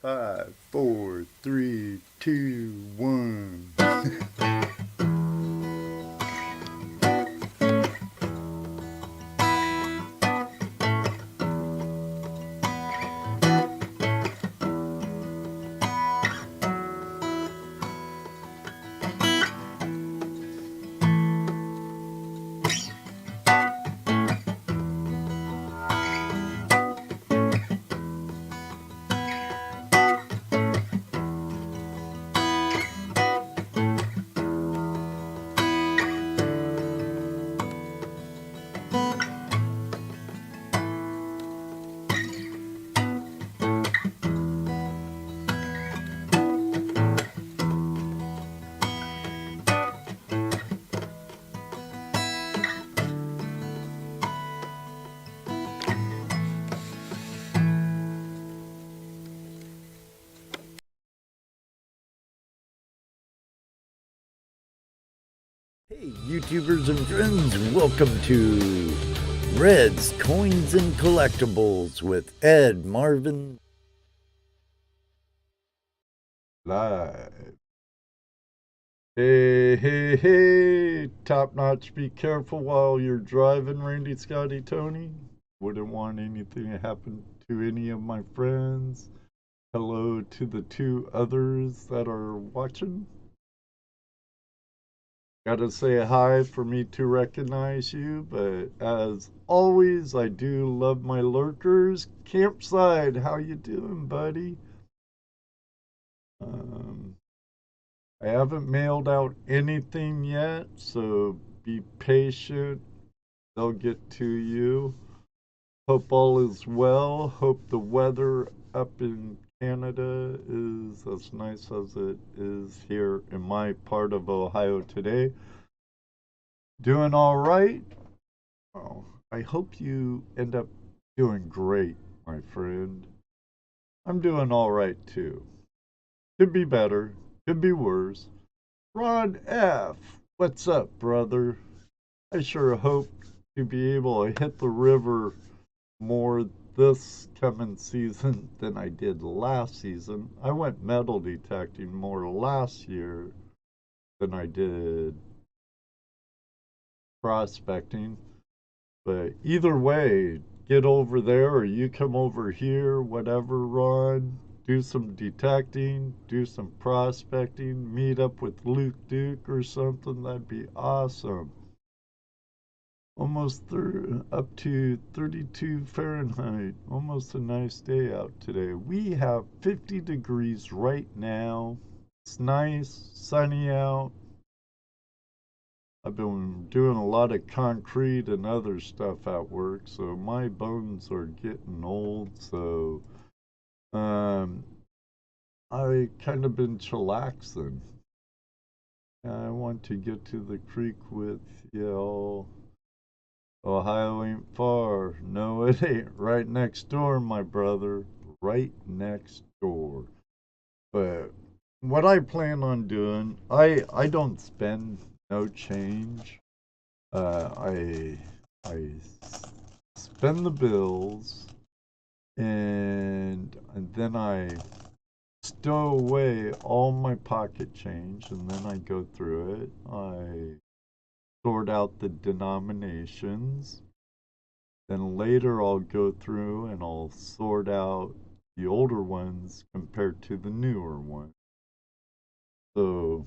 Five, four, three, two, one. Hey, YouTubers and friends, welcome to Red's Coins and Collectibles with Ed, Marvin. Live. Hey, hey, hey, top notch, be careful while you're driving, Randy, Scotty, Tony. Wouldn't want anything to happen to any of my friends. Hello to the two others that are watching. Gotta say hi for me to recognize you, but as always, I do love my lurkers. Campside, how you doing, buddy? Um, I haven't mailed out anything yet, so be patient. They'll get to you. Hope all is well. Hope the weather up in Canada is as nice as it is here in my part of Ohio today. Doing all right? Oh, I hope you end up doing great, my friend. I'm doing all right too. Could be better, could be worse. Ron F., what's up, brother? I sure hope to be able to hit the river more this coming season than I did last season. I went metal detecting more last year than I did prospecting. But either way, get over there or you come over here, whatever, Ron. Do some detecting, do some prospecting, meet up with Luke Duke or something. That'd be awesome. Up to 32 Fahrenheit. Almost a nice day out today. We have 50 degrees right now. It's nice, sunny out. I've been doing a lot of concrete and other stuff at work, so my bones are getting old. So um, I kind of been chillaxing. I want to get to the creek with you. Ohio ain't far. No, it ain't. Right next door, my brother. Right next door. But what I plan on doing, I don't spend no change. I spend the bills and then I stow away all my pocket change and then I go through it. I sort out the denominations. Then later I'll go through and I'll sort out the older ones compared to the newer ones. So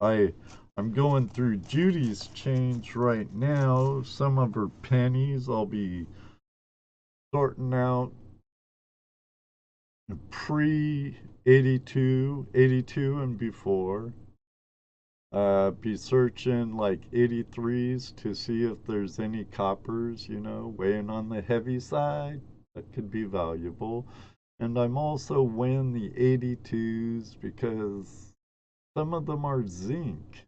I I'm going through Judy's change right now. Some of her pennies I'll be sorting out pre 82 and before. Be searching like 83s to see if there's any coppers, weighing on the heavy side. That could be valuable. And I'm also weighing the 82s because some of them are zinc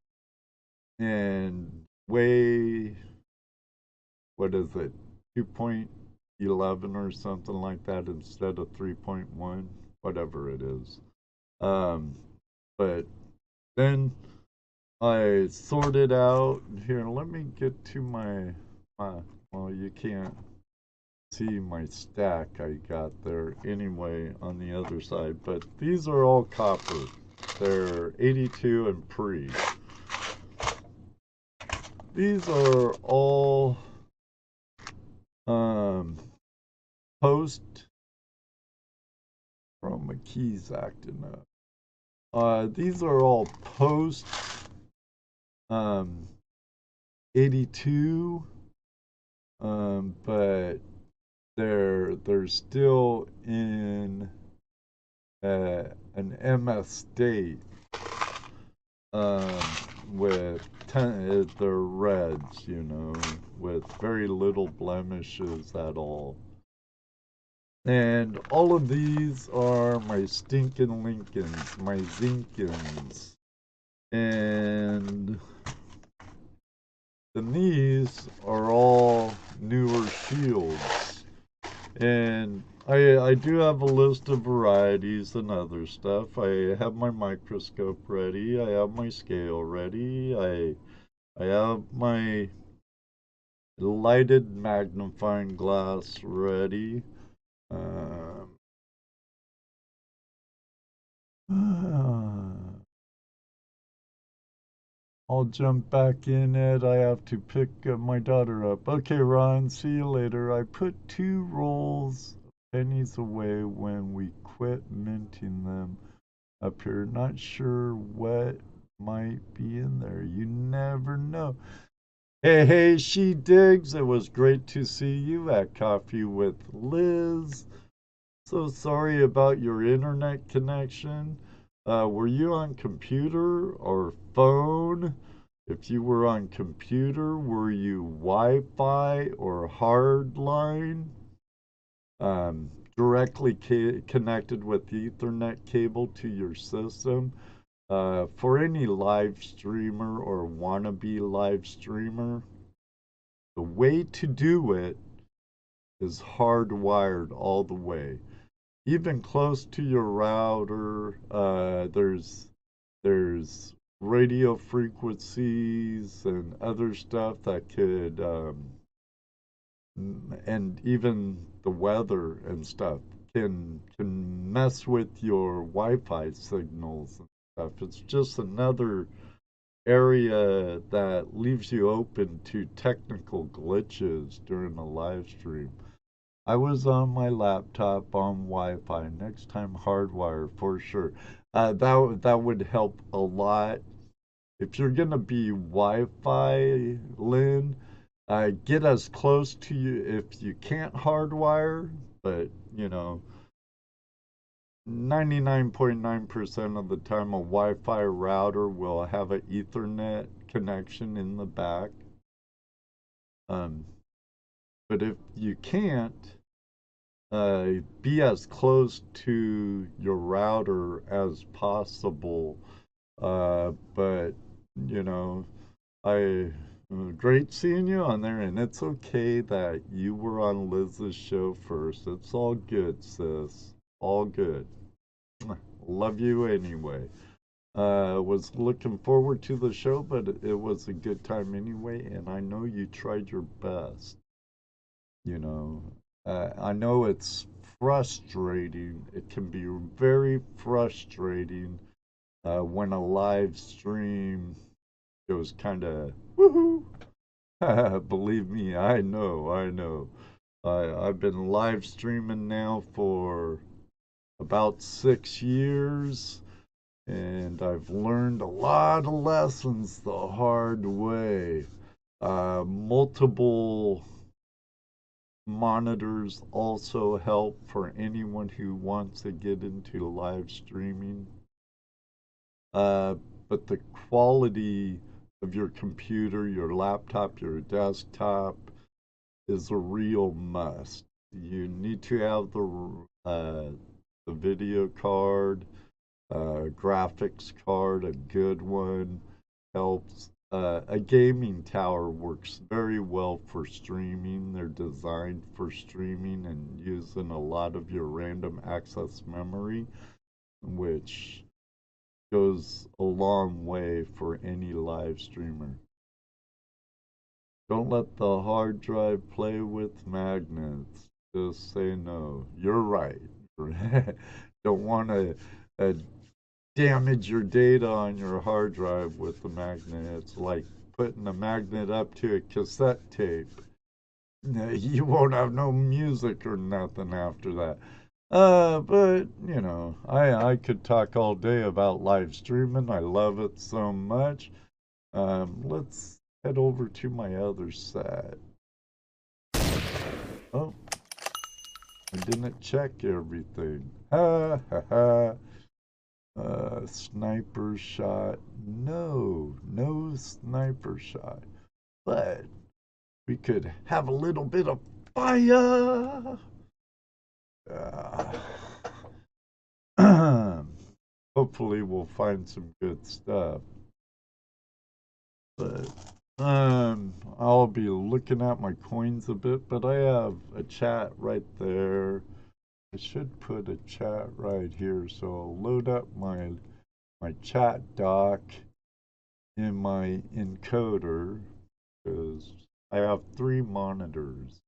and weigh, what is it, 2.11 or something like that instead of 3.1, whatever it is. Um, but then I sorted out here. Let me get to my. Well, you can't see my stack I got there anyway on the other side. But these are all copper. They're 82 and pre. These are all post from my keys acting up. These are all post 82, but they're still in an MS state, um, with they're reds, with very little blemishes at all. And all of these are my stinking Lincolns, my Zinkins. And then these are all newer shields. And I do have a list of varieties and other stuff. I have my microscope ready. I have my scale ready. I have my lighted magnifying glass ready. I'll jump back in it. I have to pick my daughter up. Okay, Ron, see you later. I put 2 rolls of pennies away when we quit minting them up here. Not sure what might be in there. You never know. Hey, She Digs. It was great to see you at Coffee with Liz. So sorry about your internet connection. Were you on computer or phone? If you were on computer, were you Wi-Fi or hardline? Directly connected with the Ethernet cable to your system. For any live streamer or wannabe live streamer, the way to do it is hardwired all the way. Even close to your router, there's radio frequencies and other stuff that could, and even the weather and stuff can mess with your Wi-Fi signals and stuff. It's just another area that leaves you open to technical glitches during a live stream. I was on my laptop on Wi-Fi. Next time, hardwire for sure. That would help a lot. If you're gonna be Wi-Fi, Lynn, get as close to you if you can't hardwire. But 99.9% of the time, a Wi-Fi router will have an Ethernet connection in the back. But if you can't, be as close to your router as possible. But I great seeing you on there, and it's okay that you were on Liz's show first. It's all good, sis. All good. Love you anyway. Was looking forward to the show, but it was a good time anyway, and I know you tried your best. I know it's frustrating. It can be very frustrating when a live stream goes kind of woohoo. Believe me, I know. I've been live streaming now for about 6 years, and I've learned a lot of lessons the hard way. Multiple monitors also help for anyone who wants to get into live streaming. But the quality of your computer, your laptop, your desktop is a real must. You need to have the video card, graphics card, a good one helps. A gaming tower works very well for streaming. They're designed for streaming and using a lot of your random access memory, which goes a long way for any live streamer. Don't let the hard drive play with magnets. Just say no. You're right. Don't want to damage your data on your hard drive with the magnet. It's like putting a magnet up to a cassette tape. You won't have no music or nothing after that. But you know, I could talk all day about live streaming. I love it so much. Let's head over to my other side. Oh, I didn't check everything. Ha ha ha. Sniper shot. No, no sniper shot. But we could have a little bit of fire. Hopefully we'll find some good stuff. But I'll be looking at my coins a bit, but I have a chat right there. I should put a chat right here, so I'll load up my chat doc in my encoder because I have 3 monitors.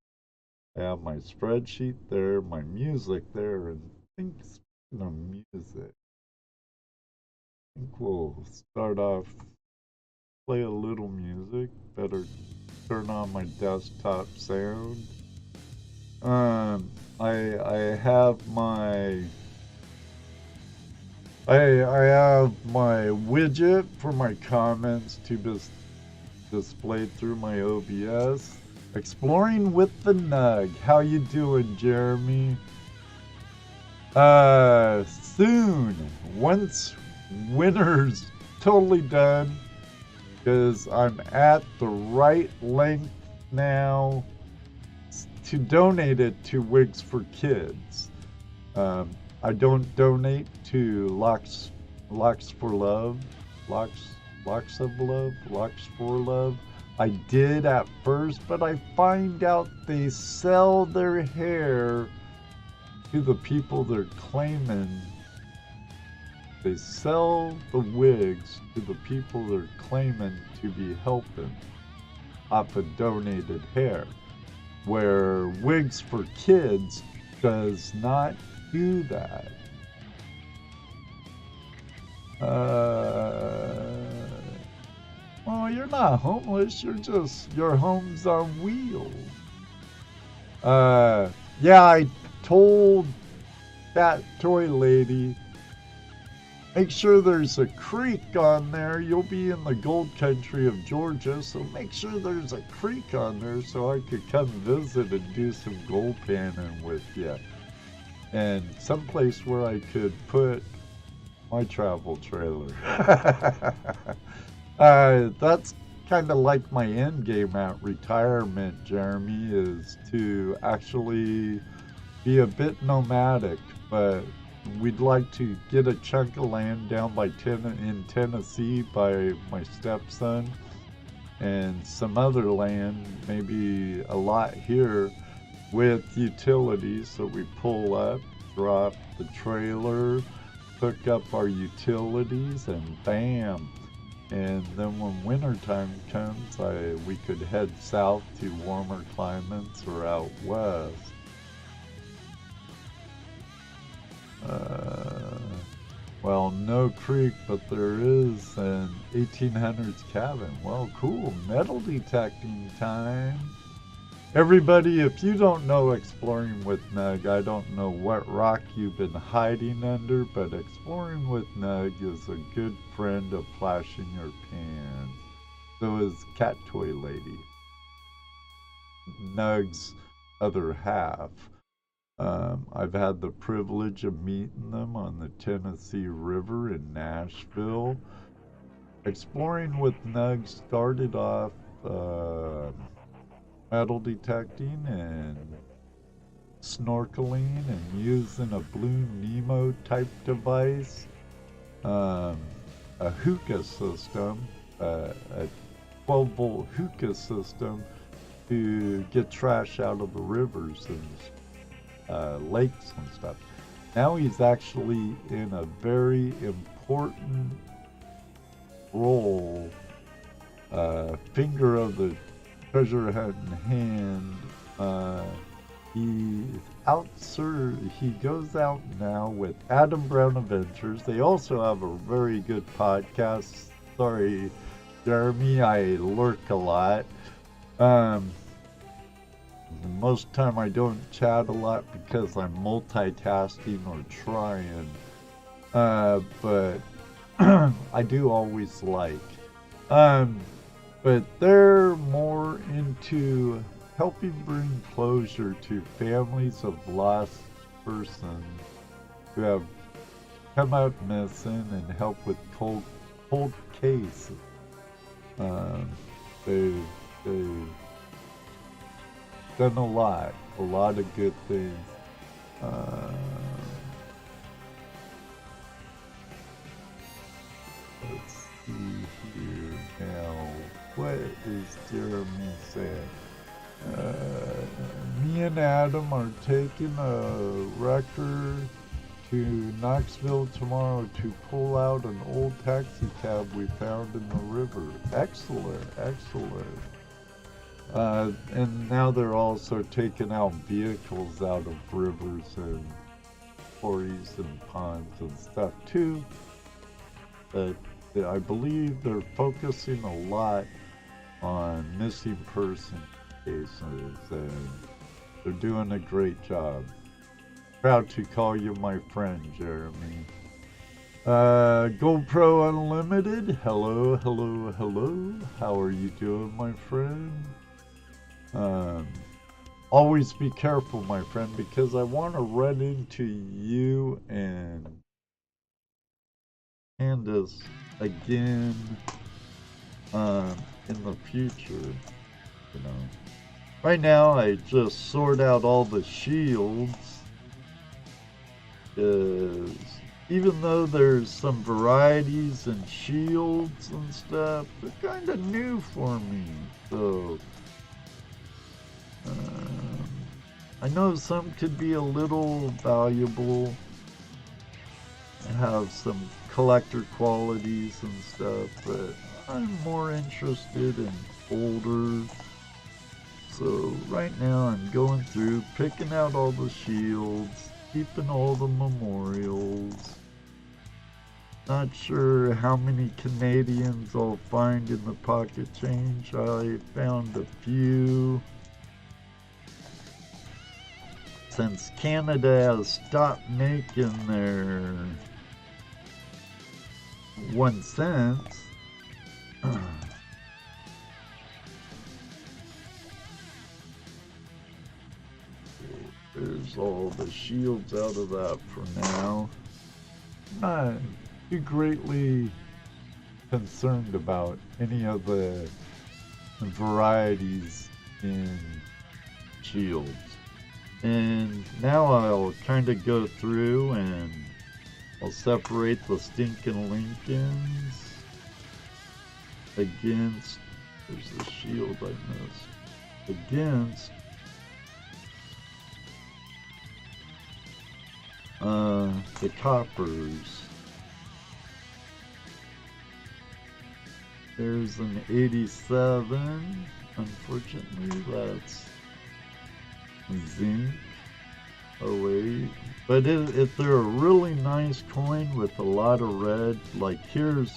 I have my spreadsheet there, my music there, and I think speaking of music, I think we'll start off, play a little music. Better turn on my desktop sound. I have my widget for my comments to be displayed through my OBS. Exploring with the Nug. How you doing, Jeremy? Soon, once winter's totally done, because I'm at the right length now to donate it to Wigs for Kids. I don't donate to Locks for Love, Locks of Love, Locks for Love. I did at first, but I find out they sell their hair to the people they're claiming. They sell the wigs to the people they're claiming to be helping off of donated hair, where Wigs for Kids does not do that. Well, you're not homeless. Your home's on wheels. Yeah, I told that toy lady, make sure there's a creek on there. You'll be in the gold country of Georgia, so make sure there's a creek on there so I could come visit and do some gold panning with you. And someplace where I could put my travel trailer. That's kind of like my end game at retirement, Jeremy, is to actually be a bit nomadic, but we'd like to get a chunk of land down in Tennessee by my stepson, and some other land, maybe a lot here with utilities. So we pull up, drop the trailer, hook up our utilities, and bam. And then when wintertime comes, we could head south to warmer climates or out west. Well, no creek, but there is an 1800s cabin. Well, cool. Metal detecting time. Everybody, if you don't know Exploring with Nug, I don't know what rock you've been hiding under, but Exploring with Nug is a good friend of flashing your pants. So is Cat Toy Lady, Nug's other half. I've had the privilege of meeting them on the Tennessee River in Nashville. Exploring with Nug started off metal detecting and snorkeling and using a Blue Nemo type device, a hookah system, a 12-volt hookah system to get trash out of the rivers and lakes and stuff. Now he's actually in a very important role, finger of the treasure hunt in hand, He's out, sir. He goes out now with Adam Brown Adventures. They also have a very good podcast. Sorry, Jeremy, I lurk a lot. Um, Most time I don't chat a lot because I'm multitasking or trying. But I do always like. Um, but they're more into helping bring closure to families of lost persons who have come out missing and help with cold cases. Um, they've done a lot of good things. Uh, let's see here now. What is Jeremy saying? Me and Adam are taking a wrecker to Knoxville tomorrow to pull out an old taxi cab we found in the river. Excellent, excellent. And now they're also taking out vehicles out of rivers and quarries and ponds and stuff too. But I believe they're focusing a lot on missing person cases, and they're doing a great job. Proud to call you my friend, Jeremy. GoPro Unlimited, hello, hello, hello. How are you doing, my friend? Always be careful, my friend, because I want to run into you and Candace again in the future. You know, right now I just sort out all the shields, because even though there's some varieties and shields and stuff, they're kind of new for me. So I know some could be a little valuable, have some collector qualities and stuff, but I'm more interested in older. So right now I'm going through, picking out all the shields, keeping all the memorials. Not sure how many Canadians I'll find in the pocket change. I found a few. Since Canada has stopped making their 1 cent, there's all the shields out of that for now. Not too greatly concerned about any of the varieties in shields. And now I'll kind of go through and I'll separate the stinking Lincolns against, there's the shield I missed, against the coppers. There's an 87, unfortunately that's zinc. Oh wait, but if they're a really nice coin with a lot of red, like here's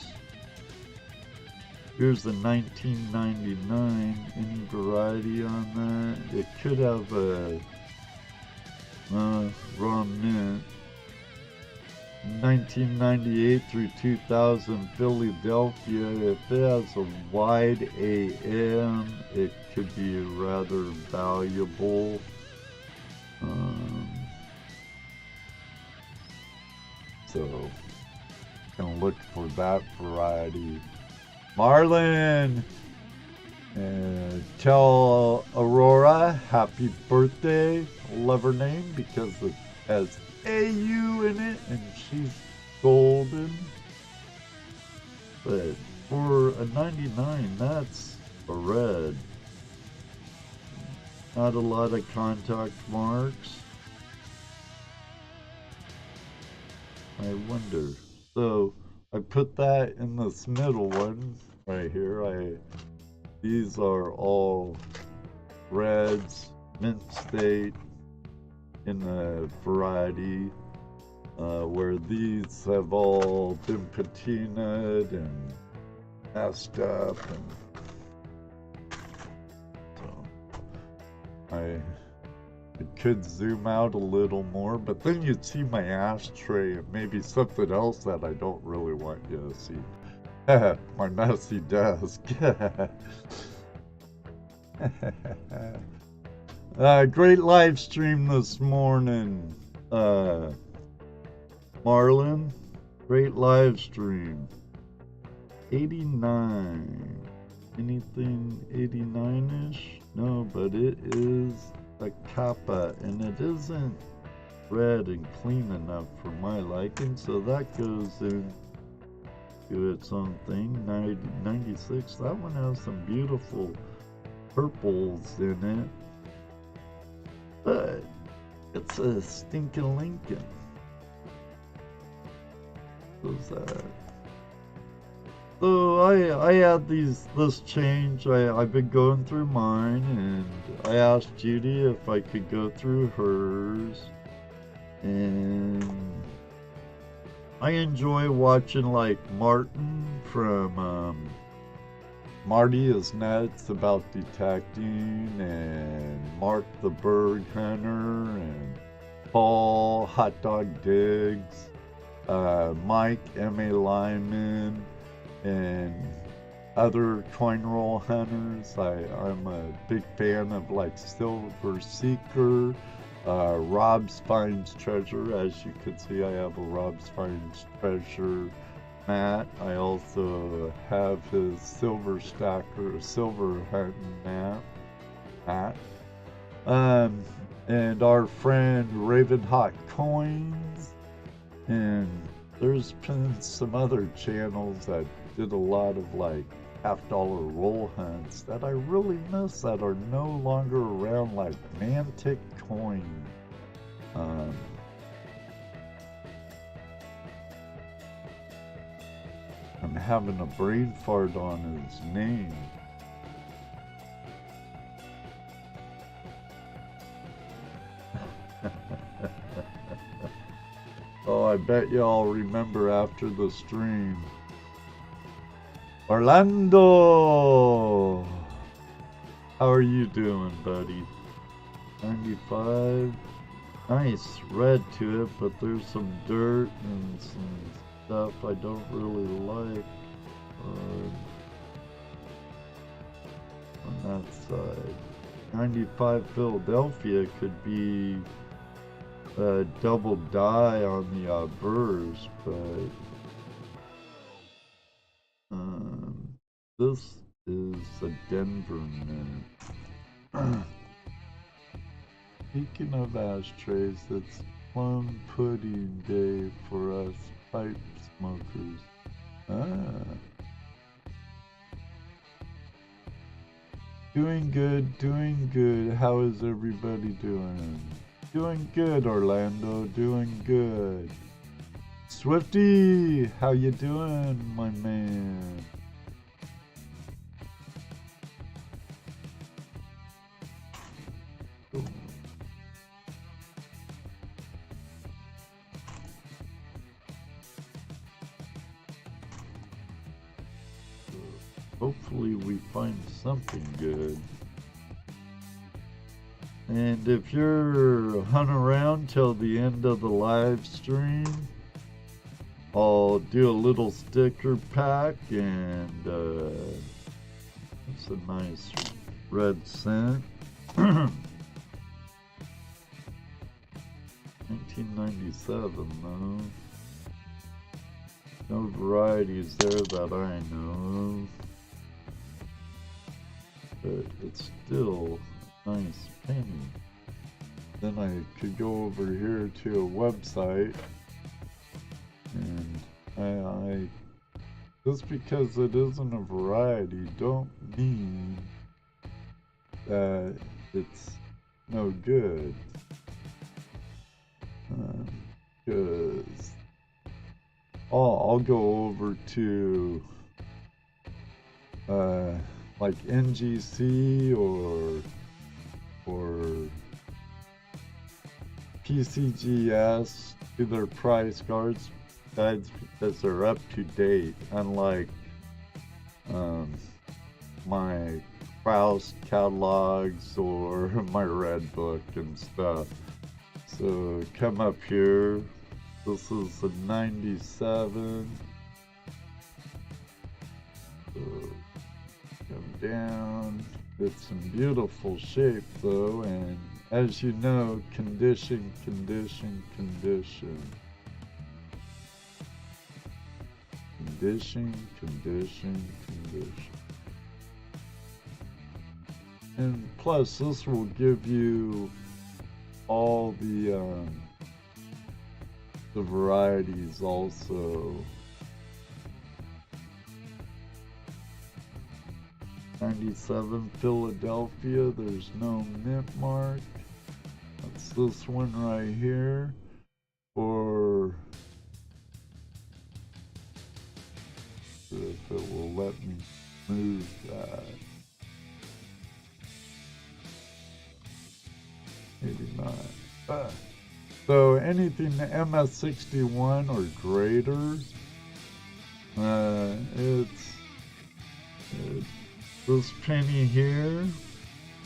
the 1999, any variety on that. It could have a raw mint. 1998 through 2000 Philadelphia. If it has a wide AM, it could be rather valuable. So, gonna look for that variety. Marlin, tell Aurora happy birthday. Love her name because it has AU in it and she's golden. But for a 99, that's a red. Not a lot of contact marks. I wonder. So I put that in this middle one right here. These are all reds, mint state. in a variety, where these have all been patinaed and messed up, and so I could zoom out a little more, but then you'd see my ashtray and maybe something else that I don't really want you to see. My messy desk. Great live stream this morning, Marlon. Great live stream. 89. Anything 89-ish? No, but it is a kappa, and it isn't red and clean enough for my liking, so that goes into its own thing. 96. That one has some beautiful purples in it, but it's a stinking Lincoln. What's that? So I had this change. I've been going through mine, and I asked Judy if I could go through hers, and I enjoy watching like Martin from Marty is Nuts about detecting, and Mark the Bird Hunter, and Paul Hot Dog Diggs, Mike M.A. Lyman, and other coin roll hunters. I'm a big fan of like Silver Seeker, Rob Spine's Treasure. As you can see, I have a Rob Spine's Treasure mat. I also have his Silver Stacker, Silver Hunting mat. And our friend Ravenhawk Coins, and there's been some other channels that did a lot of like $half roll hunts that I really miss that are no longer around, like Mantic Coin. I'm having a brain fart on his name. Oh, I bet y'all remember after the stream. Orlando! How are you doing, buddy? 95. Nice red to it, but there's some dirt and some stuff I don't really like on that side. 95 Philadelphia could be a double die on the obverse, but this is a Denver mint. Speaking of ashtrays, it's plum pudding day for us pipe smokers. Doing good, doing good. How is everybody doing? Doing good, Orlando, doing good. Swifty, how you doing, my man? Hopefully we find something good. And if you're hunting around till the end of the live stream, I'll do a little sticker pack, and it's a nice red scent. 1997 though. No varieties there that I know of. But it's still a nice penny. Then I could go over here to a website, and I just because it isn't a variety don't mean that it's no good. Because I'll go over to like NGC or PCGS to their price guides because they're up to date, unlike my Kratos catalogs or my Red Book and stuff. So come up here. This is a 97. So come down. It's in beautiful shape though, and as you know, condition. Condition. And plus, this will give you all the varieties also. 97 Philadelphia, there's no mint mark. That's this one right here. Or if it will let me move that. Maybe not. So anything MS61 or greater, it's this penny here.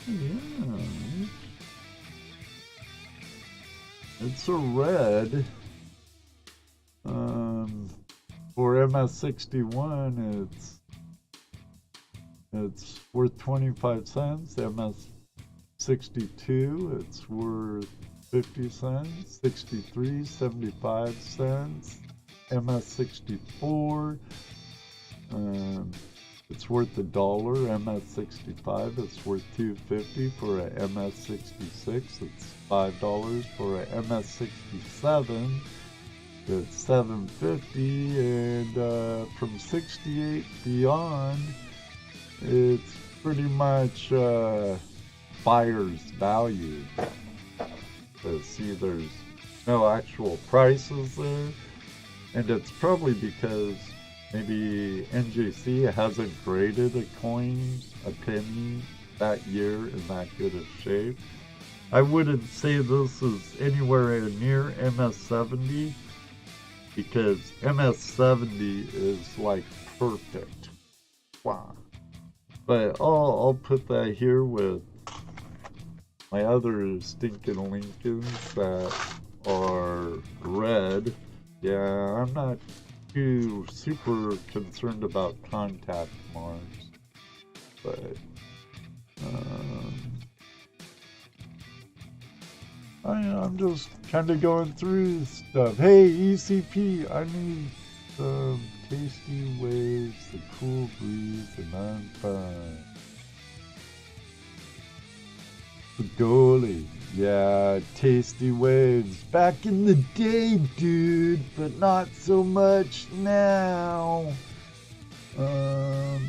Yeah, it's a red. For MS61, it's worth 25 cents. MS62, it's worth 50 cents. 63, 75 cents. MS64, it's worth $1. MS65, it's worth $2.50. For a MS66, it's $5. For a MS67, it's $7.50, and from 68 beyond, it's pretty much buyer's value. So see, there's no actual prices there, and it's probably because maybe NJC hasn't graded a penny that year in that good of shape. I wouldn't say this is anywhere near MS70, because MS70 is like perfect. Wow. But I'll put that here with my other stinking Lincolns that are red. Yeah, I'm not too super concerned about contact marks, but I'm just kind of going through stuff. Hey, ECP, I need some tasty waves, the cool breeze, and I'm fine. Goalie, yeah, tasty waves. Back in the day, dude, but not so much now. You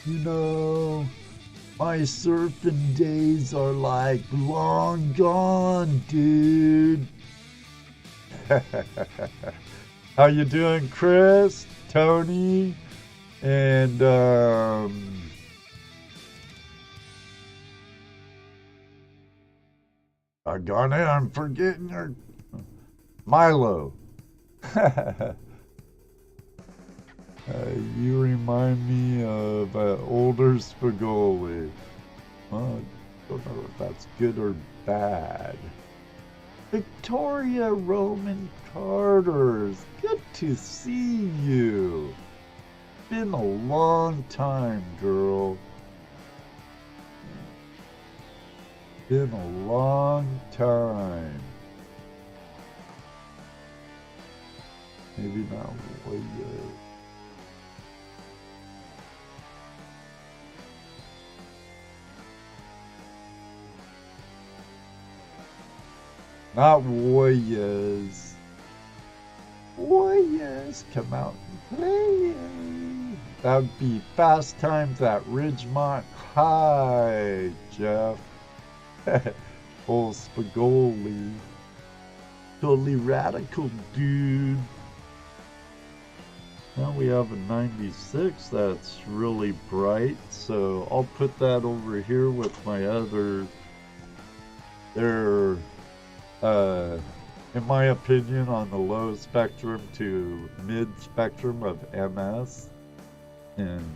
know, my surfing days are like long gone, dude. How you doing, Chris, Tony, and doggone it, I'm forgetting your Milo. You remind me of older Spagoli. Well, I don't know if that's good or bad. Victoria Roman Carters, good to see you. Been a long time, girl. Been a long time. Maybe not way yet. Not warriors. Warriors, come out and play. That would be Fast Times at Ridgemont High, Jeff. Old Spagoli. Totally radical, dude. Now we have a 96 that's really bright, so I'll put that over here with my other. They're in my opinion, on the low spectrum to mid spectrum of MS. And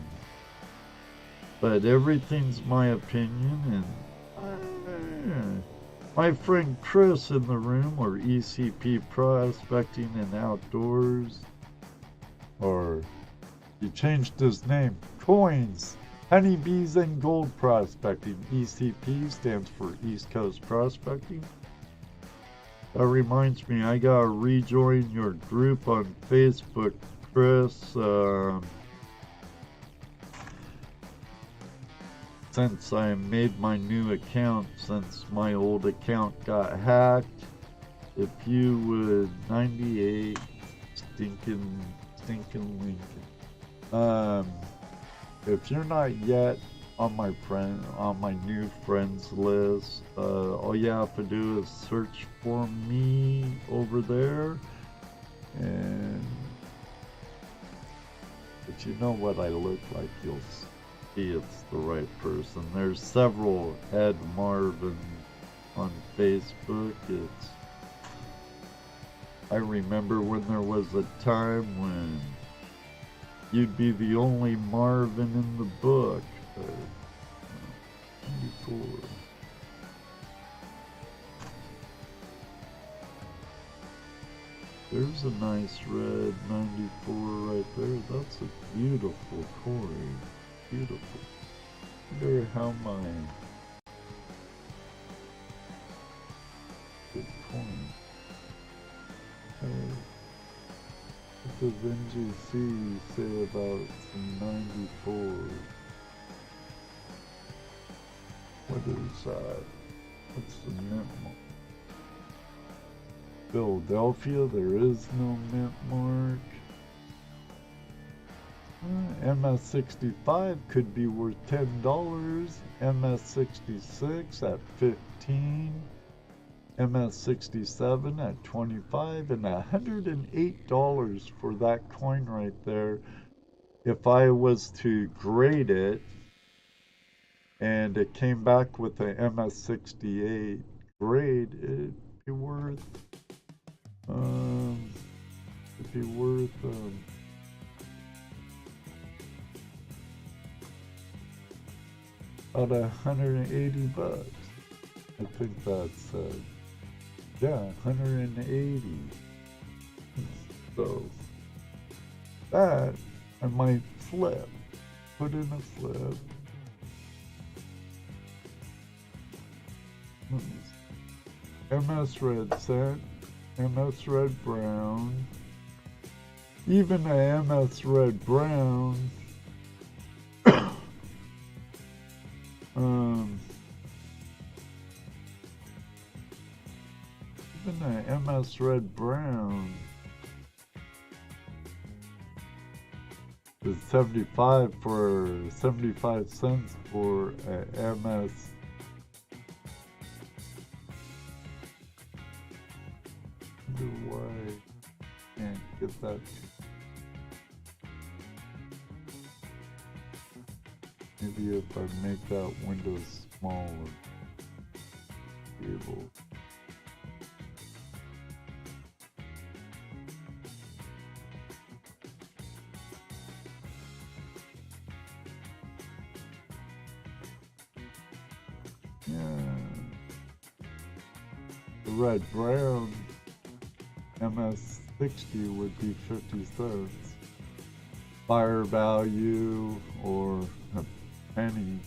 but everything's my opinion, and my friend Chris in the room, or ECP Prospecting and Outdoors, or he changed his name, Coins, Honeybees and Gold Prospecting. ECP stands for East Coast Prospecting. That reminds me, I gotta rejoin your group on Facebook, Chris. Since I made my new account, since my old account got hacked, if you would, 98 stinking Lincoln. If you're not yet on my new friends list, all you have to do is search for me over there, and if you know what I look like, you'll see it's the right person. There's several Ed Marvin on Facebook. I remember when there was a time when you'd be the only Marvin in the book. 94. There's a nice red 94 right there. That's a beautiful coin. Beautiful. I wonder how my good coin. What does NGC say about some 94? What is that? What's the mint mark? Philadelphia, there is no mint mark. MS65 could be worth $10. MS66 at $15. MS67 at $25, and $108 for that coin right there. If I was to grade it and it came back with an MS68 grade, it'd be worth about $180. I think that's yeah, 180. So that I might flip. Put in a flip. MS Red Cent, MS Red Brown, even a MS Red Brown. Even a MS Red Brown is 75 cents for a MS. I wonder why I can't get that. Maybe if I make that window smaller, be able. The red brown MS60 would be 50 cents. Fire value or a penny,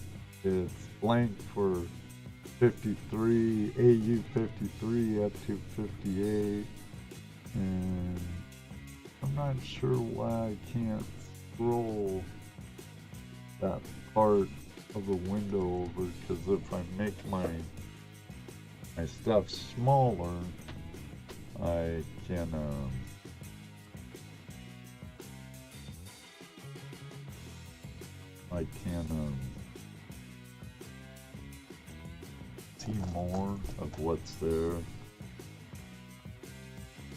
it's blank for 53, AU 53 up to 58, and I'm not sure why I can't scroll that part of the window over, because if I make my stuff smaller, I can see more of what's there.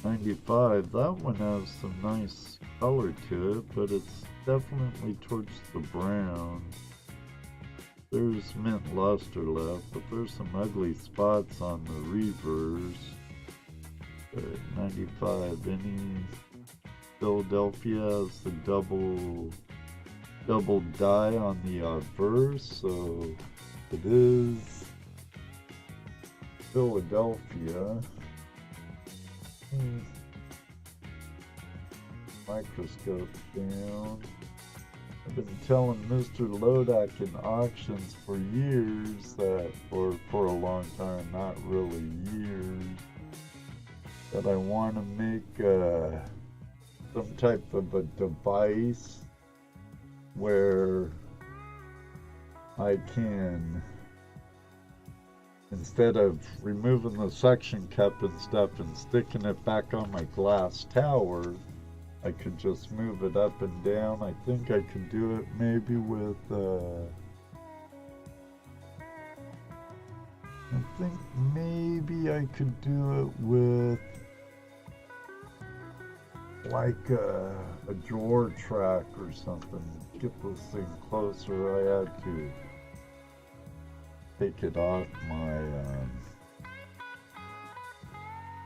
95, that one has some nice color to it, but it's definitely towards the brown. There's mint luster left, but there's some ugly spots on the reverse. 95. Any Philadelphia has the double die on the verse, so it is Philadelphia. Microscope down. I've been telling Mr. Lodak in auctions for years that, or for a long time, not really years, that I want to make some type of a device where I can, instead of removing the suction cup and stuff and sticking it back on my glass tower, I could just move it up and down. I think I could do it maybe with, I think maybe I could do it with like a drawer track or something. Get this thing closer. I had to take it off my,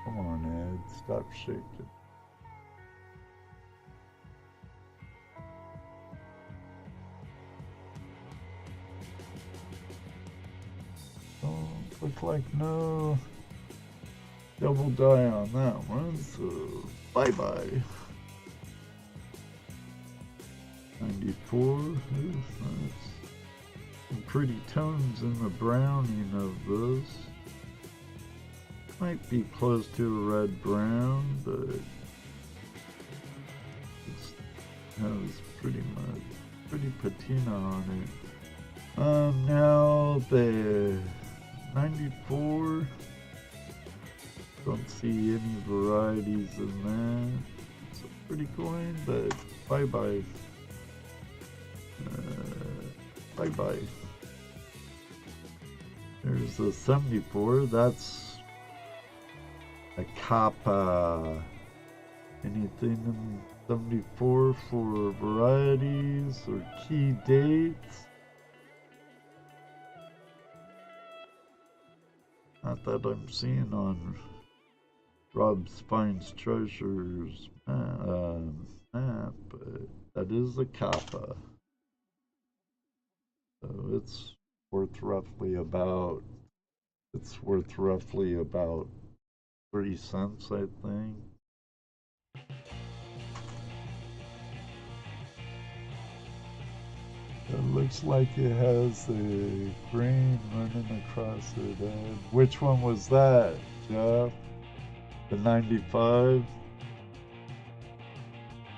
come on Ed, stop shaking. Looks like no double die on that one, so bye-bye. 94, nice. Some pretty tones in the browning of this. Might be close to a red-brown, but it has pretty patina on it. Now the 94, don't see any varieties in that. It's a pretty coin, but bye-bye. Bye-bye. There's the 74, that's a kappa. Anything in 74 for varieties or key dates? Not that I'm seeing on Rob Spine's Treasures map, but that is a kappa. So it's worth roughly about 3 cents, I think. It looks like it has a grain running across it. Which one was that, Jeff? The 95?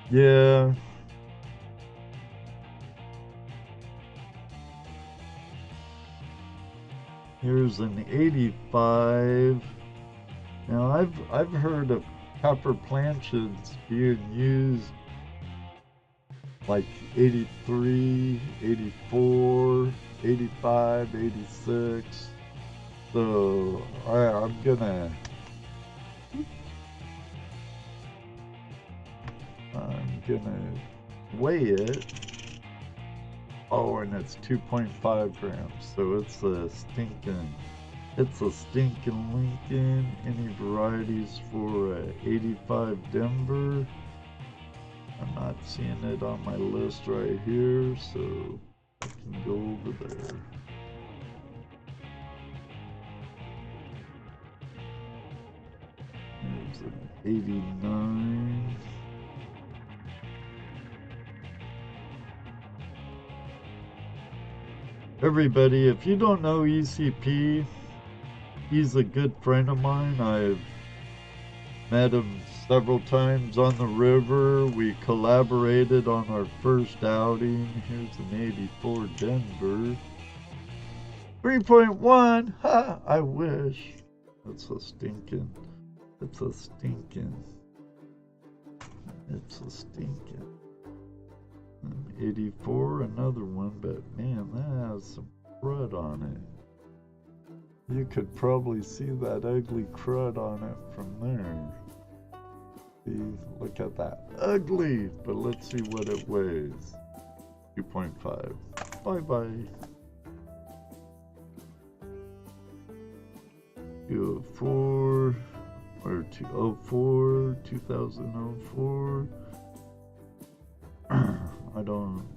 Yeah. Here's an 85. Now I've heard of copper planchets being used like 83, 84, 85, 86. So I'm gonna weigh it. Oh, and it's 2.5 grams. So it's a stinking Lincoln. Any varieties for 85 Denver? I'm not seeing it on my list right here, so I can go over there. There's an 89. Everybody, if you don't know ECP, he's a good friend of mine. I've met him several times on the river. We collaborated on our first outing. Here's an 84 Denver. 3.1! Ha! I wish. It's a stinking. 84, another one, but man, that has some crud on it. You could probably see that ugly crud on it from there. See, look at that. Ugly! But let's see what it weighs. 2.5. Bye-bye. 204. or 2004, 2004. I don't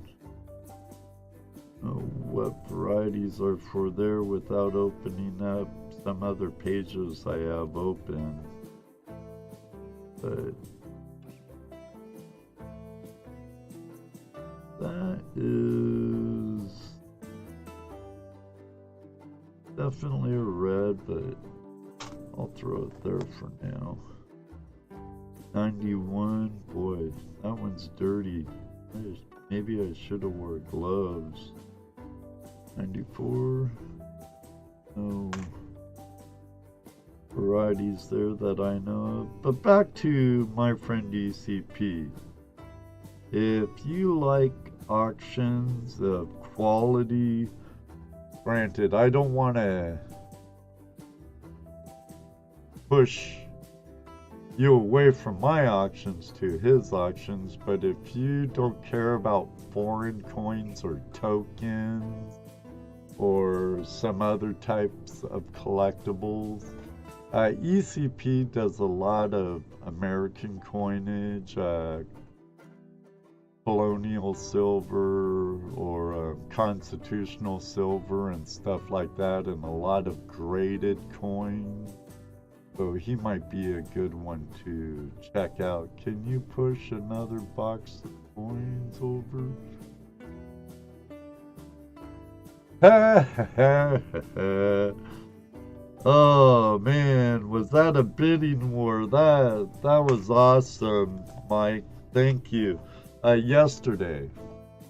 know what varieties are for there without opening up some other pages I have open. But that is definitely a red, but I'll throw it there for now. 91, boy, that one's dirty. Maybe I should have wore gloves. 94, no varieties there that I know of. But back to my friend ECP. If you like auctions of quality, granted, I don't want to push you away from my auctions to his auctions, but if you don't care about foreign coins or tokens or some other types of collectibles, ECP does a lot of American coinage, colonial silver or constitutional silver and stuff like that, and a lot of graded coins. So he might be a good one to check out. Can you push another box of coins over? Oh man, was that a bidding war? That was awesome, Mike. Thank you. Yesterday,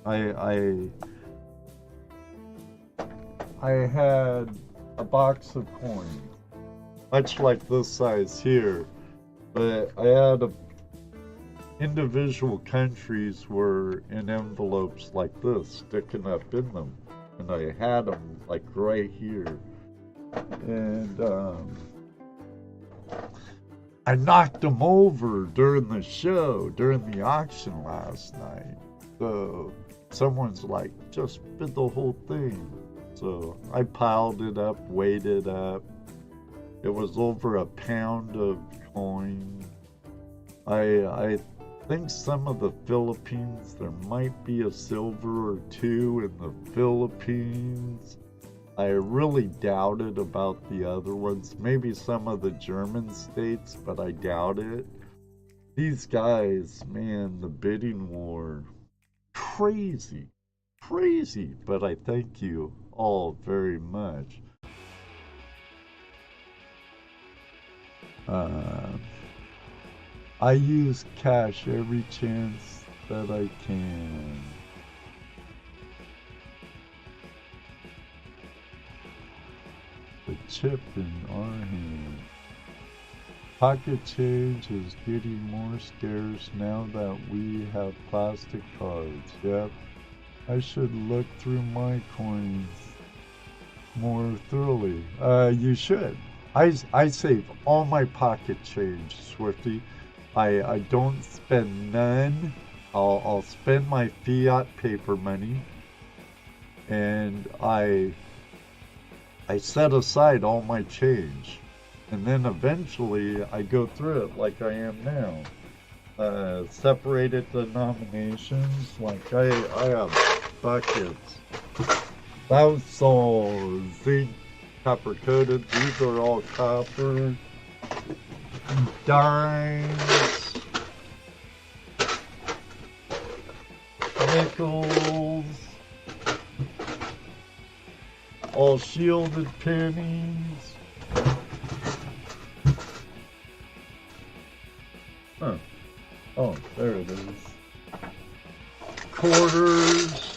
I had a box of coins, much like this size here, but I had individual countries were in envelopes like this, sticking up in them, and I had them like right here, and I knocked them over during the show, during the auction last night. So someone's like, just bid the whole thing. So I piled it up, weighed it up. It was over a pound of coin. I think some of the Philippines, there might be a silver or two in the Philippines. I really doubted about the other ones. Maybe some of the German states, but I doubt it. These guys, man, the bidding war, crazy, crazy. But I thank you all very much. I use cash every chance that I can. The chip in our hand. Pocket change is getting more scarce now that we have plastic cards. Yep. I should look through my coins more thoroughly. You should. I save all my pocket change, Swifty. I don't spend none. I'll spend my fiat paper money, and I set aside all my change, and then eventually I go through it like I am now. Separated denominations, like I have buckets. That's all zinc copper coated. These are all copper. Dimes. Nickels. All shielded pennies. Huh. Oh, there it is. Quarters.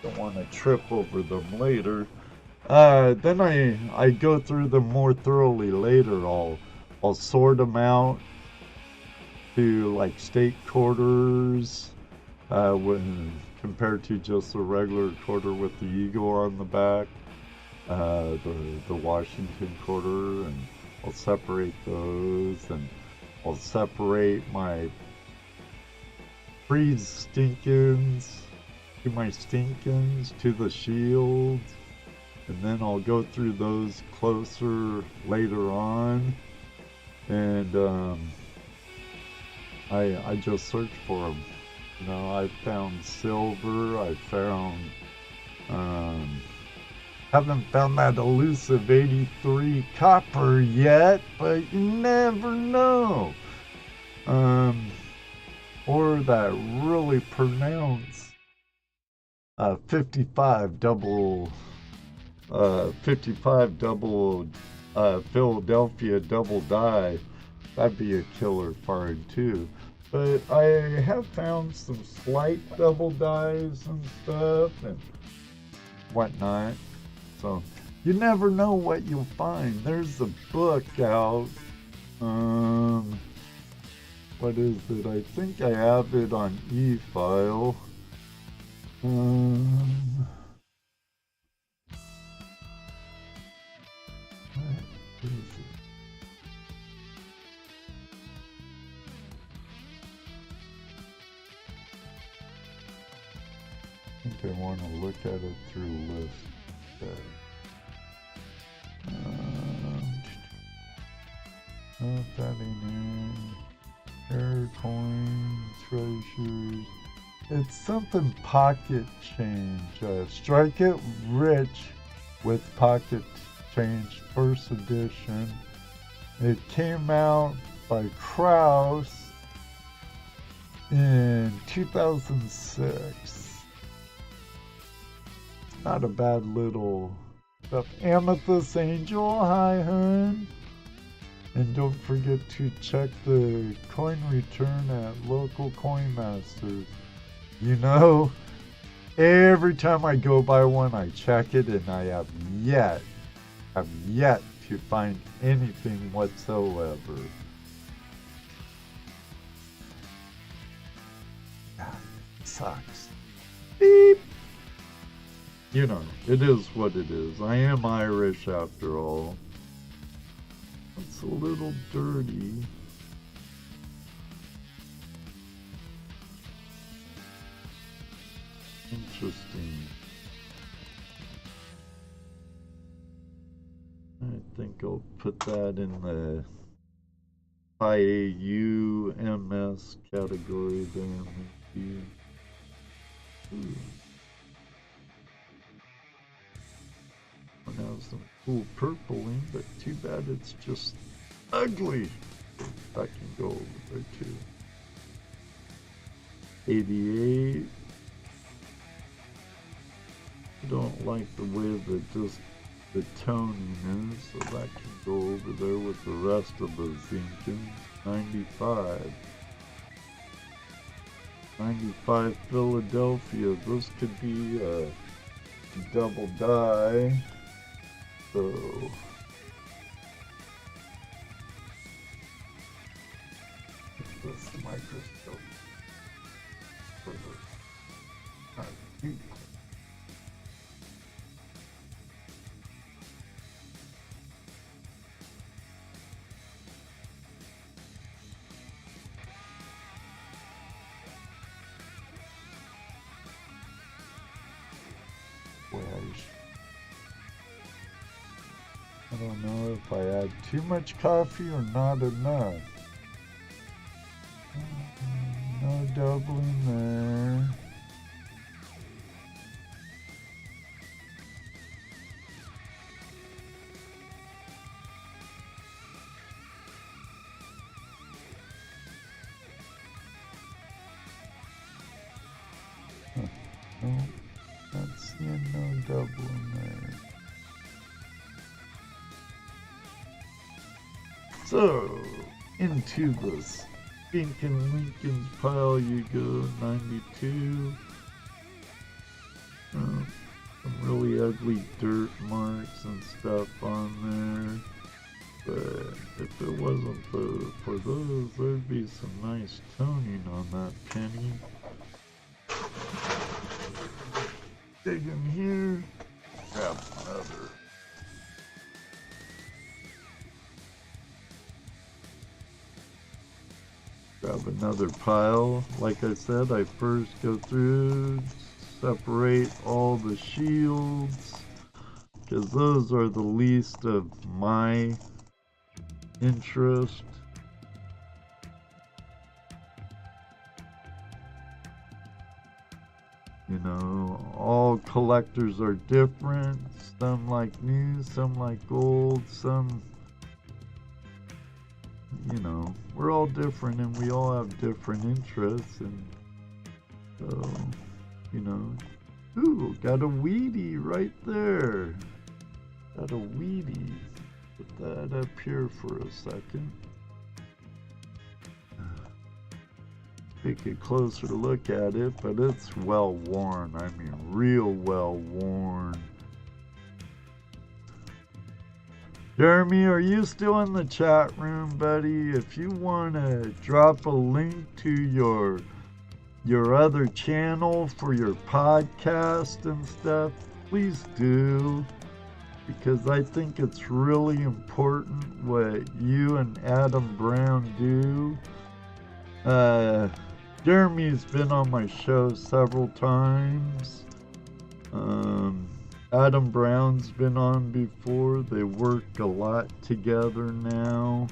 Don't want to trip over them later. Then I go through them more thoroughly later. I'll sort them out to like state quarters, when compared to just a regular quarter with the eagle on the back, the Washington quarter, and I'll separate those, and I'll separate my pre-stinkins to my stinkins, to the shields, and then I'll go through those closer later on. And I just search for them. You know, I found silver. I found haven't found that elusive 83 copper yet, but you never know. Or that really pronounced 55 double 55 double Philadelphia double die. That'd be a killer find too. But I have found some slight double dies and stuff and whatnot. So you never know what you'll find. There's a book out. What is it? I think I have it on e-file. What is it? I think I want to look at it through list. Not that in air coins, treasures. It's something pocket change. Strike It Rich with Pocket Change, first edition. It came out by Kratos in 2006. Not a bad little stuff. Amethyst Angel, hi hun. And don't forget to check the coin return at local coin masters. You know, every time I go by one, I check it, and I have yet to find anything whatsoever. God, it sucks. Beep. You know, it is what it is. I am Irish after all. It's a little dirty. Interesting. I think I'll put that in the IAU MS category there, maybe. One has some cool purpling, but too bad it's just ugly. That can go over there too. 88. I don't like the way that just the toning is, so that can go over there with the rest of the Zinkins. 95. 95 Philadelphia. This could be a double die. So this microscope for the I don't know if I add too much coffee or not enough. No doubling there. No, not seeing no doubling there. So, into this stinking Lincoln's pile you go, 92. Some really ugly dirt marks and stuff on there. But if it wasn't for those, there'd be some nice toning on that penny. Dig in here, grab another. Grab another pile. Like I said, I first go through, separate all the shields, because those are the least of my interest. You know, all collectors are different. Some like new, some like gold, some, you know, we're all different and we all have different interests. And so, you know, ooh, got a Wheatie right there. Got a Wheatie. Put that up here for a second. Take a closer look at it, but it's well worn. I mean, real well worn. Jeremy, are you still in the chat room, buddy? If you want to drop a link to your other channel for your podcast and stuff, please do. Because I think it's really important what you and Adam Brown do. Jeremy's been on my show several times. Adam Brown's been on before. They work a lot together now.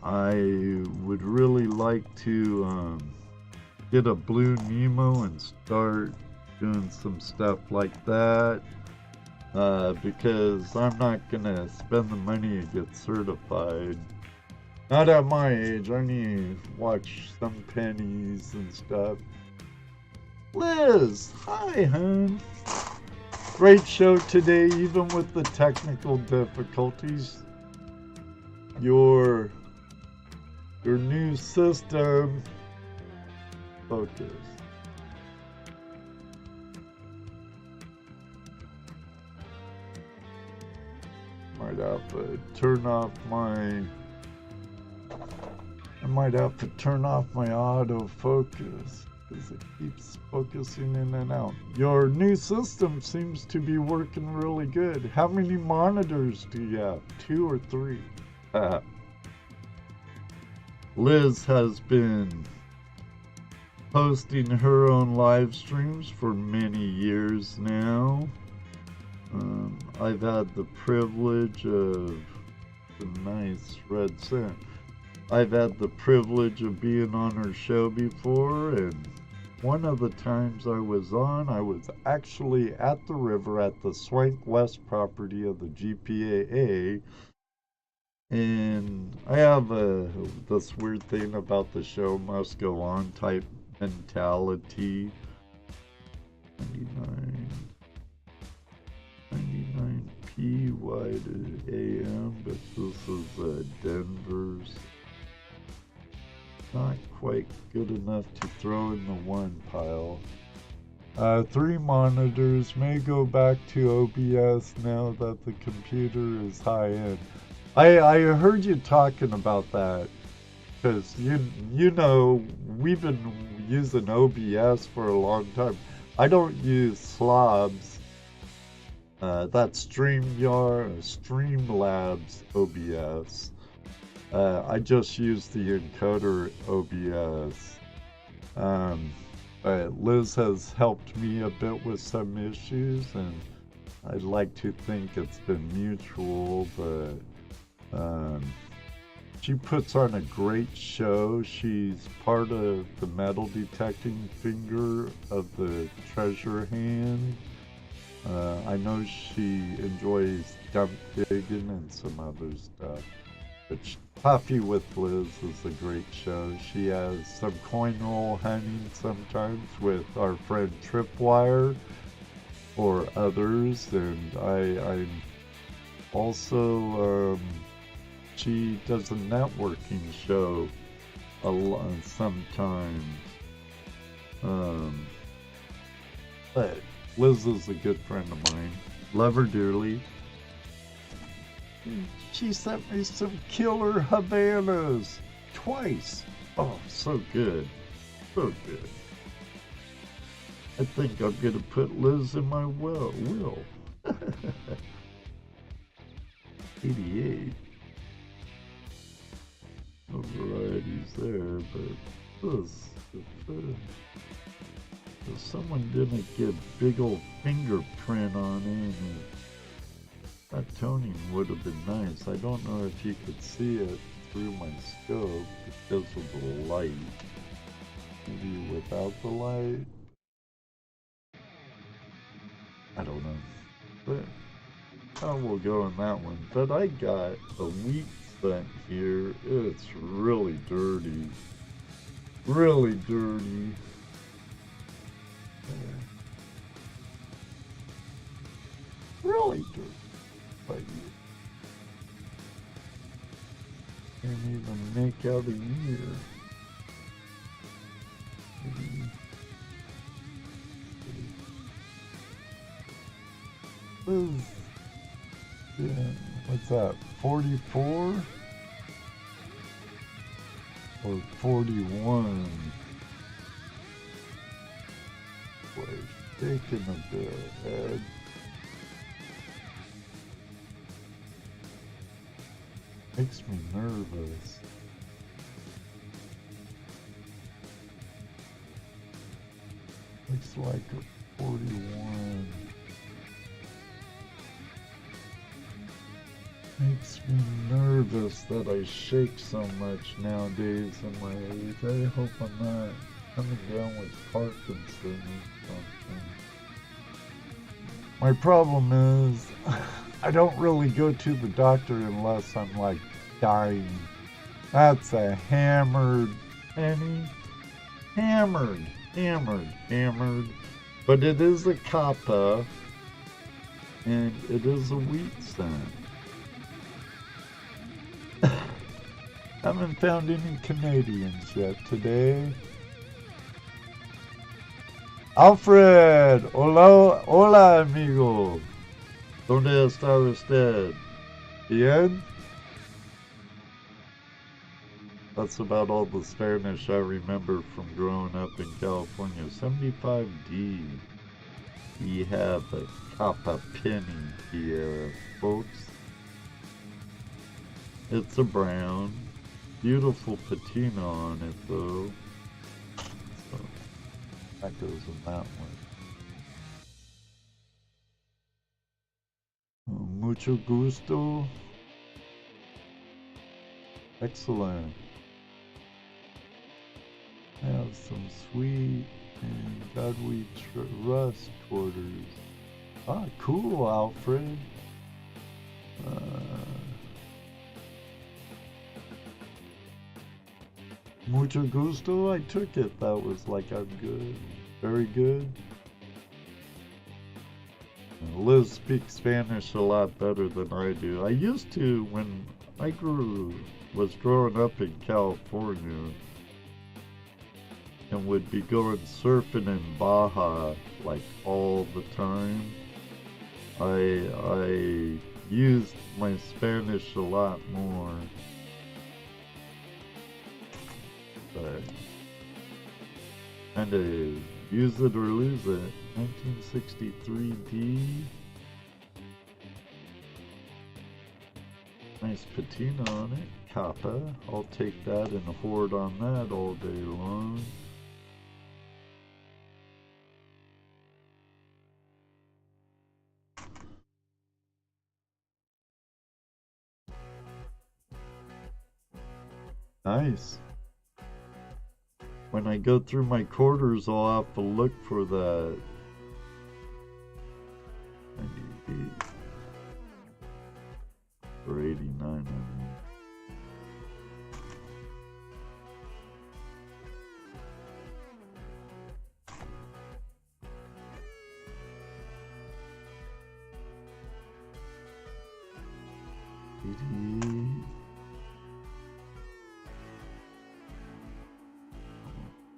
I would really like to get a Blue Nemo and start doing some stuff like that. Because I'm not gonna spend the money to get certified. Not at my age. I need to watch some Pennies and stuff. Liz, hi, hon. Great show today, even with the technical difficulties. Your new system. Focus. Might have to turn off my. I might have to turn off my autofocus because it keeps focusing in and out. Your new system seems to be working really good. How many monitors do you have? 2 or 3? Liz has been hosting her own live streams for many years now. I've had the privilege of a nice red scent. I've had the privilege of being on her show before, and one of the times I was on, I was actually at the river at the Swank West property of the GPAA, and I have this weird thing about the show must go on type mentality. 99p wide AM, but this is Denver's. Not quite good enough to throw in the one pile. 3 monitors, may go back to OBS now that the computer is high end. I heard you talking about that, because you know we've been using OBS for a long time. I don't use slobs. That's Streamlabs OBS. I just use the encoder OBS. But Liz has helped me a bit with some issues, and I'd like to think it's been mutual, but she puts on a great show. She's part of the metal detecting finger of the treasure hand. I know she enjoys dump digging and some other stuff. But Coffee with Liz is a great show. She has some coin roll hunting sometimes with our friend Tripwire or others, and I'm also she does a networking show a lot sometimes. But Liz is a good friend of mine. Love her dearly. She sent me some killer Havanas twice. Oh, so good. So good. I think I'm going to put Liz in my will. 88. No varieties there, but this someone didn't get big old fingerprint on it. That toning would have been nice. I don't know if you could see it through my scope because of the light. Maybe without the light. I don't know. But I will go on that one. But I got a wheat scent here. It's really dirty. Really dirty. Really dirty. But you can't even make out a ear. What's that? 44 or 41? Boy, shaking a bit, head. Makes me nervous. Looks like a 41. Makes me nervous that I shake so much nowadays in my age. I hope I'm not coming down with Parkinson's or something. My problem is I don't really go to the doctor unless I'm like dying. That's a hammered penny. Hammered. But it is a kappa and it is a wheat scent. Haven't found any Canadians yet today. Alfred! Hola amigo! ¿Dónde está usted? Bien? That's about all the Spanish I remember from growing up in California. 75D. We have a Kappa Penny here, folks. It's a brown. Beautiful patina on it, though. So, that goes in that one. Mucho gusto. Excellent. Have some sweet and godly rust quarters. Ah, cool, Alfred. Mucho gusto, I took it. That was like, I'm good. Very good. Liz speaks Spanish a lot better than I do. I used to when I was growing up in California and would be going surfing in Baja like all the time. I used my Spanish a lot more. And use it or lose it. 1963D. Nice patina on it. Kappa. I'll take that and hoard on that all day long. Nice. When I go through my quarters, I'll have to look for that. 98 or 89, I mean.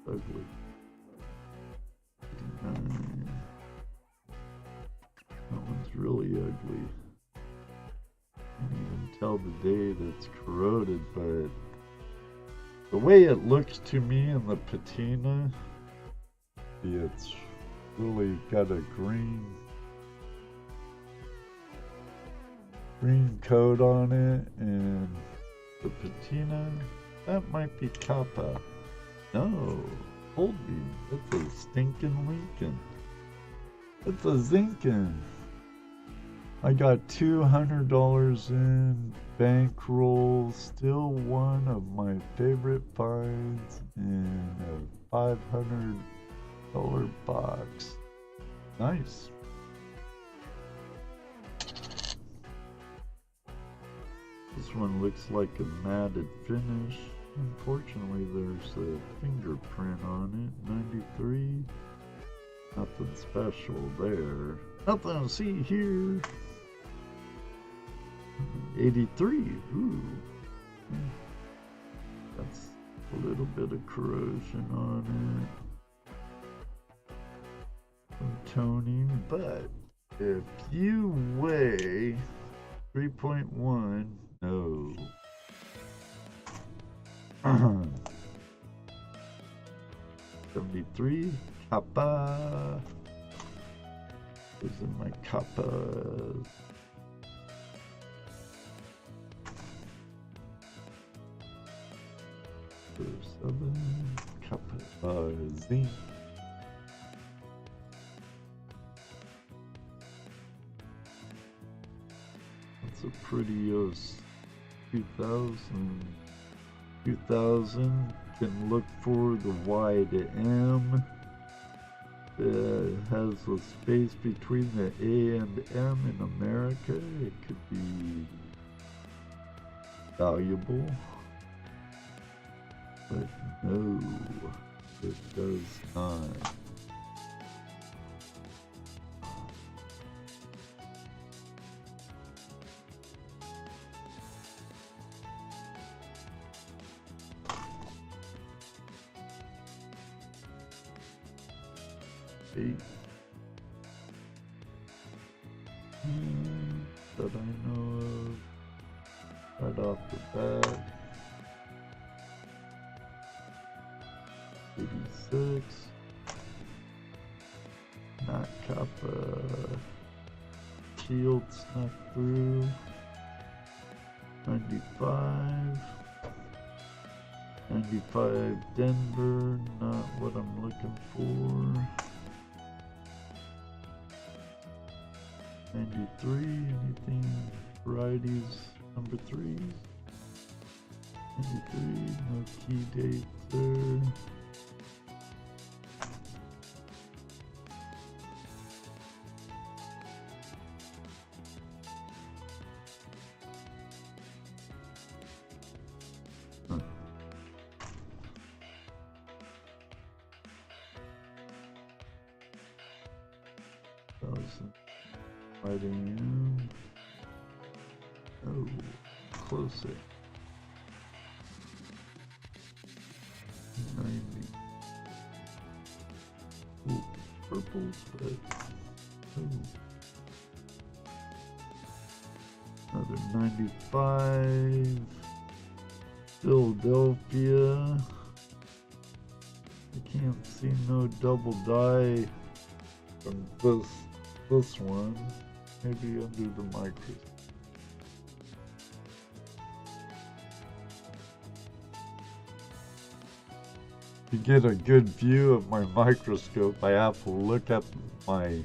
Ugly. 89. That one's really ugly. Can't even tell the date it's corroded, but the way it looks to me in the patina, it's really got a green coat on it, and the patina, that might be Kappa. No, told you, it's a stinking Lincoln. It's a zinkin'. I got $200 in bankroll, still one of my favorite finds in a $500 box. Nice. This one looks like a matted finish. Unfortunately, there's a fingerprint on it. 93. Nothing special there. Nothing to see here. 83. Ooh. That's a little bit of corrosion on it. Some toning, but if you weigh 3.1, no. 73, kappa. Who's in my kappas? Seven, kappa, zinc. That's a pretty 2000. 2000. Can look for the Y to M. It has a space between the A and M in America. It could be valuable, but no, it does not. That I know of right off the bat. 86. Not kappa. Shield snuck through. 95. 95 Denver, not what I'm looking for. 93, anything varieties number 3? 93, no key dates there. Fighting in. Oh, closer. 90. Ooh, purples, but another 95. Philadelphia. I can't see no double die from this one. Maybe under the microscope. To get a good view of my microscope, I have to look at my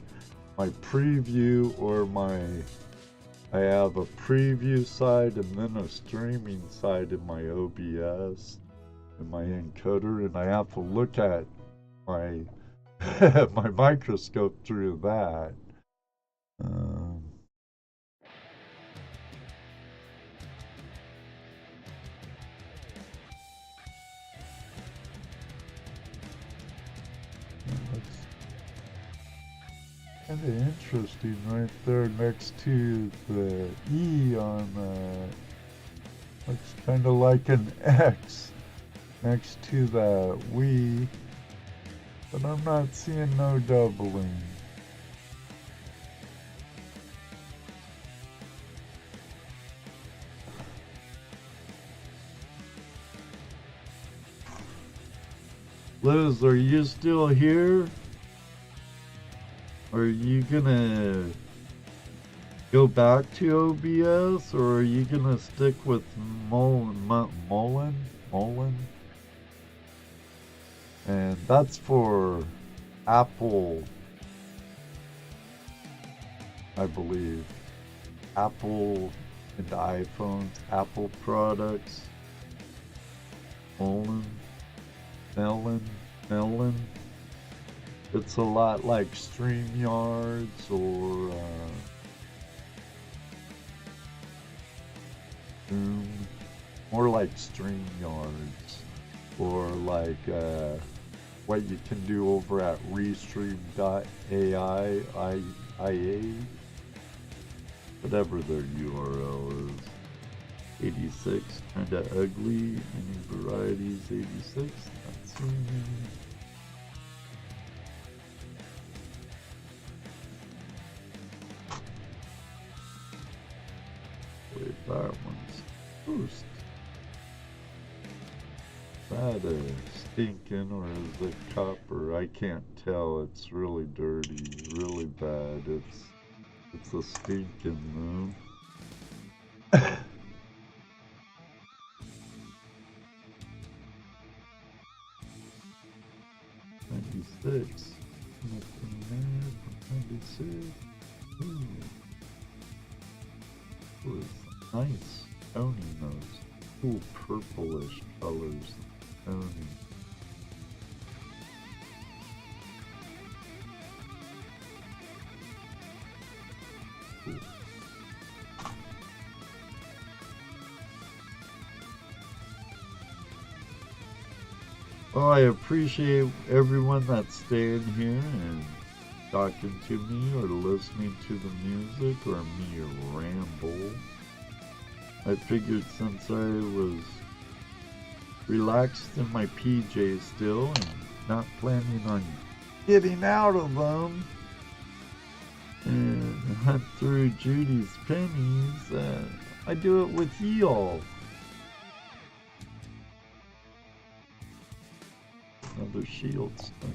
preview or I have a preview side and then a streaming side in my OBS and my encoder, and I have to look at my my microscope through that. That's kind of interesting right there next to the E on looks kind of like an X next to that we, but I'm not seeing no doubling. Liz, are you still here? Are you gonna go back to OBS, or are you gonna stick with Mullen? And that's for Apple, I believe. Apple and iPhones, Apple products. Melon. It's a lot like StreamYards or Zoom. More like StreamYards. Or like what you can do over at Restream.ai, whatever their URL is. 86, kinda ugly. Any varieties? 86. Not seeing. Wait, that one's toast. Is that a stinking or is it copper? I can't tell. It's really dirty, really bad. It's a stinking though. 96. Nothing there from 96. Ooh, nice toning those cool purplish colors. Toning. Cool. Well, I appreciate everyone that's staying here and talking to me or listening to the music or me ramble. I figured since I was relaxed in my PJs still and not planning on getting out of them and hunt through Judy's pennies, I do it with y'all. Another shield stuck to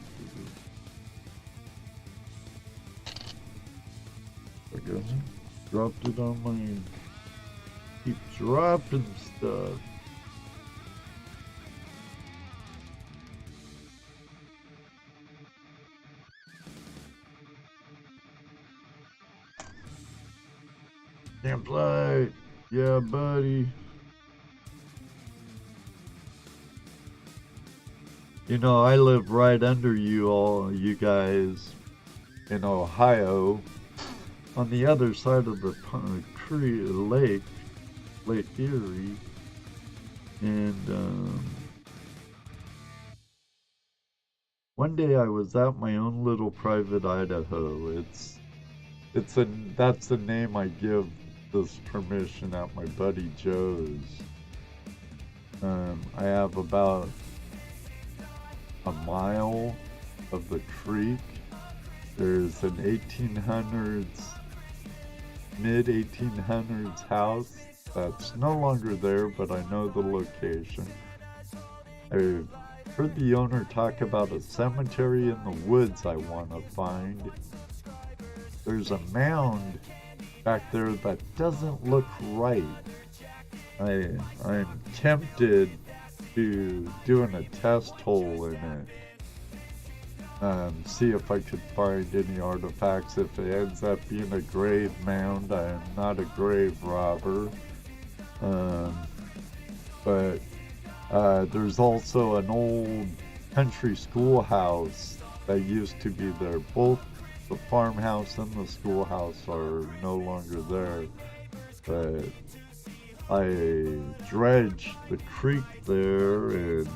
do. I dropped it on my. Keep dropping stuff. Campsite. Yeah, buddy. You know, I live right under you all, you guys, in Ohio, on the other side of the Lake Erie, and one day I was at my own little private Idaho. That's the name I give this permission at my buddy Joe's. I have about a mile of the creek. There's an mid 1800s house that's no longer there, but I know the location. I've heard the owner talk about a cemetery in the woods I want to find. There's a mound back there that doesn't look right. I'm tempted to doing a test hole in it. See if I could find any artifacts. If it ends up being a grave mound, I am not a grave robber. But there's also an old country schoolhouse that used to be there. Both the farmhouse and the schoolhouse are no longer there. But I dredged the creek there and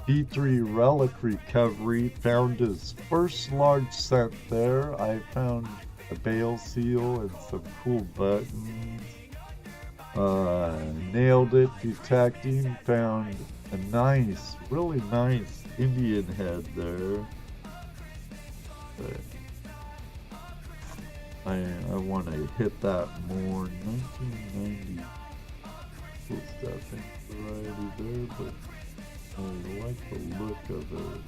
D3 Relic Recovery found his first large scent there. I found a bale seal and some cool buttons. Nailed it detecting, found a nice, really nice Indian head there. But I want to hit that more. 1990 cool stuff in variety there, but I like the look of it.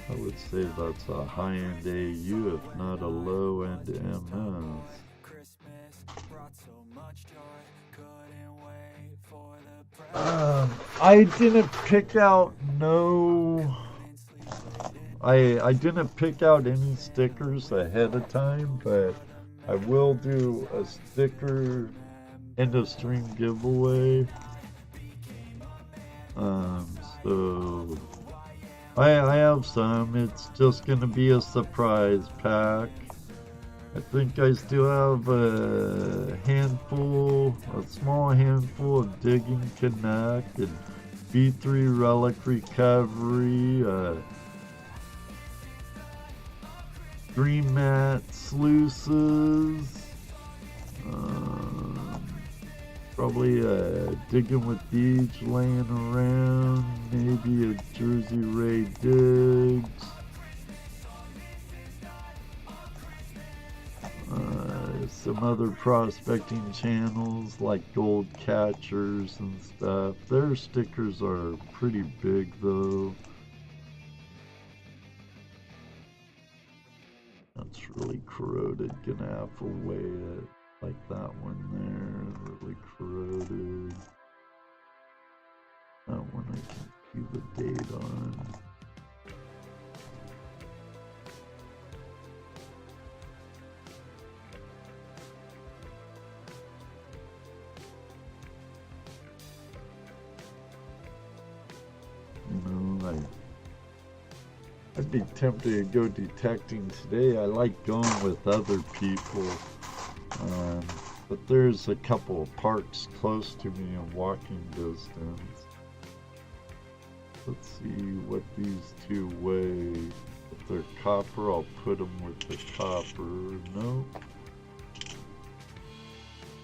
I would say that's a high-end AU, if not a low-end MS. I didn't pick out no. I didn't pick out any stickers ahead of time, but I will do a sticker end of stream giveaway. So I have some. It's just gonna be a surprise pack. I think I still have a small handful of Digging Connect and B3 Relic Recovery, Dream Mat Sluices, probably Digging with Beach laying around, maybe a Jersey Ray Diggs. Some other prospecting channels like Gold Catchers and stuff. Their stickers are pretty big though. That's really corroded. Gonna have to weigh it. Like that one there, really corroded. That one I can see the date on. I'd be tempted to go detecting today. I like going with other people. But there's a couple of parks close to me in walking distance. Let's see what these two weigh. If they're copper, I'll put them with the copper. Nope.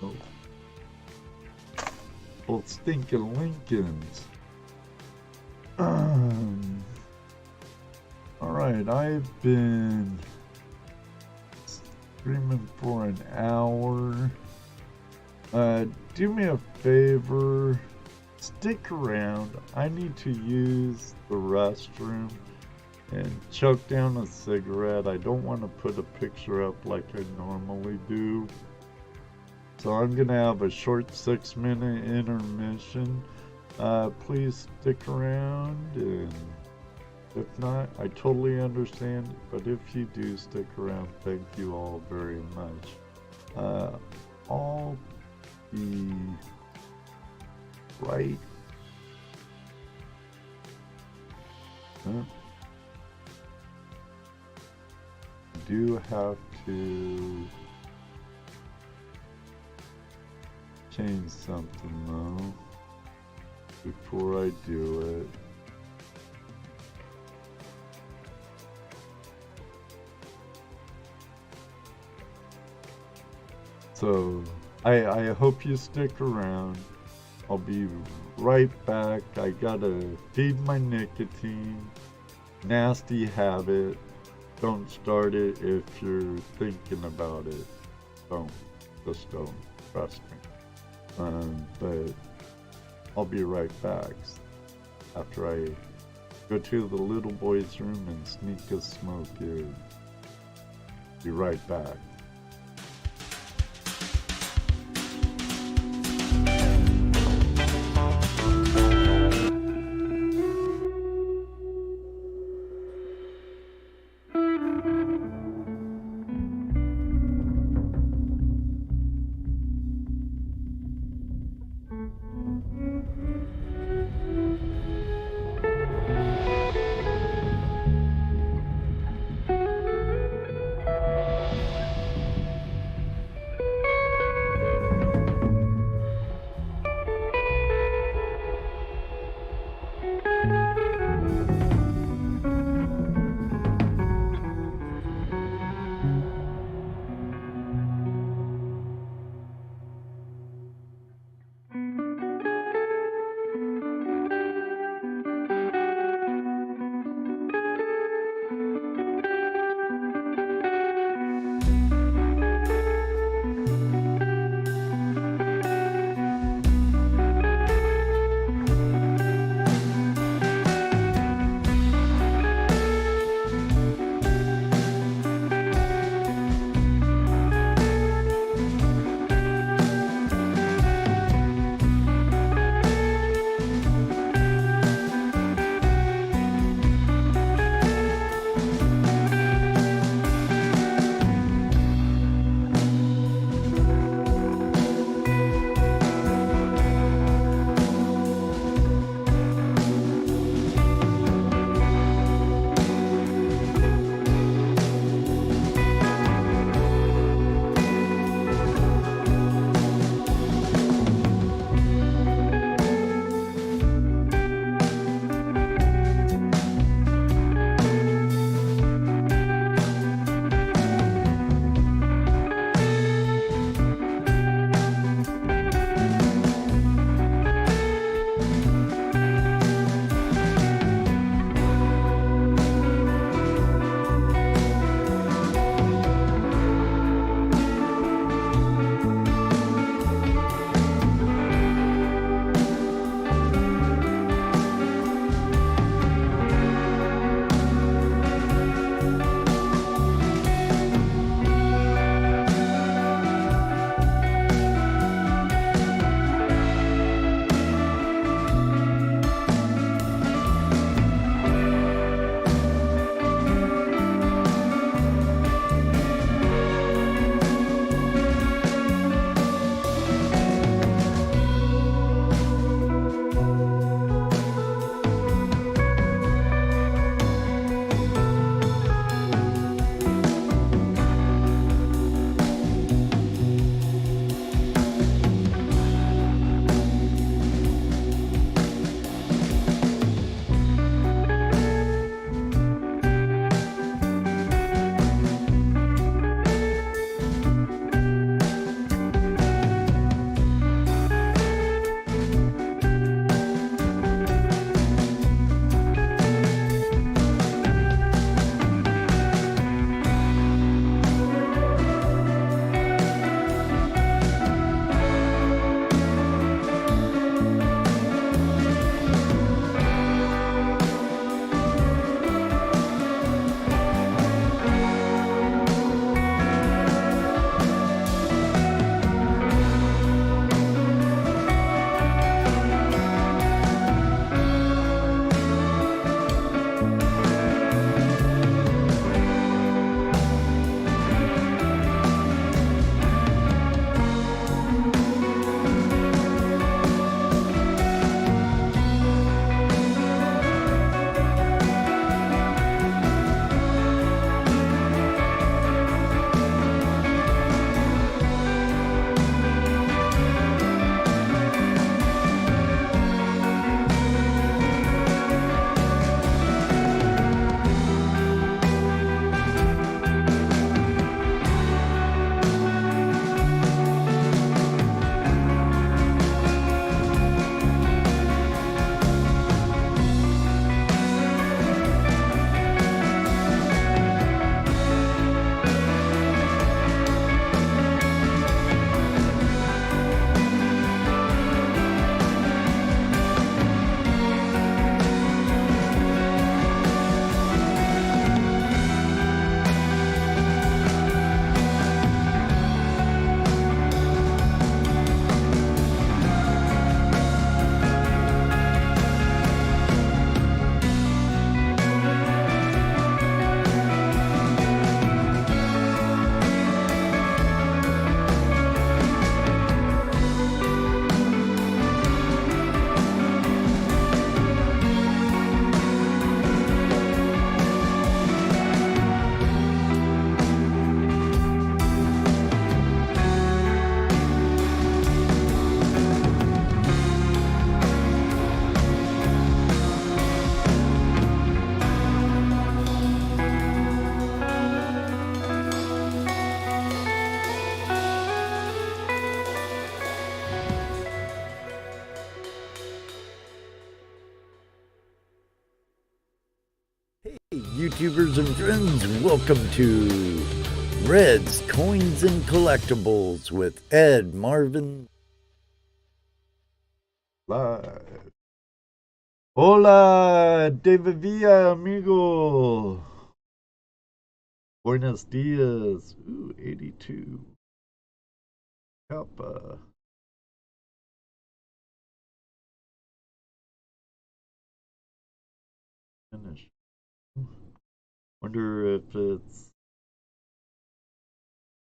Nope. Old stinking Lincolns. Alright, I've been streaming for an hour. Do me a favor, stick around. I need to use the restroom and choke down a cigarette. I don't want to put a picture up like I normally do. So I'm going to have a short 6-minute intermission. Please stick around, and if not, I totally understand, but if you do stick around, thank you all very much. I'll be right. I do have to change something though before I do it. So I hope you stick around. I'll be right back. I gotta feed my nicotine. Nasty habit. Don't start it if you're thinking about it. Don't. Just don't. Trust me. But I'll be right back after I go to the little boy's room and sneak a smoke in. Be right back. YouTubers and friends? Welcome to Red's Coins and Collectibles with Ed, Marvin. Live. Hola, David Villa, amigo. Buenos dias. Ooh, 82. Kappa. Finish. Wonder if it's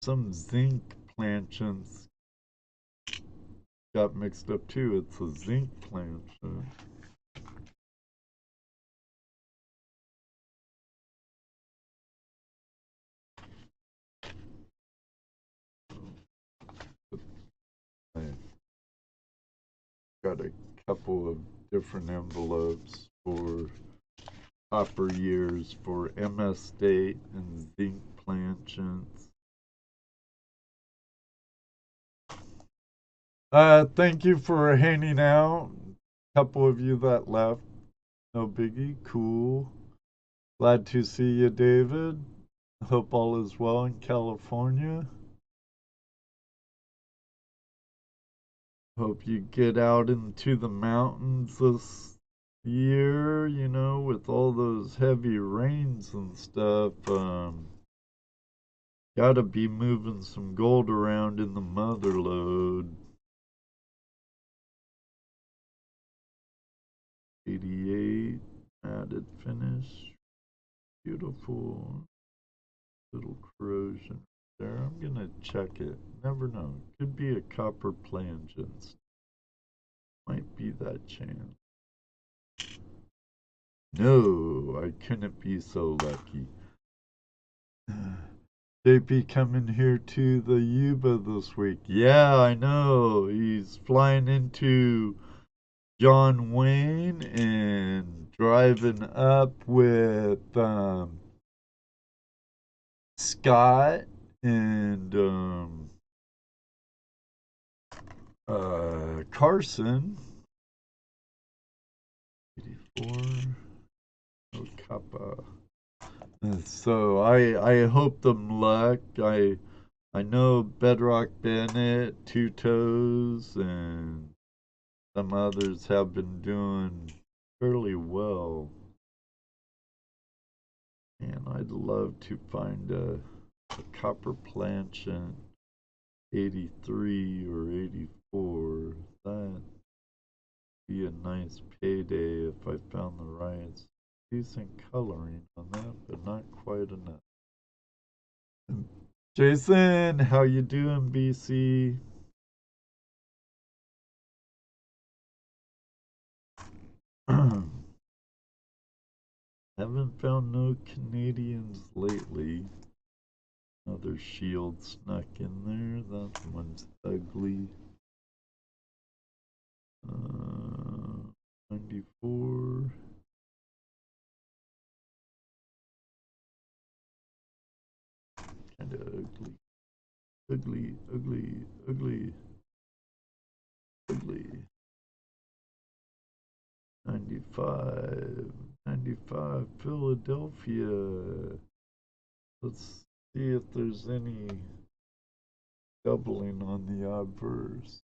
some zinc planchets got mixed up too. It's a zinc planchet. I got a couple of different envelopes for copper years for MS State and zinc planchets. Thank you for hanging out. Couple of you that left. No biggie. Cool. Glad to see you, David. Hope all is well in California. Hope you get out into the mountains this year, you know, with all those heavy rains and stuff. Gotta be moving some gold around in the mother lode. 88 added finish. Beautiful. Little corrosion there. I'm gonna check it. Never know. Could be a copper plangent. Might be that chance. No, I couldn't be so lucky. JP coming here to the Yuba this week. Yeah, I know. He's flying into John Wayne and driving up with Scott and Carson. 84. Oh, Kappa. So I hope them luck. I know Bedrock Bennett, Two Toes, and some others have been doing fairly well. And I'd love to find a copper planchette 83 or 84. That'd be a nice payday if I found the right decent coloring on that, but not quite enough. Jason, how you doing, BC? Haven't found no Canadians lately. Another shield snuck in there. That one's ugly. 94. Kinda ugly. Ugly, ugly, ugly, ugly. 95. 95, Philadelphia. Let's see if there's any doubling on the obverse.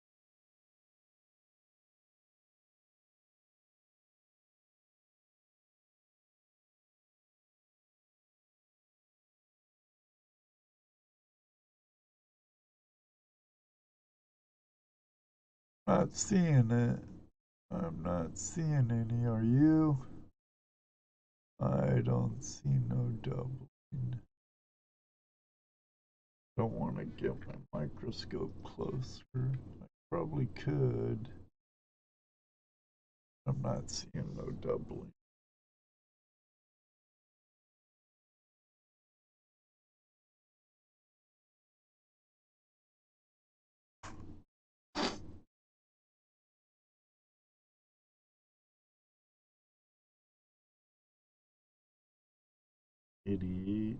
Not seeing it. I'm not seeing any. Are you? I don't see no doubling. Don't want to get my microscope closer. I probably could. I'm not seeing no doubling. '88.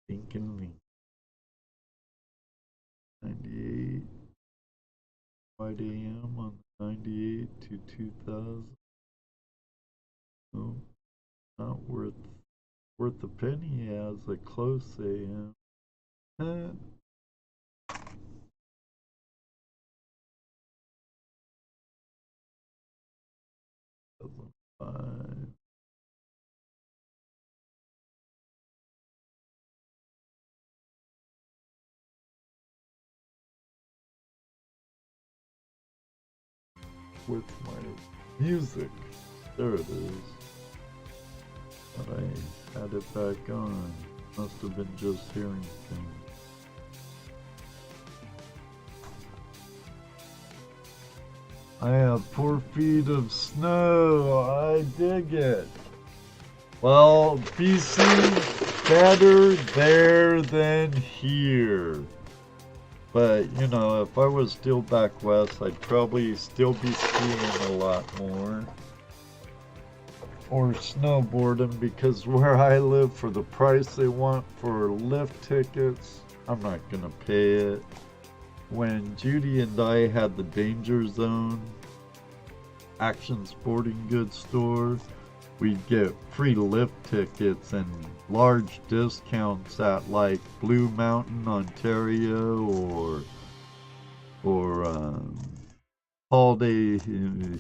Thinking 94. White AM on 98 to 2000. Oh, not worth a penny as a close AM. 2005. With my music. There it is. But I had it back on. Must have been just hearing things. I have 4 feet of snow. I dig it. Well, BC, better there than here. But, you know, if I was still back west, I'd probably still be skiing a lot more. Or snowboarding, because where I live, for the price they want for lift tickets, I'm not gonna pay it. When Judy and I had the Danger Zone action sporting goods store, we'd get free lift tickets and large discounts at like Blue Mountain, Ontario, or Holiday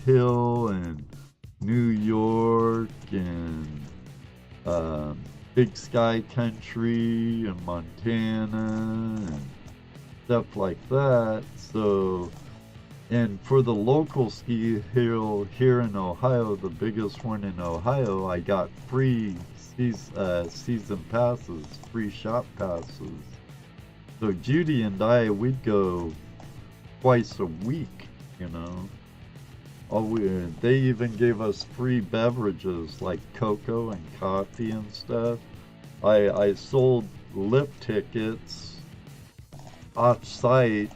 Hill and New York and Big Sky Country and Montana and stuff like that. So, and for the local ski hill here in Ohio, the biggest one in Ohio, I got free season passes, free shop passes. So Judy and I, we'd go twice a week, you know. They even gave us free beverages like cocoa and coffee and stuff. I sold lift tickets off-site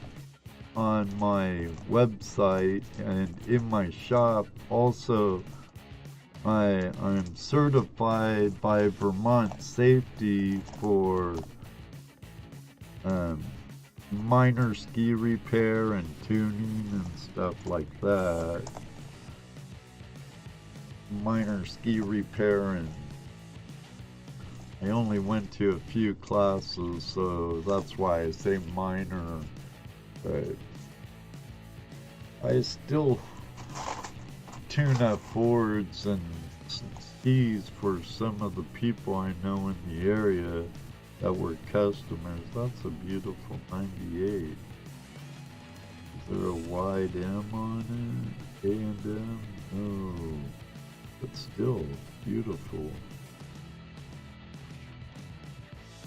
on my website and in my shop. Also, I'm certified by Vermont Safety for minor ski repair and tuning and stuff like that. Minor ski repair, and I only went to a few classes, so that's why I say minor. But I still tune up boards and skis for some of the people I know in the area that were customers. That's a beautiful 98. Is there a wide M on it? A&M? No. But still beautiful.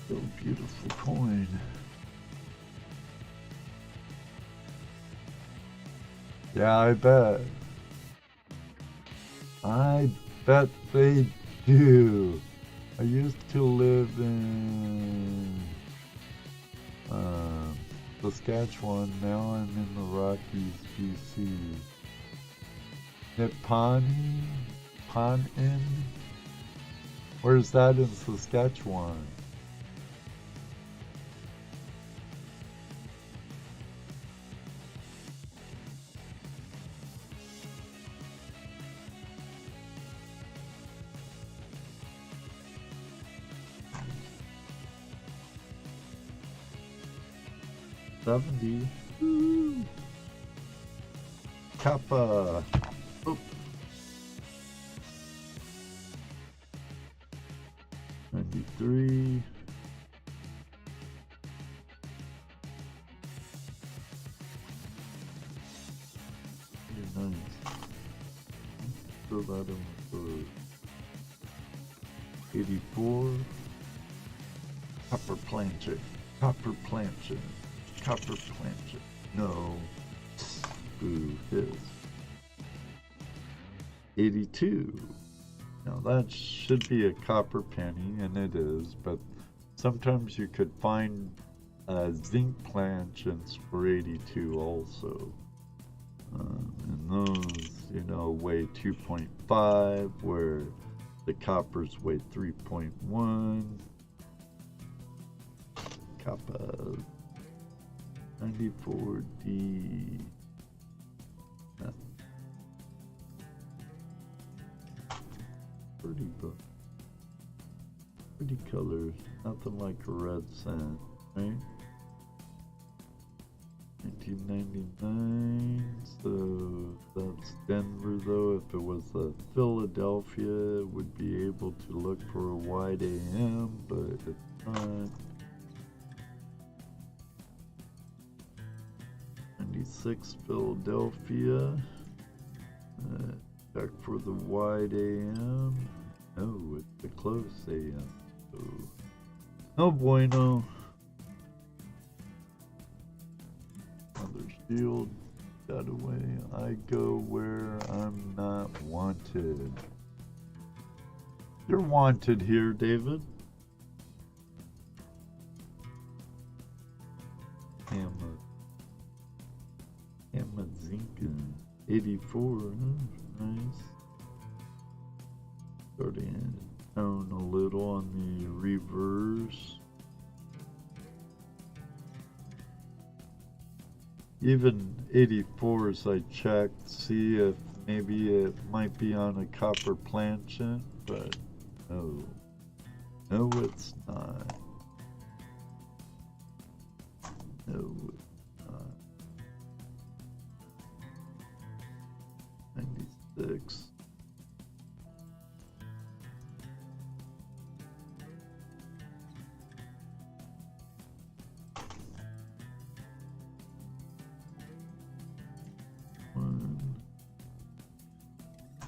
Still beautiful coin. Yeah, I bet. I bet they do. I used to live in Saskatchewan. Now I'm in the Rockies, BC. Nippani? Panin? Where's that in Saskatchewan? $70. Woo. Kappa. Oop. 93. Very nice. Throw that in for 84. Copper planchette. Copper planchette. Copper planchette. No. Boo, his. 82. Now that should be a copper penny, and it is, but sometimes you could find zinc planchets for 82 also. And those, you know, weigh 2.5, where the coppers weigh 3.1. Copper 94D. pretty, but pretty colors. Nothing like a red sand, right? 1999, so that's Denver though. If it was Philadelphia, it would be able to look for a wide AM, but it's not. 96 Philadelphia. Check for the wide AM. No, it's the close AM. So, no bueno. Another shield. That away. I go where I'm not wanted. You're wanted here, David. Amazinka. 84, huh? Nice. Starting to tone a little on the reverse. Even 84s I checked, see if maybe it might be on a copper planchette, but no. No, it's not. No, it's not. 96.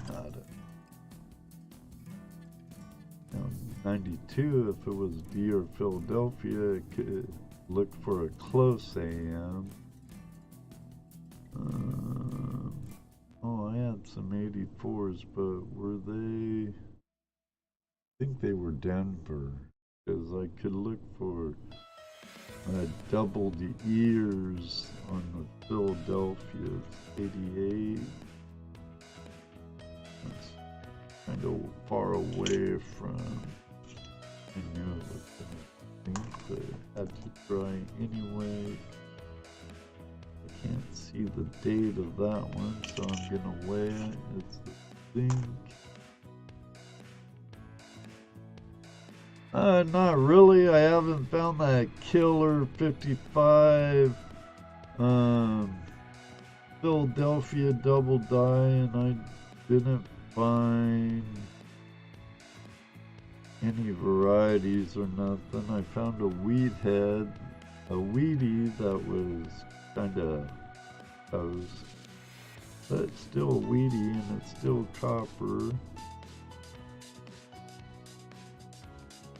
Not it. Now 92, if it was D or Philadelphia, it could look for a close AM. Oh, I had some 84s, but were they? I think they were Denver, because I could look for doubled ears on the Philadelphia. 88. That's kind of far away from. I knew it was going to think, but I had to try anyway. I can't see the date of that one, so I'm gonna weigh it. It's the zinc. Not really. I haven't found that killer 55 Philadelphia double die, and I didn't find any varieties or nothing. I found a wheat head, a wheatie that was kind of toast, but it's still a wheatie and it's still copper.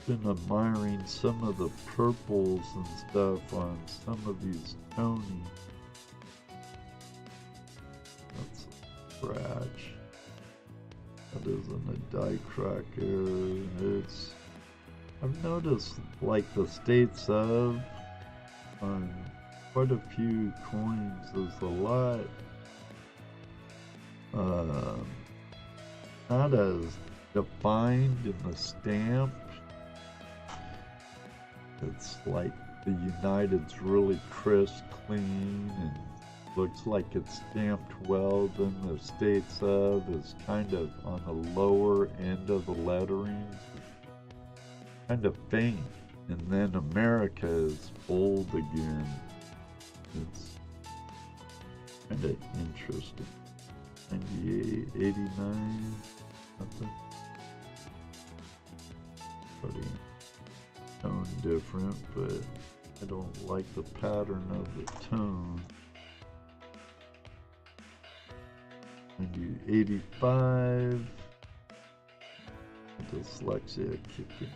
Been admiring some of the purples and stuff on some of these Tony. That's a scratch. That isn't a die cracker. It's, I've noticed like the states of on quite a few coins, there's a lot not as defined in the stamp. It's like the United's really crisp, clean, and looks like it's stamped well. Then the states of is kind of on the lower end of the lettering, kind of faint. And then America is bold again. It's kind of interesting. 98, 89, something. Pretty tone different, but I don't like the pattern of the tone. 85. Dyslexia kicking.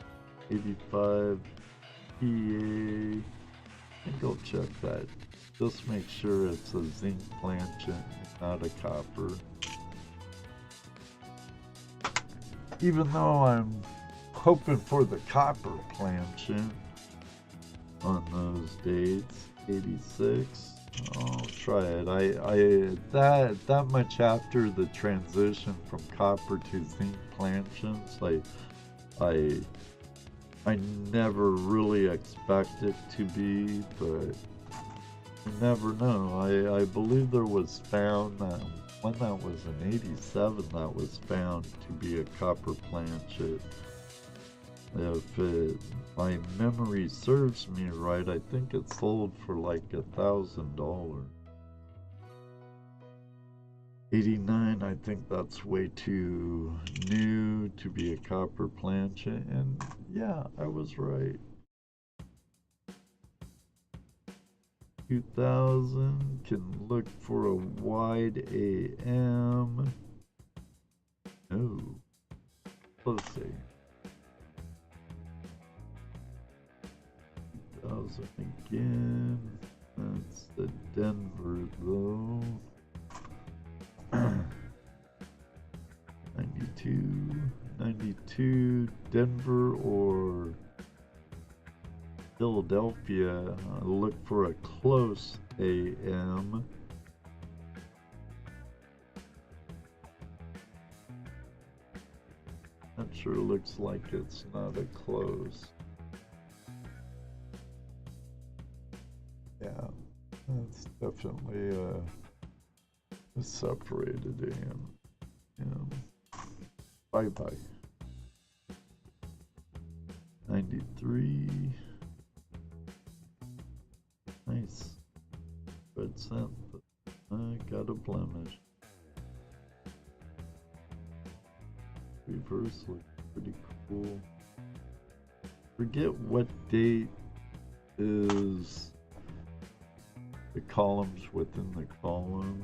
85 PA. And go check that. Just make sure it's a zinc planchette, not a copper. Even though I'm hoping for the copper planchette on those dates. 86. I'll try it. That much after the transition from copper to zinc planchettes, I never really expect it to be, but you never know. I believe there was found that one that was in 87 that was found to be a copper planchet. If my memory serves me right, I think it sold for like $1,000. 89, I think that's way too new to be a copper planchet, and yeah, I was right. 2000, can look for a wide AM. No, let's see. 2000 again. That's the Denver though. 92, Denver or Philadelphia. Look for a close AM. That sure looks like it's not a close. Yeah, that's definitely a separated AM. Bye-bye. 93. Nice. Red cent, but I got a blemish. Reverse looks pretty cool. Forget what date is the columns within the column.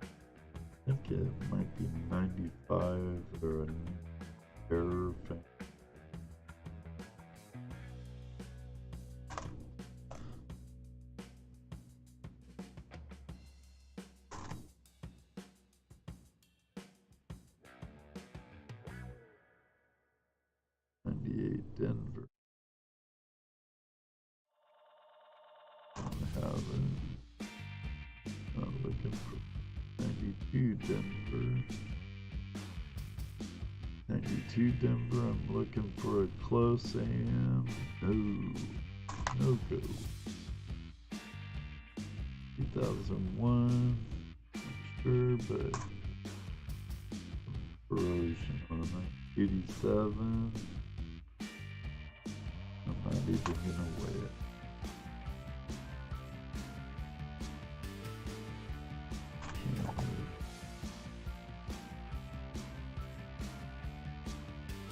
I think it might be 95 or an error. 98 Denver. Don't have it. I'm looking for 92 Denver. 92 Denver. I'm looking for a close AM. No go. 2001. Not sure, but corrosion on it. 87. I'm not even gonna weigh it.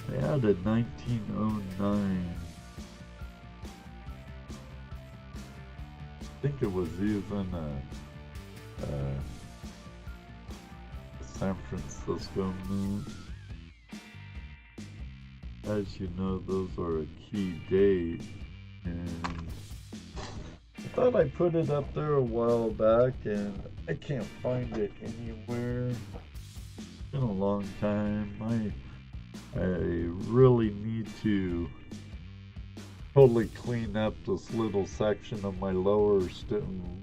They had a 1909. I think it was even a San Francisco moon. As you know, those are a key date, and I thought I put it up there a while back, and I can't find it anywhere. It's been a long time. I really need to totally clean up this little section of my lower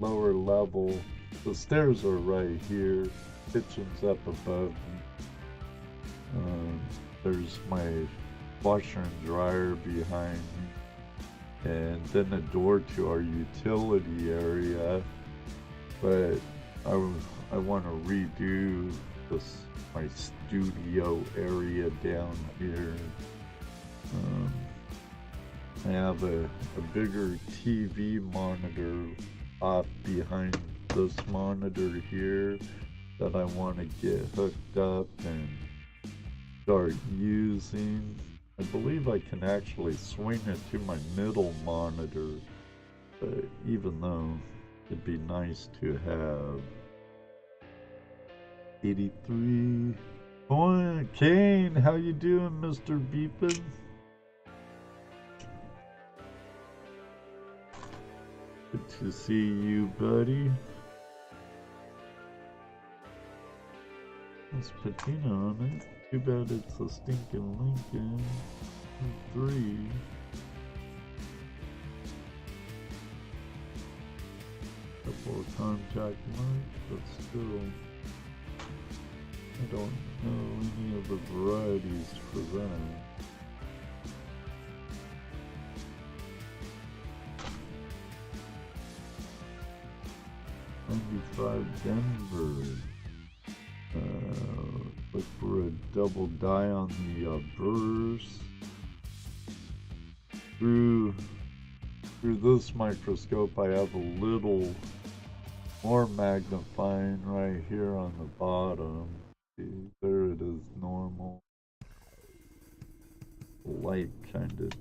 level. The stairs are right here. Kitchen's up above me. There's my washer and dryer behind me, and then a door to our utility area. But I want to redo my studio area down here. I have a bigger TV monitor off behind this monitor here that I want to get hooked up and start using. I believe I can actually swing it to my middle monitor, but even though it'd be nice to have. 83. Boy, Kane, how you doing, Mr. Beepin? Good to see you, buddy. There's patina on it. Too bad it's a stinking Lincoln. 3. Couple of contact marks, but still, I don't know any of the varieties for that. '95 Denver. Look for a double die on the burst. Through this microscope, I have a little more magnifying right here on the bottom. See, there it is, normal. Light kind of,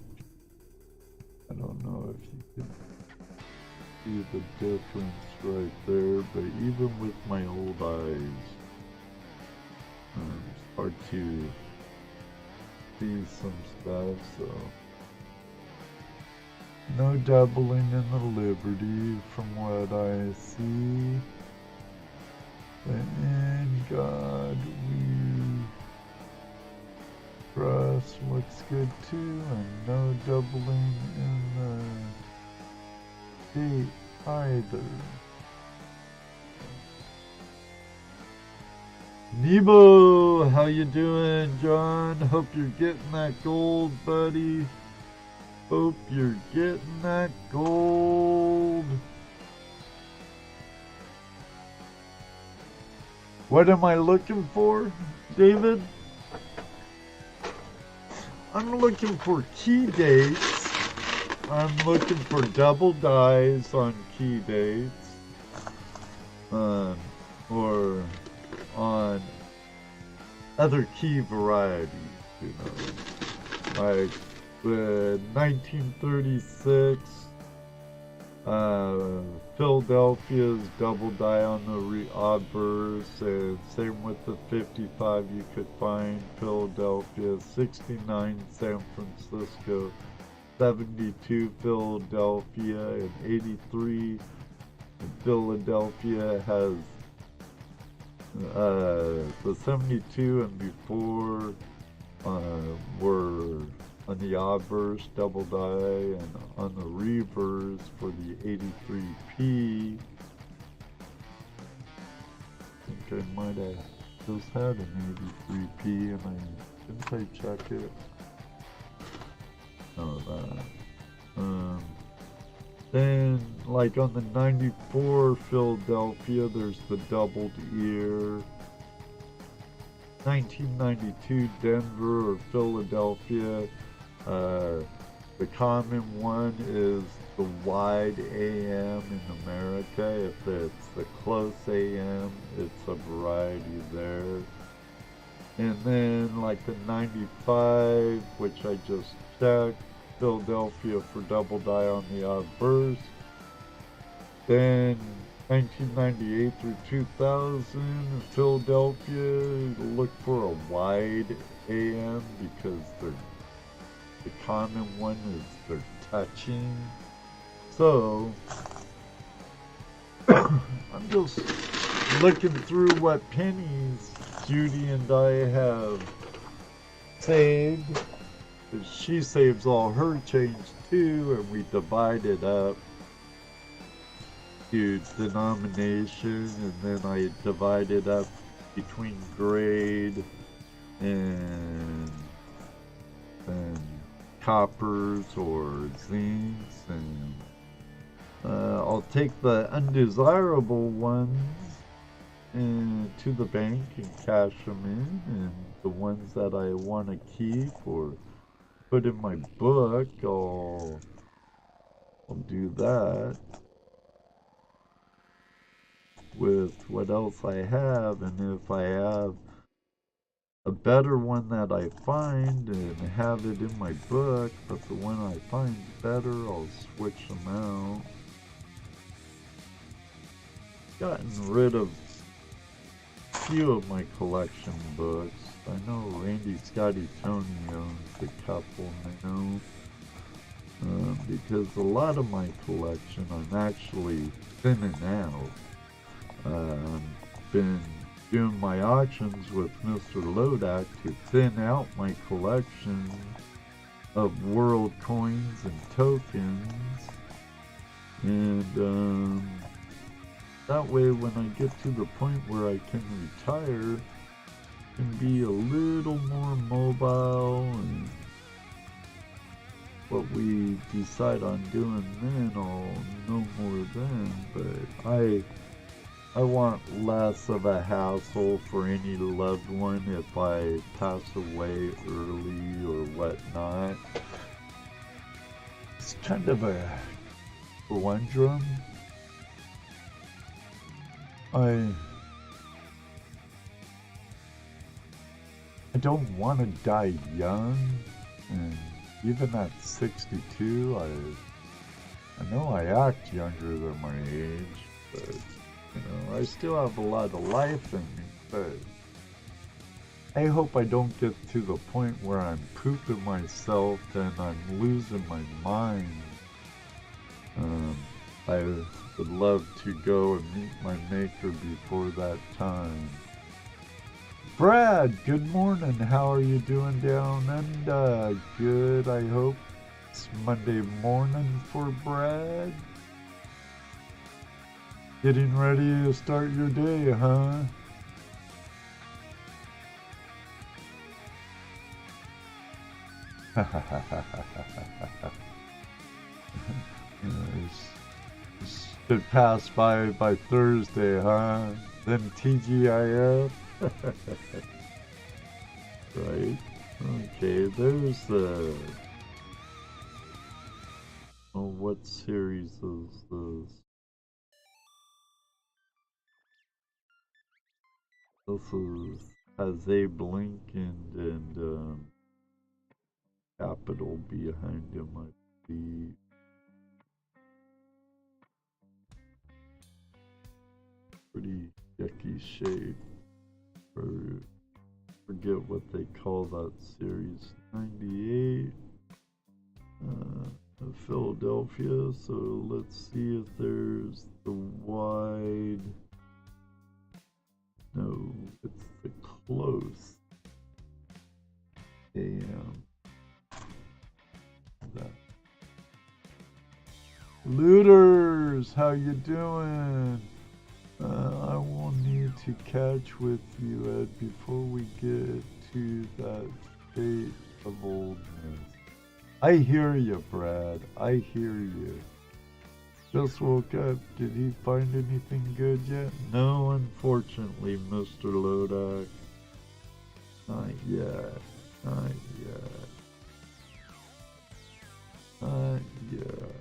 I don't know if you can see the difference right there, but even with my old eyes, it's hard to see some stuff, so no doubling in the Liberty from what I see. And God, we Cross looks good too, and no doubling in the date either. Nebo, how you doing, John? Hope you're getting that gold, buddy. Hope you're getting that gold. What am I looking for, David? I'm looking for key dates. I'm looking for double dies on key dates. Or on other key varieties, you know. Like the 1936 Philadelphia's double die on the obverse, and same with the 55 you could find Philadelphia, 69 San Francisco, 72 Philadelphia, and 83 Philadelphia has the 72 and before were on the obverse double die, and on the reverse for the 83P. I think I might have just had an 83P, and didn't I check it? Oh, that. Then, like on the 94 Philadelphia, there's the doubled ear. 1992 Denver or Philadelphia, the common one is the wide AM in America. If it's the close AM, it's a variety there. And then like the 95, which I just checked, Philadelphia for double die on the obverse. Then 1998 through 2000, Philadelphia, look for a wide AM because the common one is they're touching. So I'm just looking through what pennies Judy and I have saved. She saves all her change too, and we divide it up to denomination, and then I divide it up between grade and coppers or zincs, and I'll take the undesirable ones to the bank and cash them in, and the ones that I want to keep or put in my book, I'll do that with what else I have. And if I have a better one that I find and have it in my book, but the one I find better, I'll switch them out. Gotten rid of a few of my collection books. I know Randy Scotty Tony owns a couple now, because a lot of my collection I'm actually thinning out. I've been doing my auctions with Mr. Lodak to thin out my collection of world coins and tokens, and that way when I get to the point where I can retire, I can be a little more mobile, and what we decide on doing then I'll know more then. But I want less of a hassle for any loved one if I pass away early or whatnot. It's kind of a conundrum. I don't want to die young, and even at 62, I know I act younger than my age, but I still have a lot of life in me. But I hope I don't get to the point where I'm pooping myself and I'm losing my mind. I would love to go and meet my maker before that time. Brad, good morning. How are you doing down under? Good, I hope. It's Monday morning for Brad. Getting ready to start your day, huh? Should pass by Thursday, huh? Then TGIF. Right. Okay, there's oh, what series is this? This is has Abe Lincoln and Capital behind him, I believe. Pretty yucky shape. Forget what they call that series. 98. Philadelphia. So let's see if there's the wide. No, it's the close. AM. That. Looters, how you doing? I will need to catch with you, Ed, before we get to that state of oldness. I hear you, Brad. I hear you. Just woke up. Did he find anything good yet? No, unfortunately, Mr. Lodak. Not yet. Not yet. Not yet.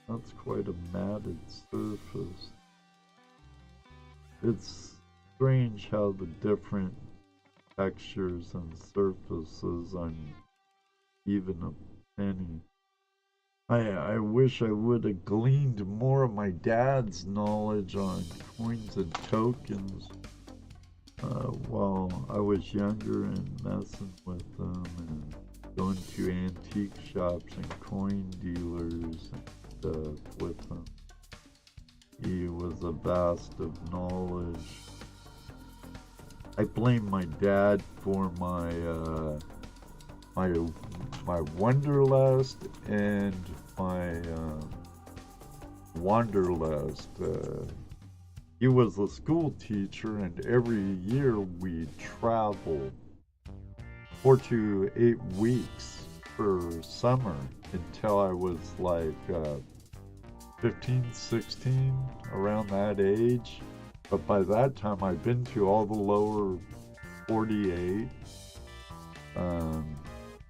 That's quite a matted surface. It's strange how the different textures and surfaces on even a penny. I wish I would have gleaned more of my dad's knowledge on coins and tokens while I was younger and messing with them and going to antique shops and coin dealers and stuff with him. He was a vast of knowledge. I blame my dad for my Wonderlust and my Wanderlust. He was a school teacher, and every year we traveled 4 to 8 weeks for summer until I was like 15, 16, around that age. But by that time, I'd been to all the lower 48,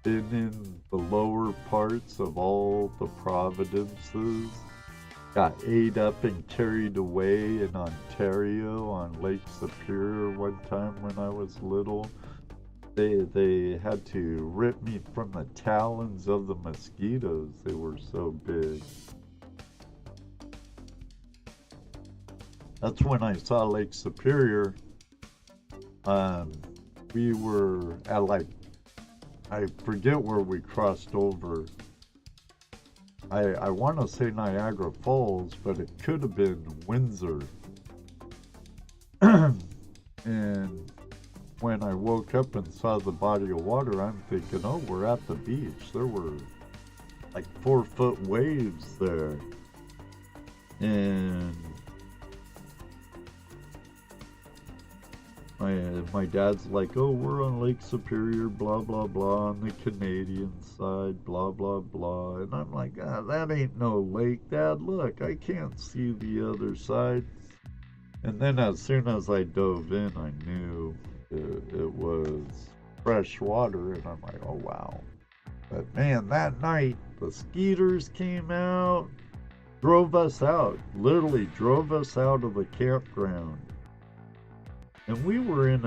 been in the lower parts of all the providences, got ate up and carried away in Ontario on Lake Superior one time when I was little. They had to rip me from the talons of the mosquitoes. They were so big. That's when I saw Lake Superior. We were at I forget where we crossed over. I want to say Niagara Falls, but it could have been Windsor. And when I woke up and saw the body of water, I'm thinking, oh, we're at the beach. There were like 4-foot waves there. And my dad's like, oh, we're on Lake Superior, blah blah blah, on the Canadian side, blah blah blah, and I'm like, that ain't no lake, Dad. Look, I can't see the other side. And then as soon as I dove in, I knew it was fresh water, and I'm like, oh wow. But man, that night the skeeters came out, drove us out, literally drove us out of the campground. And we were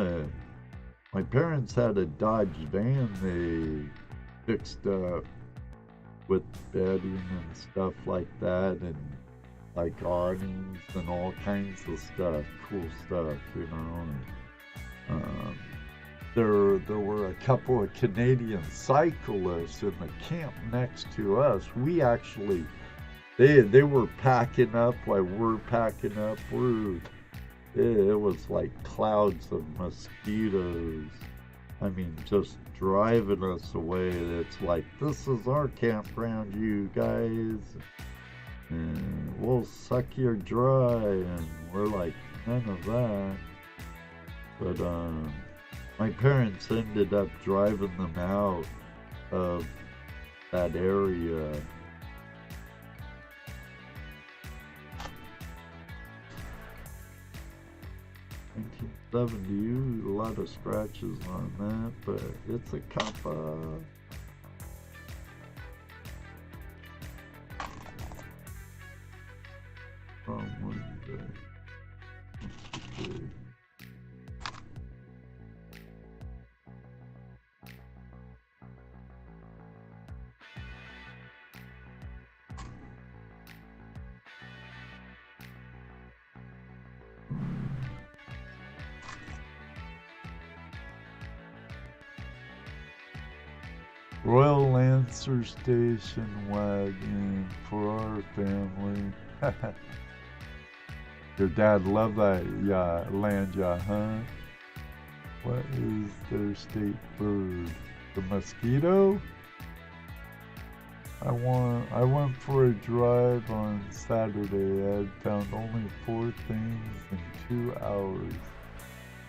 my parents had a Dodge van they fixed up with bedding and stuff like that, and like awnings and all kinds of stuff, cool stuff, you know. And, there were a couple of Canadian cyclists in the camp next to us. We actually, they were packing up while we're packing up. It was like clouds of mosquitoes. I mean, just driving us away. It's like, this is our campground, you guys. And we'll suck you dry. And we're like, none of that. But my parents ended up driving them out of that area. 1970, a lot of scratches on that, but it's a kappa. From one day. Royal Lancer station wagon for our family. Your dad loved that land yacht, huh? What is their state bird? The mosquito? I went for a drive on Saturday. I found only 4 things in 2 hours.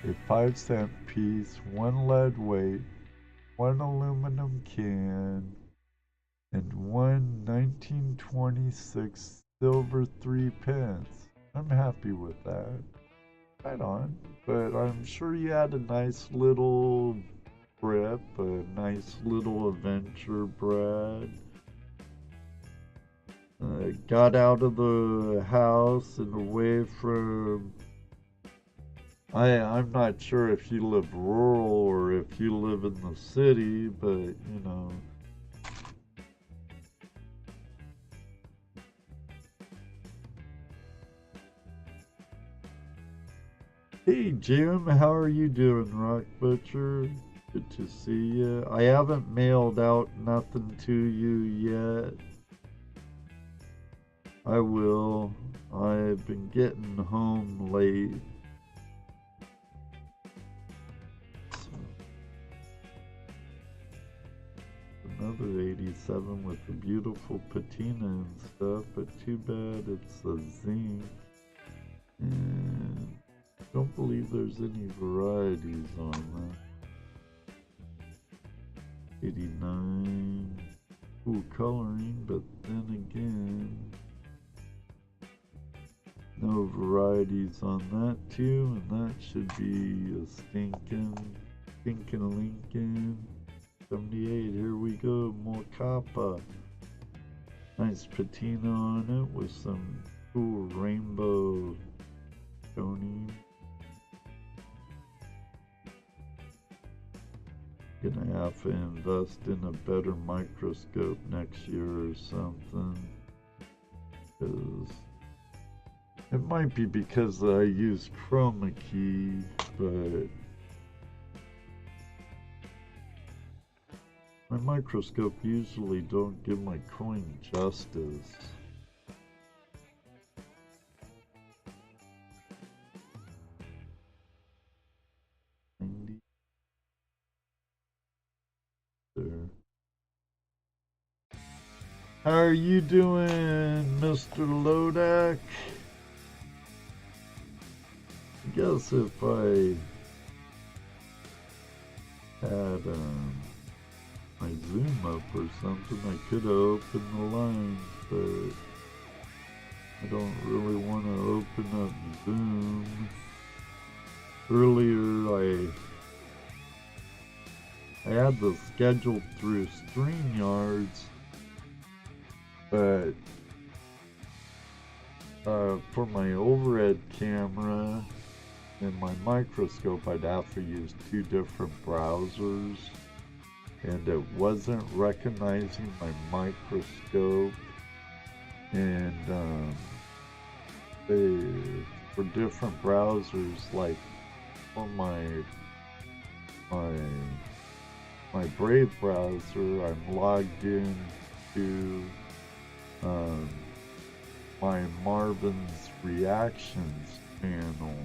A 5-cent piece, 1 lead weight, 1 aluminum can, and 1 1926 silver 3 pence. I'm happy with that. Right on. But I'm sure you had a nice little trip, a nice little adventure, Brad. Got out of the house and away from... I'm not sure if you live rural or if you live in the city, but you know. Hey Jim, how are you doing, Rock Butcher? Good to see you. I haven't mailed out nothing to you yet. I will. I've been getting home late. Another 87 with the beautiful patina and stuff, but too bad it's a zinc. And I don't believe there's any varieties on that. 89. Cool coloring, but then again, no varieties on that too, and that should be a stinking Lincoln. 78, here we go, more copper. Nice patina on it with some cool rainbow toning. Gonna have to invest in a better microscope next year or something. Because it might be because I use chroma key, but my microscope usually don't give my coin justice. There. How are you doing, Mr. Lodak? I guess if I had my Zoom up or something, I could have opened the lines, but I don't really want to open up Zoom. Earlier, I had this scheduled through StreamYards, but for my overhead camera and my microscope, I'd have to use two different browsers, and it wasn't recognizing my microscope, and for different browsers, like for my Brave browser, I'm logged in to my Marvin's Reactions channel,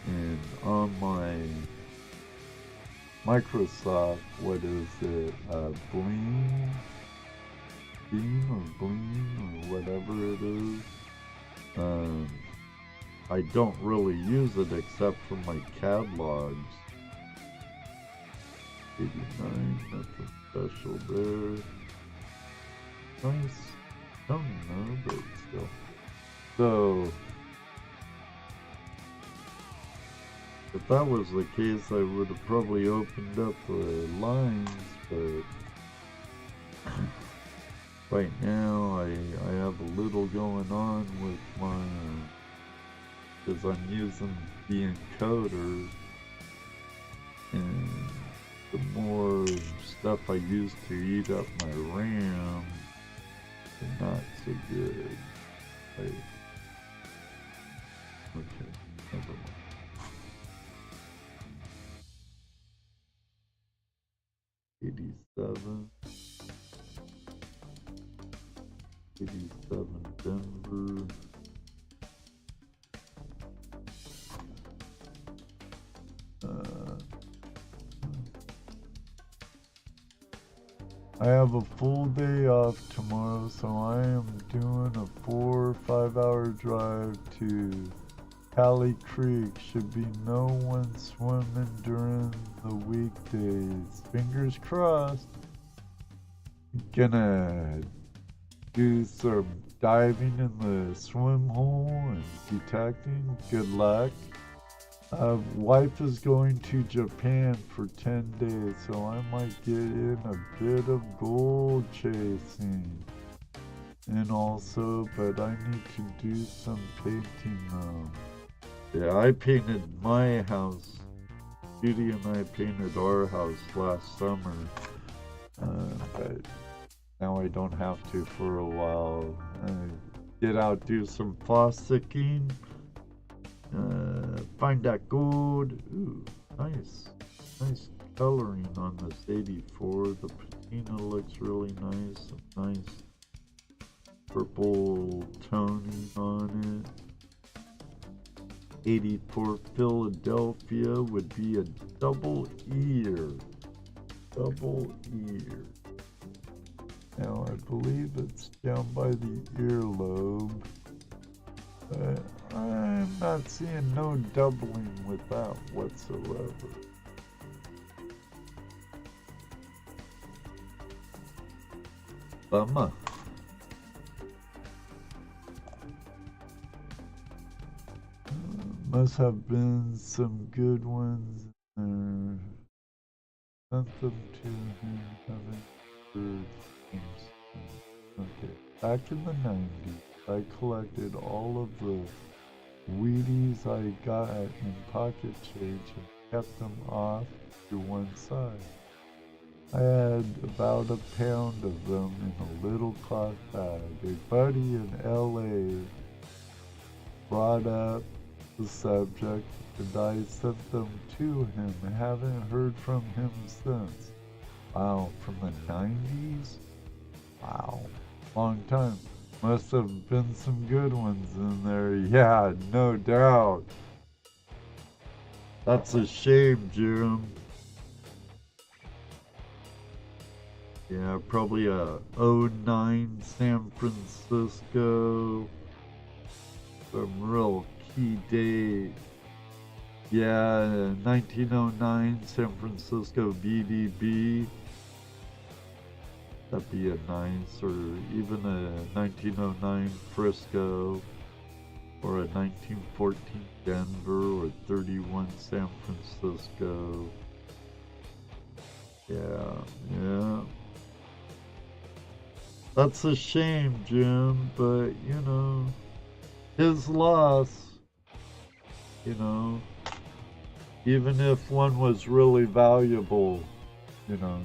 and on my Microsoft, what is it, Beam or whatever it is, I don't really use it except for my catalogs. 89, nothing special there. Nice. Don't know, but still. So, if that was the case, I would have probably opened up the lines, but right now I have a little going on with my, because I'm using the encoder, and the more stuff I use to eat up my RAM, the not so good. Okay, never mind. '87 Denver. I have a full day off tomorrow, so I am doing a 4 or 5 hour drive to Pally Creek. Should be no one swimming during the weekdays. Fingers crossed. Gonna do some diving in the swim hole and detecting. Good luck. Wife is going to Japan for 10 days, so I might get in a bit of gold chasing. And also, but I need to do some painting now. Yeah, I painted my house. Judy and I painted our house last summer. But now I don't have to for a while. Get out, do some fossicking. Find that gold. Ooh, nice coloring on this 84. The patina looks really nice. Nice purple toning on it. 84 Philadelphia would be a double ear. Now I believe it's down by the earlobe. I'm not seeing no doubling with that whatsoever. Bummer. Must have been some good ones there. Sent them to him, haven't heard from him. Okay, back in the 90s, I collected all of the Wheaties I got in pocket change and kept them off to one side. I had about a pound of them in a little cloth bag. A buddy in LA brought up the subject and I sent them to him. I haven't heard from him since. Wow, from the 90s? Wow, long time. Must have been some good ones in there. Yeah, no doubt. That's a shame, Jim. Yeah, probably a '09 San Francisco. Some real key Yeah, 1909 San Francisco BDB. That'd be a nice, or even a 1909 Frisco, or a 1914 Denver, or 31 San Francisco. Yeah. That's a shame, Jim, but, his loss, you know, even if one was really valuable, you know,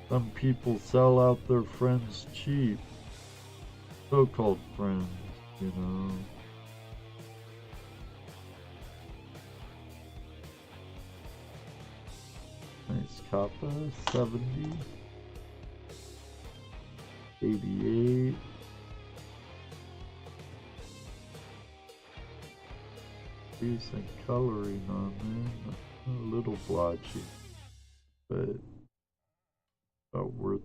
some people sell out their friends cheap, so-called friends, you know. Nice Kappa, 70, 88. Decent coloring on there, a little blotchy, but about worth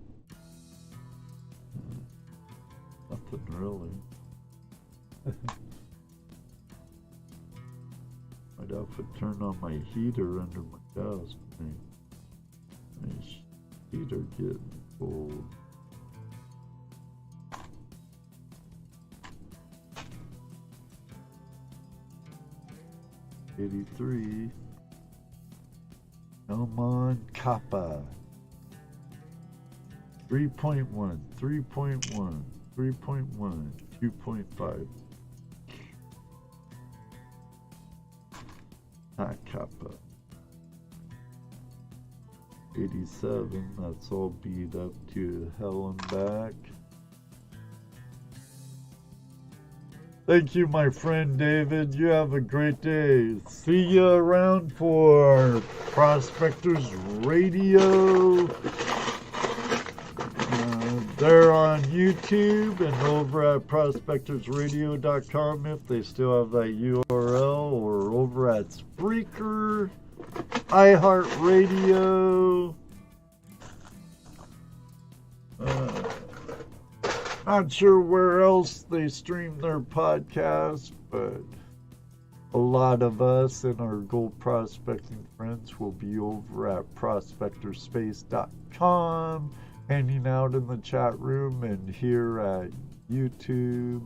nothing really. Might have to turn on my heater under my desk. My heater getting cold. '83. Come on, Kappa. 3.1, 3.1, 3.1, 2.5. Not Kappa. 87, that's all beat up to hell and back. Thank you, my friend David. You have a great day. See you around for Prospectors Radio. They're on YouTube and over at prospectorsradio.com if they still have that URL, or over at Spreaker, iHeartRadio. Not sure where else they stream their podcast, but a lot of us and our gold prospecting friends will be over at prospectorspace.com, hanging out in the chat room and here at YouTube.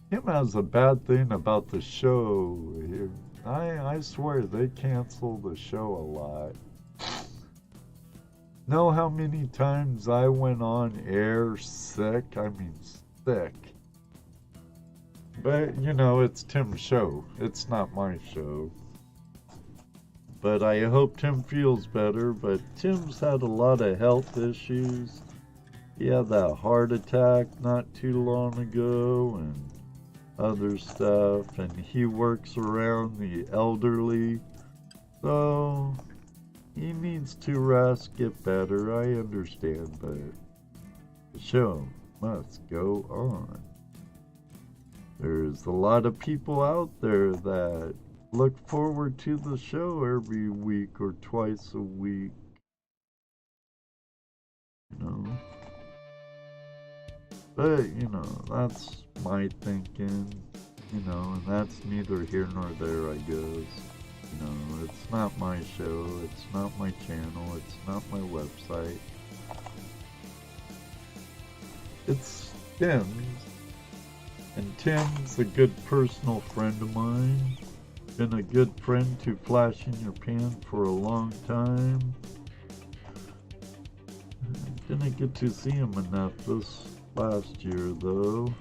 Him has a bad thing about the show. I swear they cancel the show a lot. Know how many times I went on air sick? I mean sick. But, it's Tim's show. It's not my show. But I hope Tim feels better. But Tim's had a lot of health issues. He had that heart attack not too long ago and other stuff. And he works around the elderly. So he needs to rest, get better. I understand, but the show must go on. There's a lot of people out there that look forward to the show every week or twice a week. But, that's my thinking, and that's neither here nor there, I guess. It's not my show, it's not my channel, it's not my website. It's Tim's. And Tim's a good personal friend of mine. Been a good friend to Flash in Your Pan for a long time. Didn't get to see him enough this last year, though.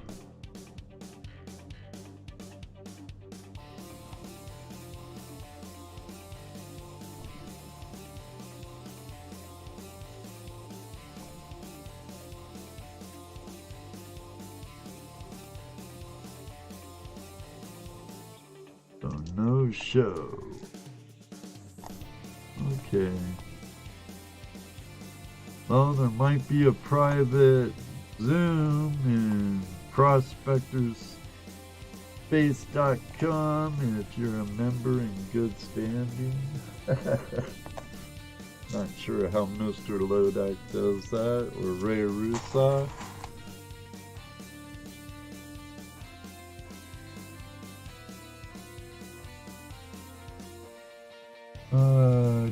So no show. Okay. Well, there might be a private Zoom in prospectorspace.com if you're a member in good standing. Not sure how Mr. Lodak does that, or Ray Rusa. Uh,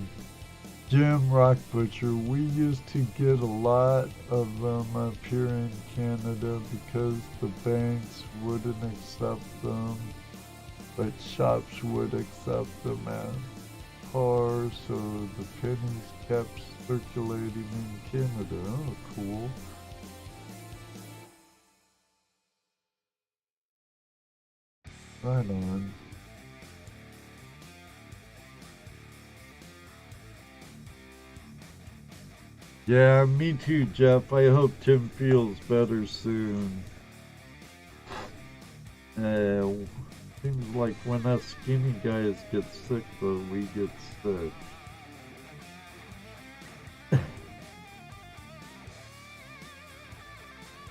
Jim Rock Butcher, we used to get a lot of them up here in Canada because the banks wouldn't accept them, but shops would accept them as cars, so the pennies kept circulating in Canada. Oh, cool. Right on. Yeah, me too, Jeff. I hope Tim feels better soon. Seems like when us skinny guys get sick, though, we get sick.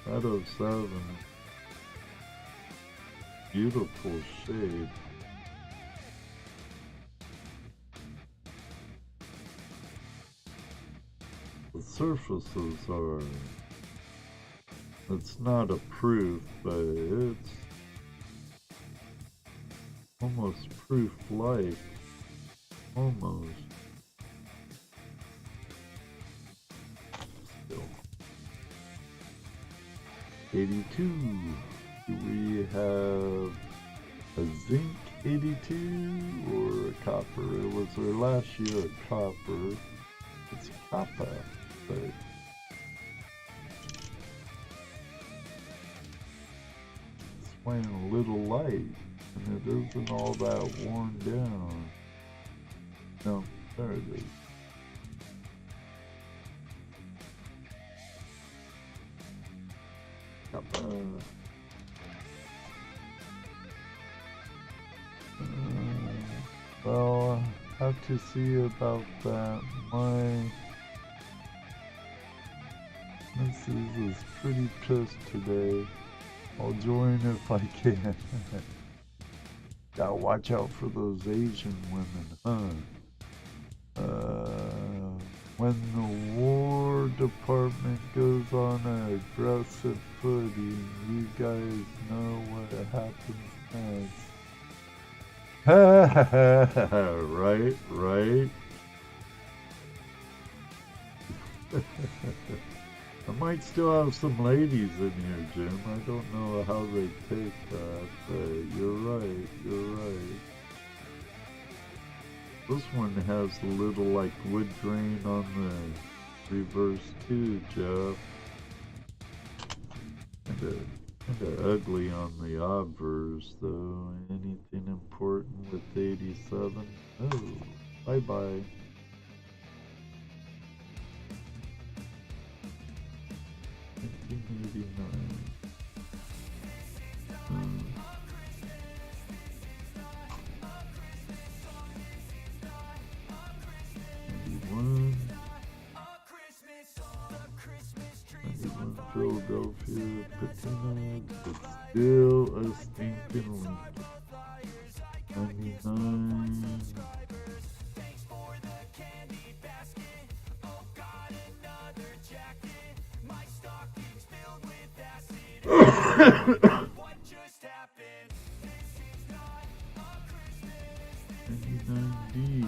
Shadow 7. Beautiful shade. The surfaces are... It's not a proof, but it's almost proof-like. Almost. Still. 82. Do we have a zinc 82 or a copper? It was our last year a copper. It's copper, but it's playing a little light, and it isn't all that worn down. No, there it is. Copper. Well, I have to see about that. My missus is pretty pissed today. I'll join if I can. Gotta watch out for those Asian women, huh? When the War Department goes on an aggressive footing, you guys know what happens next. Right, right. I might still have some ladies in here, Jim. I don't know how they take that, but you're right, you're right. This one has a little like wood grain on the reverse too, Jeff. Kinda ugly on the obverse though. Anything important with 87? Oh, bye bye. 1989. Philadelphia, Patina, but still a stinking link. 99. D.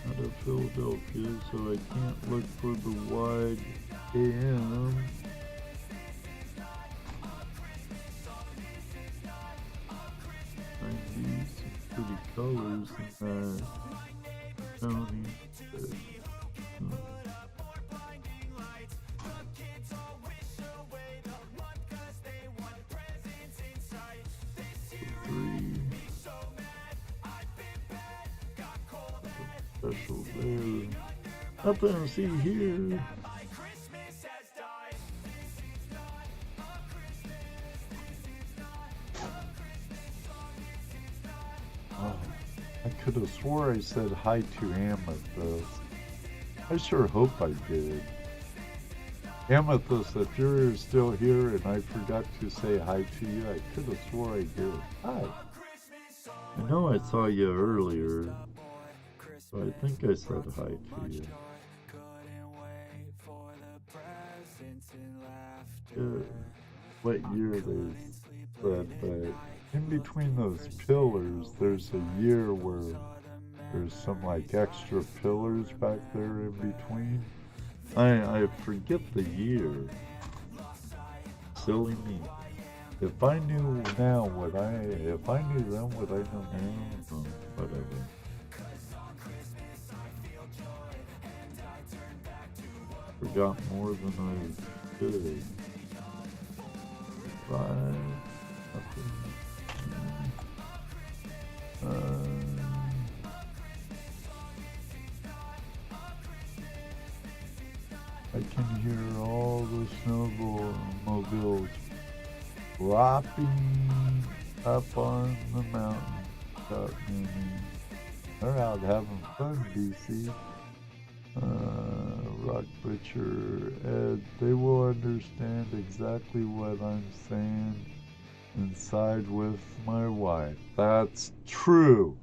Out of Philadelphia, so I can't look for the wide AM. I need some pretty colors in that county. Special there. Nothing to see here. Oh, I could have swore I said hi to Amethyst. I sure hope I did. Amethyst, if you're still here and I forgot to say hi to you, I could have swore I did. Hi. I know I saw you earlier. I think I said hi to you. Yeah, what year they said that. in between those pillars, there's a year where there's some like extra pillars back there in between. I forget the year. Silly me. If I knew now what if I knew then what I know now, whatever. Forgot more than I could. Five, nothing. I can hear all the snowmobiles dropping up on the mountain. They're out having fun, DC. Rock Butcher, Ed, they will understand exactly what I'm saying and side with my wife. That's true.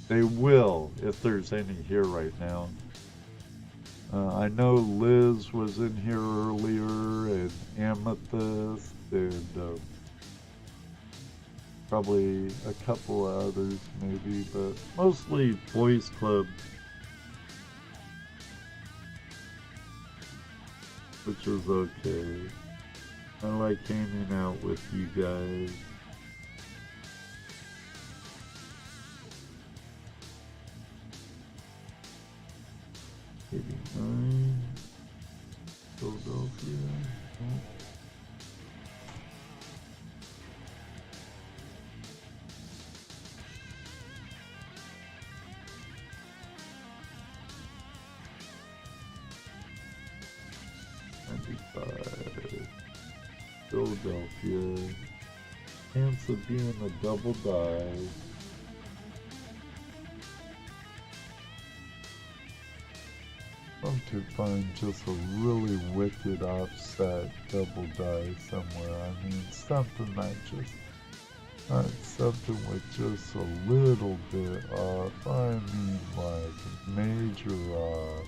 They will, if there's any here right now. I know Liz was in here earlier, and Amethyst, and probably a couple of others maybe, but mostly Boys Club, which is okay. I like hanging out with you guys. '89, Philadelphia. Oh. Philadelphia. Chance of being a double dive. I'm to find just a really wicked offset double dive somewhere. I mean, something that just, not something with just a little bit off. I mean, like major off.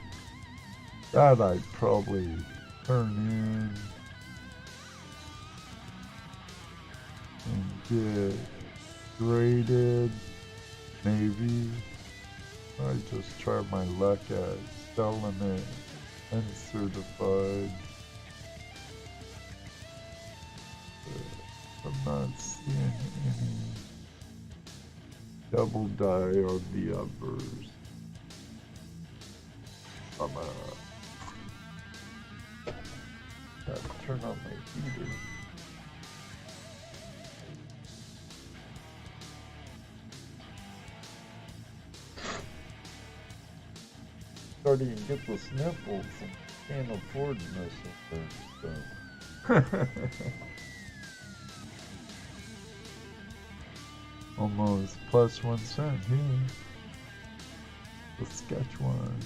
That I'd probably turn in and get graded, maybe. I just try my luck at selling it uncertified. I'm not seeing any double die on the uppers. I'm gotta turn on my heater. Starting to get the sniffles and can't afford this stuff. Almost plus 1 cent here. The sketch one.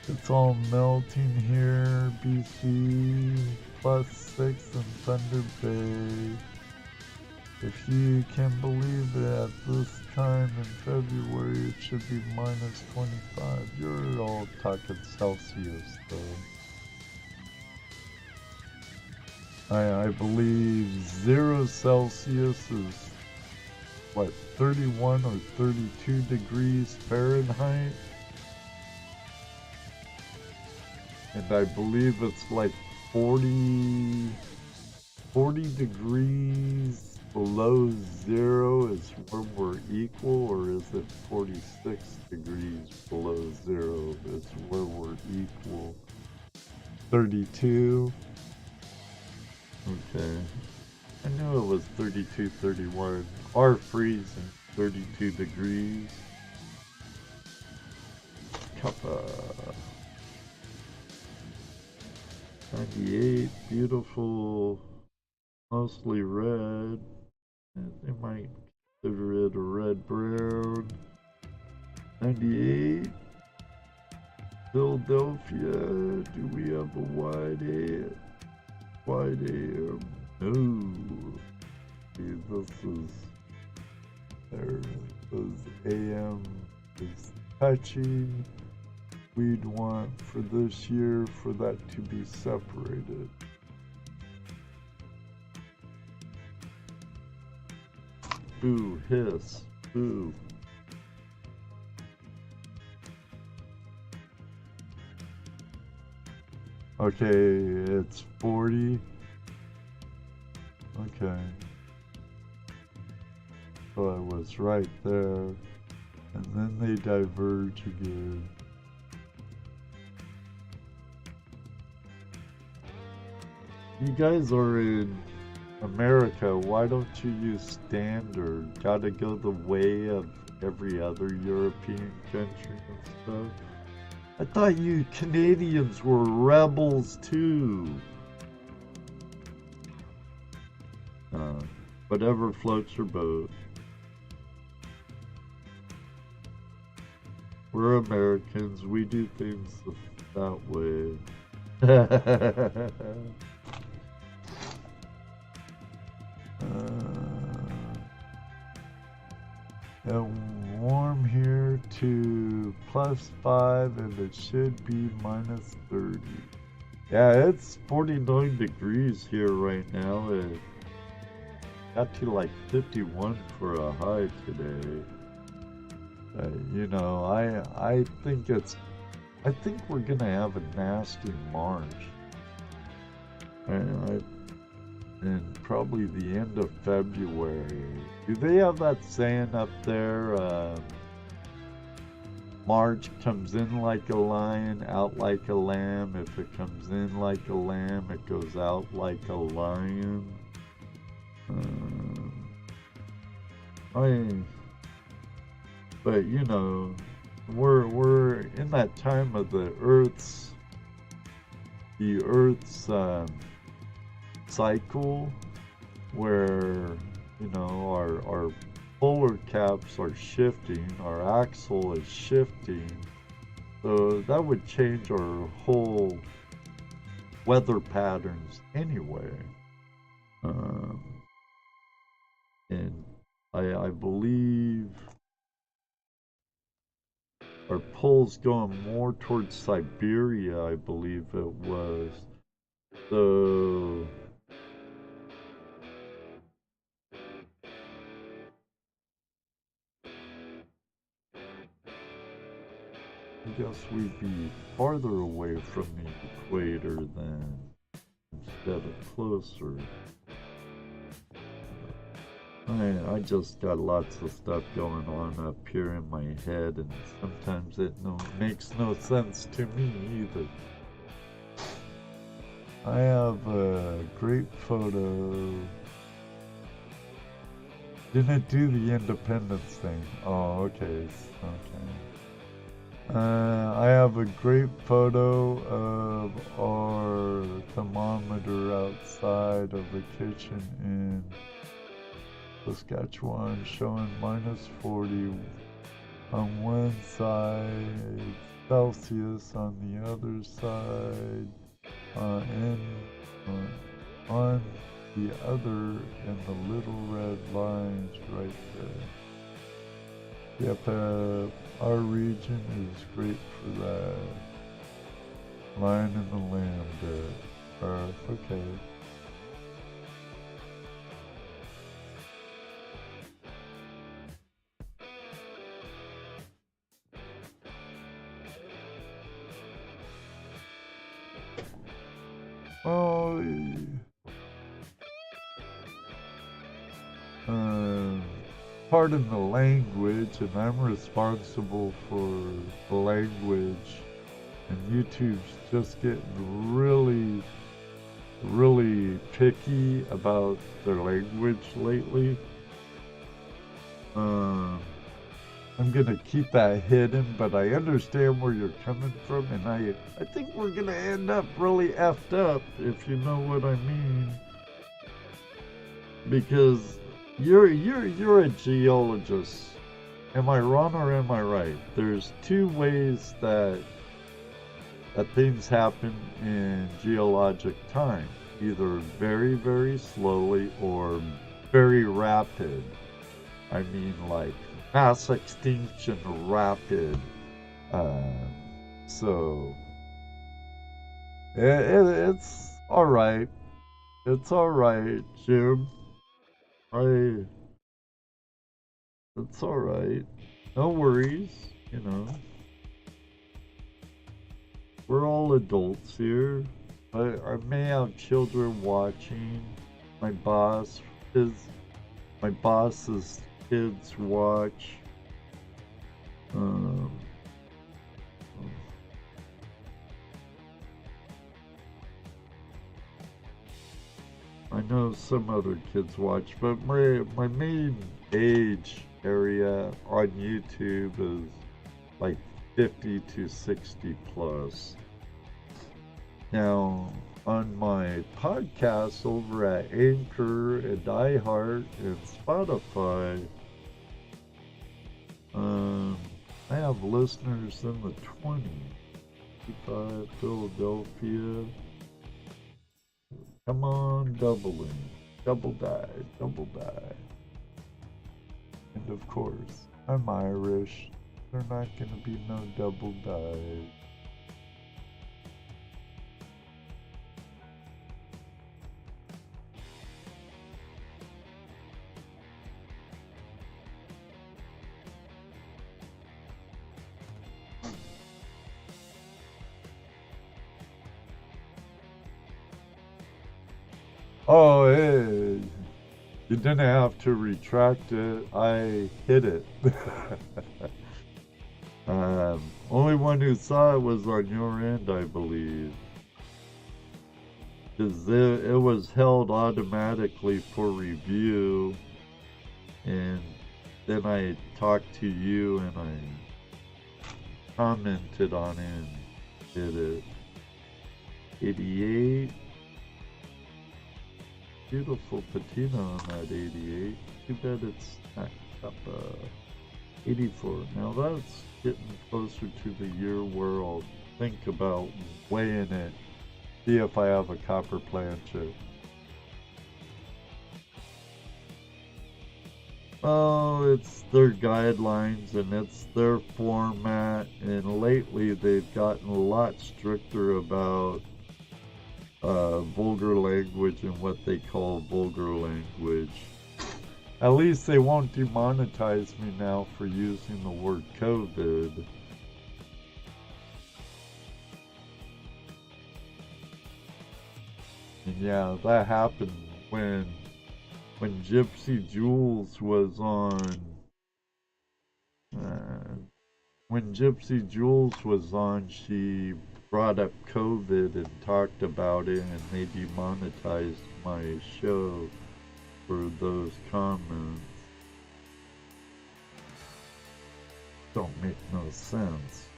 It's all melting here, BC, plus 6 in Thunder Bay. If you can believe it, at this time in February, it should be minus 25. You're all talking Celsius, though. I believe 0 Celsius is, what, 31 or 32 degrees Fahrenheit? And I believe it's like 40 degrees below 0 is where we're equal, or is it 46 degrees below 0 is where we're equal? 32? Okay. I knew it was 32, 31. Our freezing, 32 degrees. Kappa. 98, beautiful, mostly red. They might consider it a red brown. 98, Philadelphia. Do we have a wide AM? Wide AM? No. See, this is there. This AM is touching. We'd want for this year for that to be separated. boo, hiss, boo. Okay, it's 40. Okay. So I was right there. And then they diverge again. You guys are in America. Why don't you use standard? Gotta go the way of every other European country and stuff. I thought you Canadians were rebels too. Whatever floats your boat. We're Americans. We do things that way. Warm here to +5 and it should be -30. Yeah, it's 49 degrees here right now. It got to like 51 for a high today. You know, I think we're gonna have a nasty March. And probably the end of February. Do they have that saying up there? March comes in like a lion, out like a lamb. If it comes in like a lamb, it goes out like a lion. But you know, we're in that time of the Earth's cycle where, you know, our polar caps are shifting, our axle is shifting, so that would change our whole weather patterns anyway. And I believe our pole's going more towards Siberia, I believe it was. So I guess we'd be farther away from the equator than instead of closer. I just got lots of stuff going on up here in my head, and sometimes it makes no sense to me either. I have a great photo. Didn't do the independence thing. Oh, okay. I have a great photo of our thermometer outside of the kitchen in Saskatchewan showing -40 on one side, Celsius on the other side, and on the other, and the little red lines right there. Yep, our region is great for that. Lion and the lamb dead. Earth, okay. Oh, pardon the language, and I'm responsible for the language, and YouTube's just getting really, really picky about their language lately. I'm gonna keep that hidden, but I understand where you're coming from, and I think we're gonna end up really effed up, if you know what I mean. Because you're a geologist. Am I wrong or am I right? There's two ways that things happen in geologic time. Either very, very slowly or very rapid. I mean, like mass extinction rapid. So it's all right. It's all right, Jim. I It's alright. No worries, you know. We're all adults here. I may have children watching. My boss, his, my boss's kids watch. Um, I know some other kids watch, but my main age area on YouTube is like 50 to 60 plus. Now, on my podcast over at Anchor and iHeart and Spotify, I have listeners in the 20s. 55, Philadelphia. Come on, doubling. Double die, double die. And of course, I'm Irish. There's not gonna be no double die. Oh, hey. You didn't have to retract it. I hit it. Only one who saw it was on your end, I believe. Because it was held automatically for review. And then I talked to you and I commented on it and did it. 88. Beautiful patina on that 88. Too bad it's not up 84. Now that's getting closer to the year where I'll think about weighing it. See if I have a copper planchet. Oh, it's their guidelines and it's their format, and lately they've gotten a lot stricter about vulgar language and what they call vulgar language. At least they won't demonetize me now for using the word COVID. And yeah, that happened when Gypsy Jules was on. When Gypsy Jules was on, she brought up COVID and talked about it, and they demonetized my show for those comments. Don't make no sense.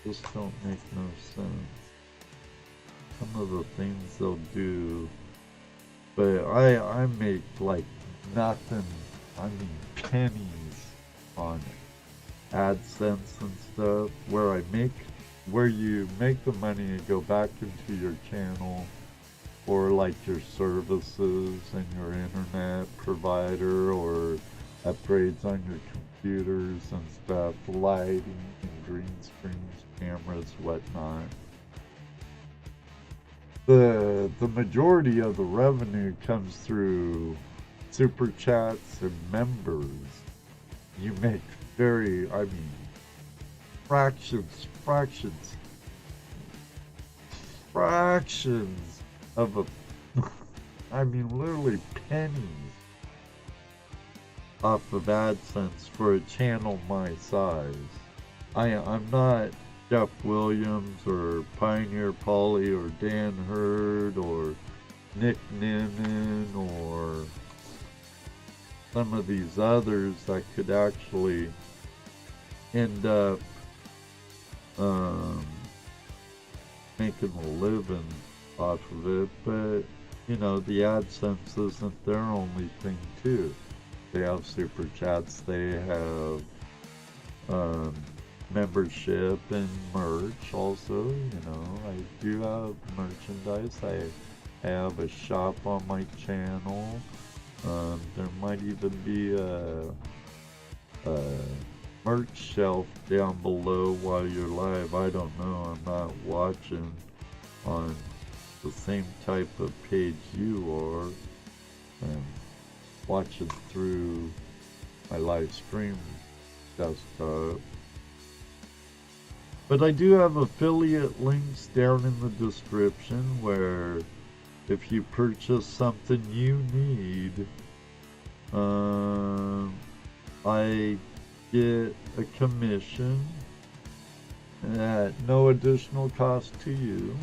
Just don't make no sense. Some of the things they'll do, but I make like nothing. I mean pennies on AdSense and stuff, where you make the money and go back into your channel, or like your services and your internet provider, or upgrades on your computers and stuff, lighting and green screens, cameras, whatnot. The majority of the revenue comes through super chats and members. You make fractions of a, literally pennies off of AdSense for a channel my size. I'm not Jeff Williams or Pioneer Polly or Dan Hurd or Nick Nimmin or some of these others that could actually end up making a living off of it. But you know, the AdSense isn't their only thing too. They have super chats, they have membership and merch also. You know, I do have merchandise. I have a shop on my channel. There might even be a merch shelf down below while you're live. I don't know. I'm not watching on the same type of page you are. I'm watching through my live stream desktop. But I do have affiliate links down in the description where if you purchase something you need, I get a commission at no additional cost to you.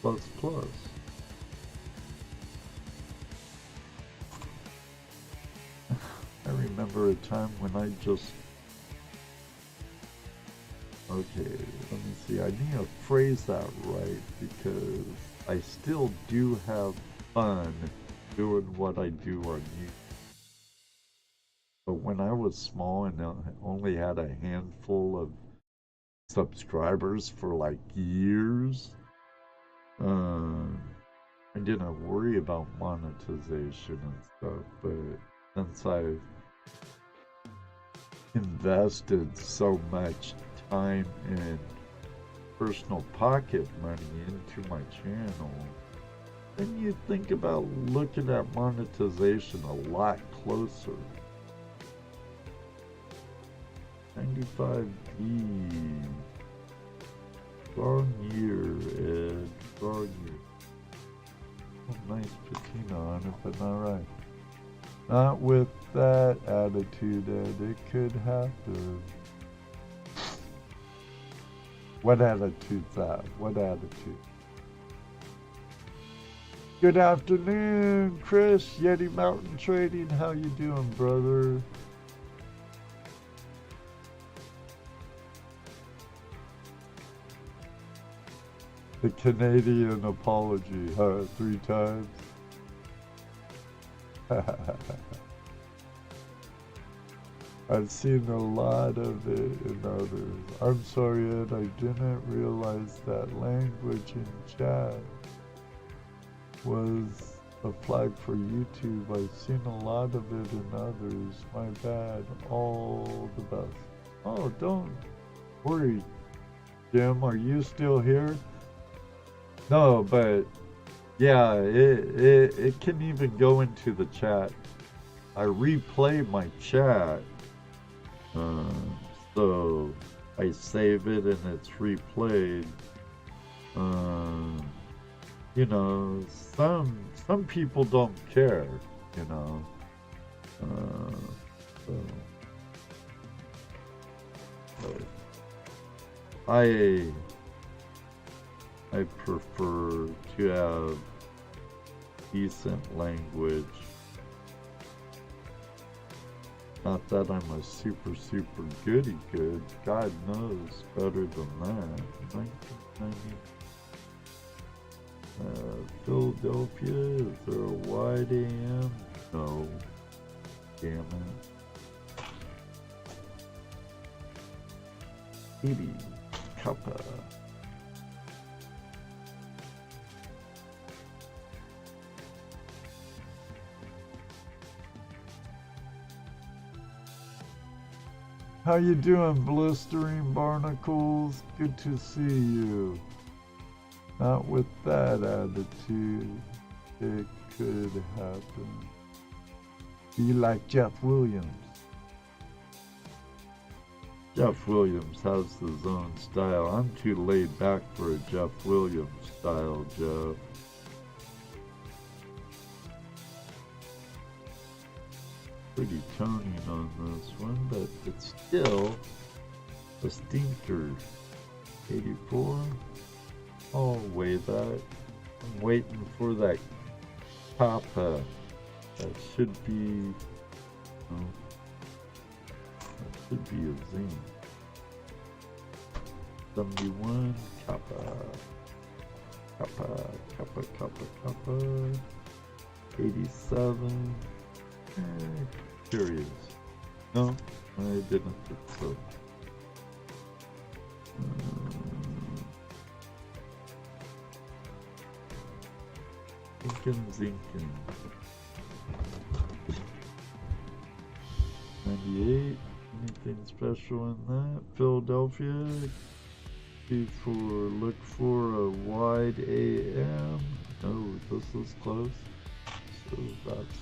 Plus plus. I remember a time when I just... Okay, let me see. I need to phrase that right because I still do have fun doing what I do on YouTube. But when I was small and only had a handful of subscribers for like years, I didn't worry about monetization and stuff. But since I've invested so much time and personal pocket money into my channel, then you think about looking at monetization a lot closer. 95B. Wrong year, Ed. Wrong year. Oh, nice patina on it, but not right. Not with that attitude, Ed. It could happen. What attitude's that? What attitude? Good afternoon, Chris. Yeti Mountain Trading. How you doing, brother? The Canadian apology, 3 times. I've seen a lot of it in others. I'm sorry, Ed, I didn't realize that language in chat was a flag for YouTube. I've seen a lot of it in others. My bad. All the best. Oh, don't worry, Jim. Are you still here? No, but yeah, it can even go into the chat. I replay my chat, so I save it and it's replayed. You know, some people don't care, you know. So, but I prefer to have decent language. Not that I'm a super goody good. God knows better than that. 1990. Philadelphia, is there a wide AM? No. Damn it. 80. Kappa. How you doing, blistering barnacles? Good to see you. Not with that attitude. It could happen. Be like Jeff Williams. Jeff Williams has his own style. I'm too laid back for a Jeff Williams style, Jeff. Pretty toning on this one, but it's still a stinker. 84. I'll weigh that. I'm waiting for that Kappa. That should be. Oh, that should be a zinc. 71 Kappa. Kappa. 87. Curious. No, I didn't think so. Zinkin. 98. Anything special in that? Philadelphia. Look for a wide AM. No, this is close. So that's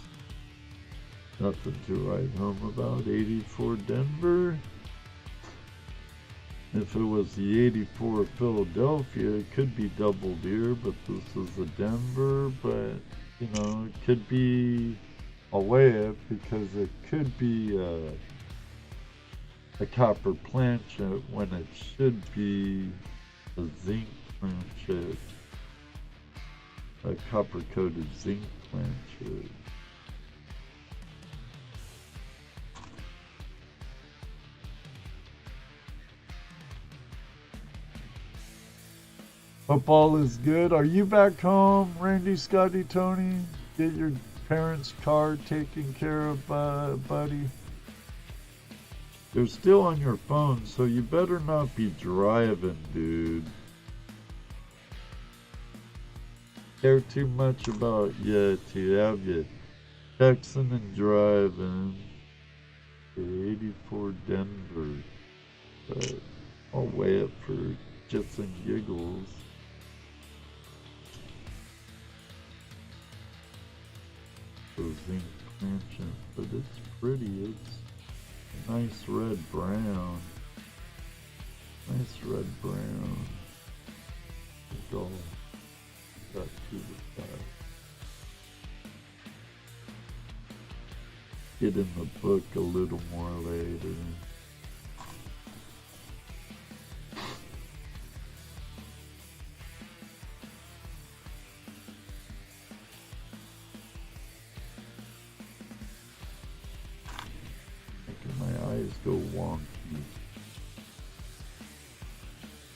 Nothing to write home about. 84 Denver. If it was the 84 Philadelphia, it could be doubled here, but this is the Denver. But, you know, it could be a way-up because it could be a copper planchet when it should be a zinc planchet. A copper-coated zinc planchet. Football is good. Are you back home, Randy, Scotty, Tony? Get your parents' car taken care of, buddy. They're still on your phone, so you better not be driving, dude. Care too much about you to have you texting and driving. 84 Denver. But I'll weigh it for just and giggles. Zinc penchant, but it's pretty. It's a nice red brown. Nice red brown. It's all got to the side. Get in the book a little more later. Go wonky.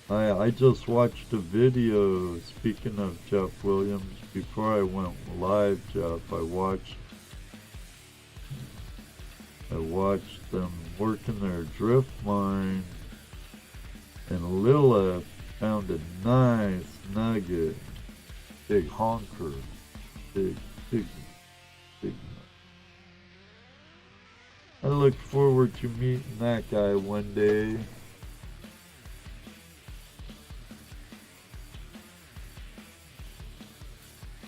I just watched a video, speaking of Jeff Williams, before I went live, Jeff, I watched them working their drift line, and Lila found a nice nugget, big honker, big I look forward to meeting that guy one day.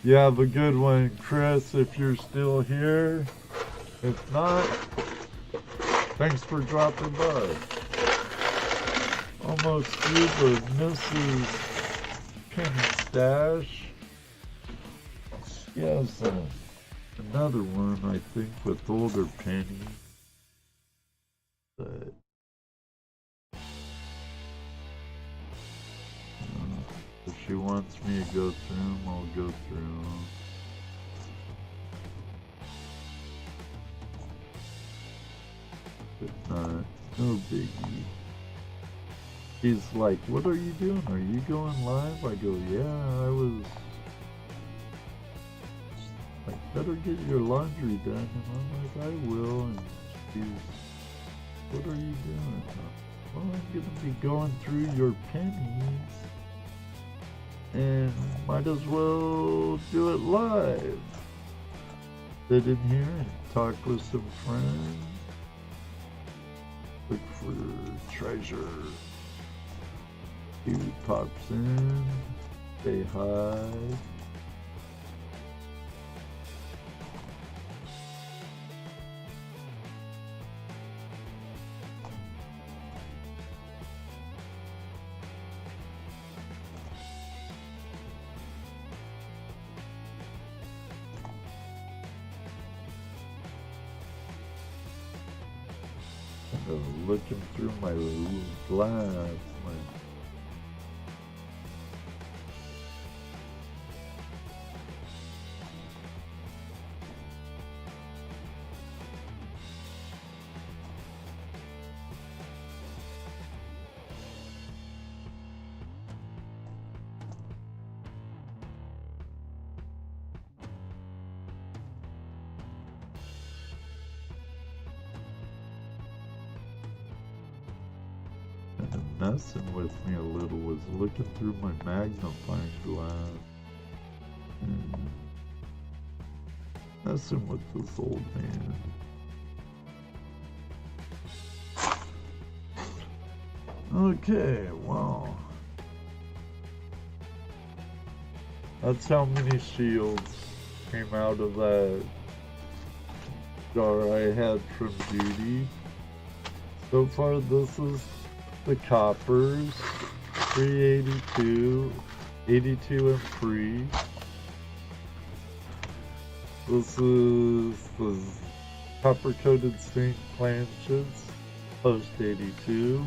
You have a good one, Chris, if you're still here. If not, thanks for dropping by. Almost through the Mrs. Penny stash. She has another one, I think, with older pennies. But if she wants me to go through them, I'll go through them. But not, no biggie. He's like, what are you doing? Are you going live? I go, yeah, I was like, better get your laundry done. And I'm like, I will. And she's, what are you doing? Well, I'm going to be going through your pennies. And might as well do it live. Sit in here and talk with some friends. Look for treasure. He pops in. Say hi. Looking through my glass. Messing with me a little, was looking through my magnifying glass and messing with this old man. Okay, wow. That's how many shields came out of that jar I had from duty. So far, this is the coppers, 382, 82 and free. This is the copper-coated zinc planches, post 82.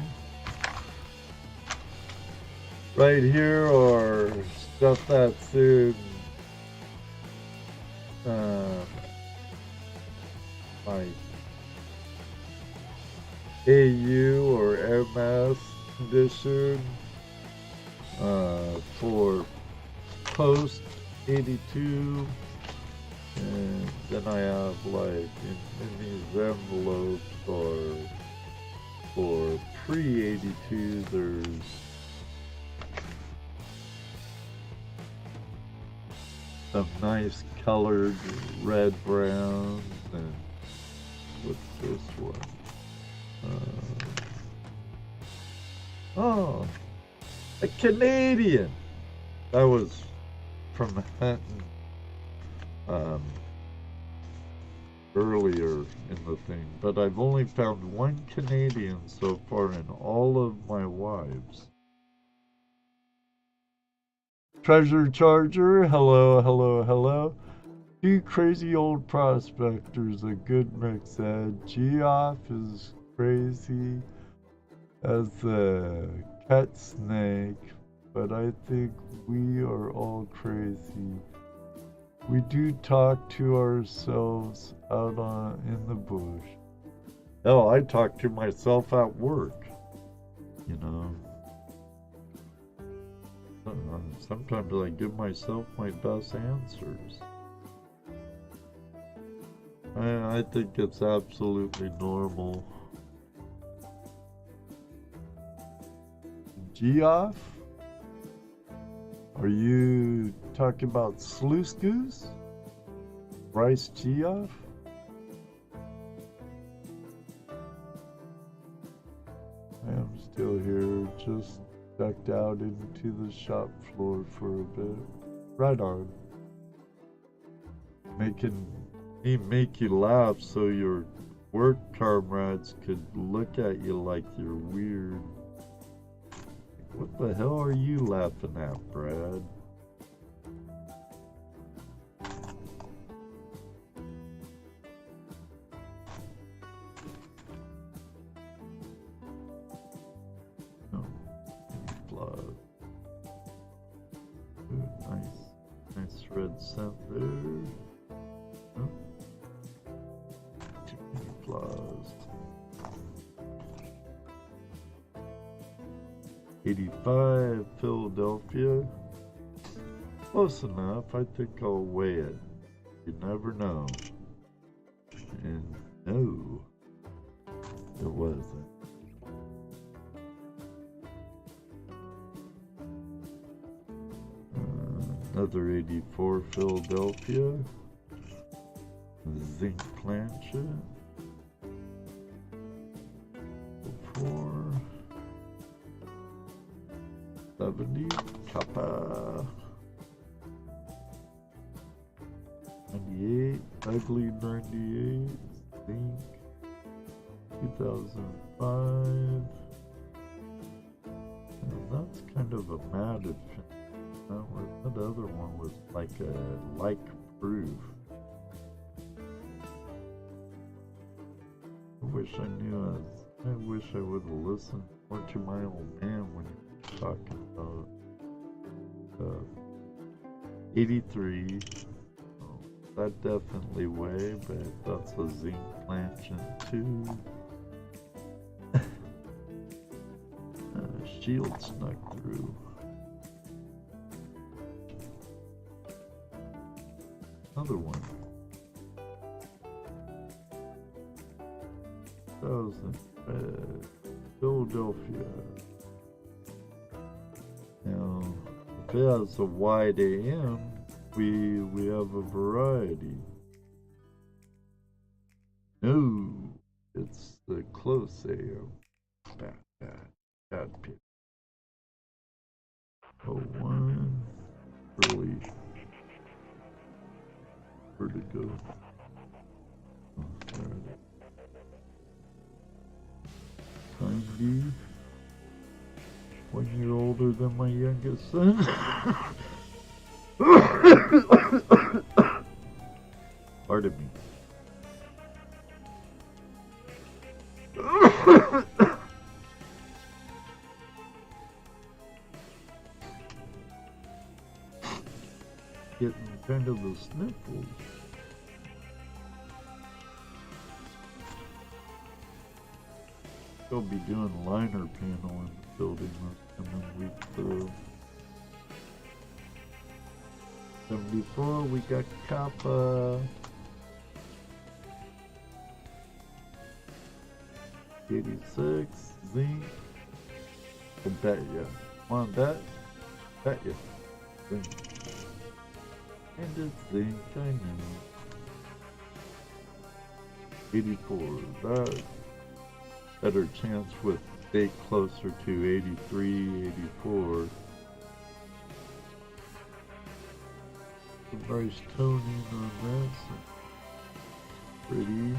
Right here are stuff that's in my AU or MS condition for post 82, and then I have like in these envelopes or for pre 82 there's some nice colored red browns, and what's this one? Oh, a Canadian. That was from hunting earlier in the thing, but I've only found one Canadian so far in all of my wives. Treasure Charger, hello, hello, hello. Two crazy old prospectors, a good mix. Geoff is crazy as a cat snake, but I think we are all crazy. We do talk to ourselves out in the bush. Hell, I talk to myself at work, you know. Sometimes I give myself my best answers. I think it's absolutely normal. Geoff? Are you talking about sluice goose? Bryce Geoff? I am still here, just ducked out into the shop floor for a bit. Right on. Making me make you laugh so your work comrades could look at you like you're weird. What the hell are you laughing at, Brad? Oh, blood. Ooh, nice red scent there. Oh. Too many flies. 85, Philadelphia. Close enough. I think I'll weigh it. You never know. And no, it wasn't. Another 84, Philadelphia. Zinc plancha. 4. 70, Kappa. 98, ugly 98, zinc. 2005. And that's kind of a matted finish. That other one was like a like proof. I wish I would have listened more to my old man when he was talking about 83. Oh, that definitely weigh, but that's a zinc planching too. Shield snuck through. Another one. 1000 Philadelphia. Now, if it has a wide AM, we have a variety. No, it's the close AM. Bad pick. 01, early. Where'd it go? 1 year older than my youngest son. Pardon me. Getting kind of the sniffles. I'll be doing liner panel in the building this coming week, so 74, we got copper. 86, zinc. I bet ya. Come on, bet ya. Zinc. And it's zinc, I know. 84, that better chance with stay closer to 83, 84. Some nice toning on that. So pretty.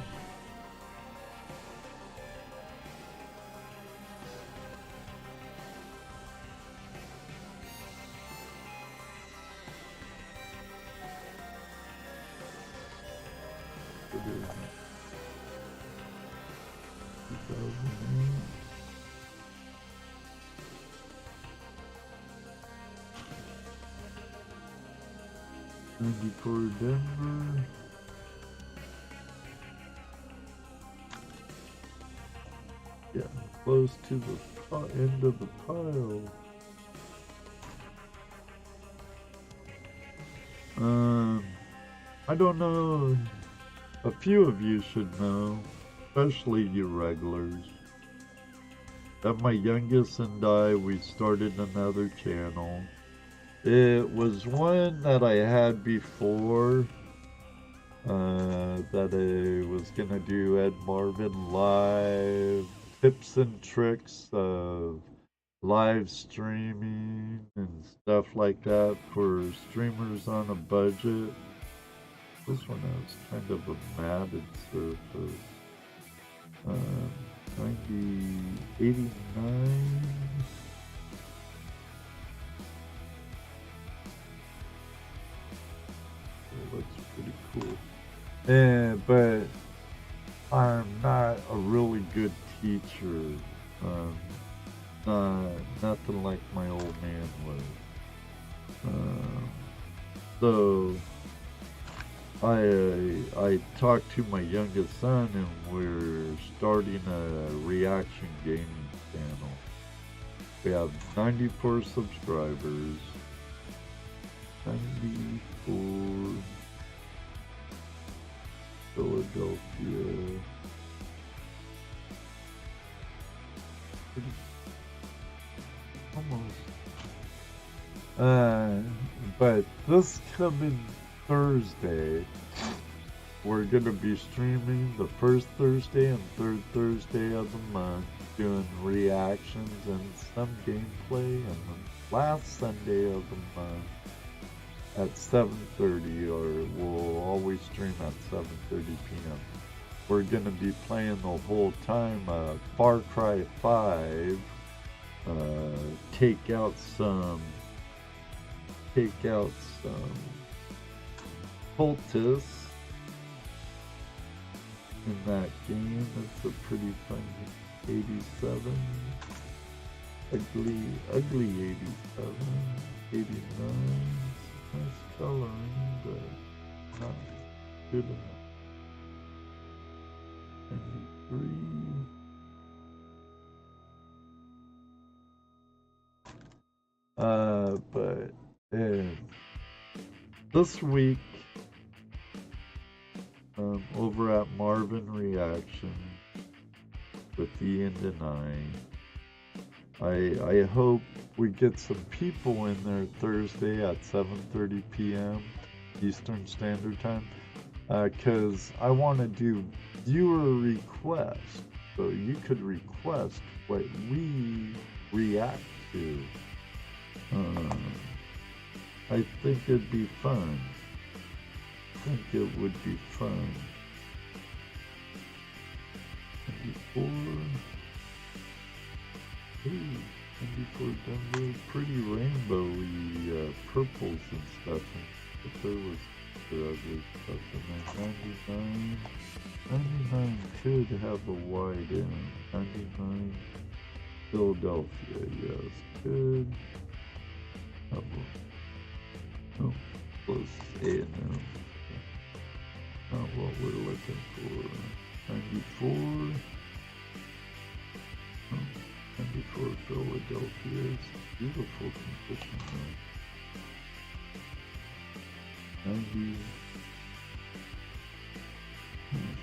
For Denver. Yeah, close to the end of the pile. I don't know. A few of you should know, especially you regulars, that my youngest and I, we started another channel. It was one that I had before, that I was gonna do Ed Marvin live, tips and tricks of live streaming and stuff like that for streamers on a budget. This one has kind of a matted surface. 89. Looks pretty cool. But I'm not a really good teacher. Nothing like my old man was. So I talked to my youngest son, and we're starting a reaction gaming channel. We have 94 subscribers. 94. Philadelphia. Almost. But this coming Thursday, we're gonna be streaming the first Thursday and third Thursday of the month, doing reactions and some gameplay, and the last Sunday of the month at 7:30, or we'll always stream at 7:30 p.m. We're gonna be playing the whole time Far Cry 5, take out some cultists in that game. It's a pretty fun game. 87, ugly 87, 89. Nice coloring, but not good enough. 93. But this week, over at Marvin Reaction with Ian and I hope we get some people in there Thursday at 7:30 p.m. Eastern Standard Time, because I want to do viewer requests, so you could request what we react to. I think it'd be fun. I think it would be fun. 24. Ooh. 94 Denver, pretty rainbowy purples and stuff. But there was the ugly stuff in there. 99. 99 could have a wide end. 99 Philadelphia, yes, could have a, oh, close A&M. Not what we're looking for. 94. Oh, 94 Philadelphia. It's beautiful condition though. 90.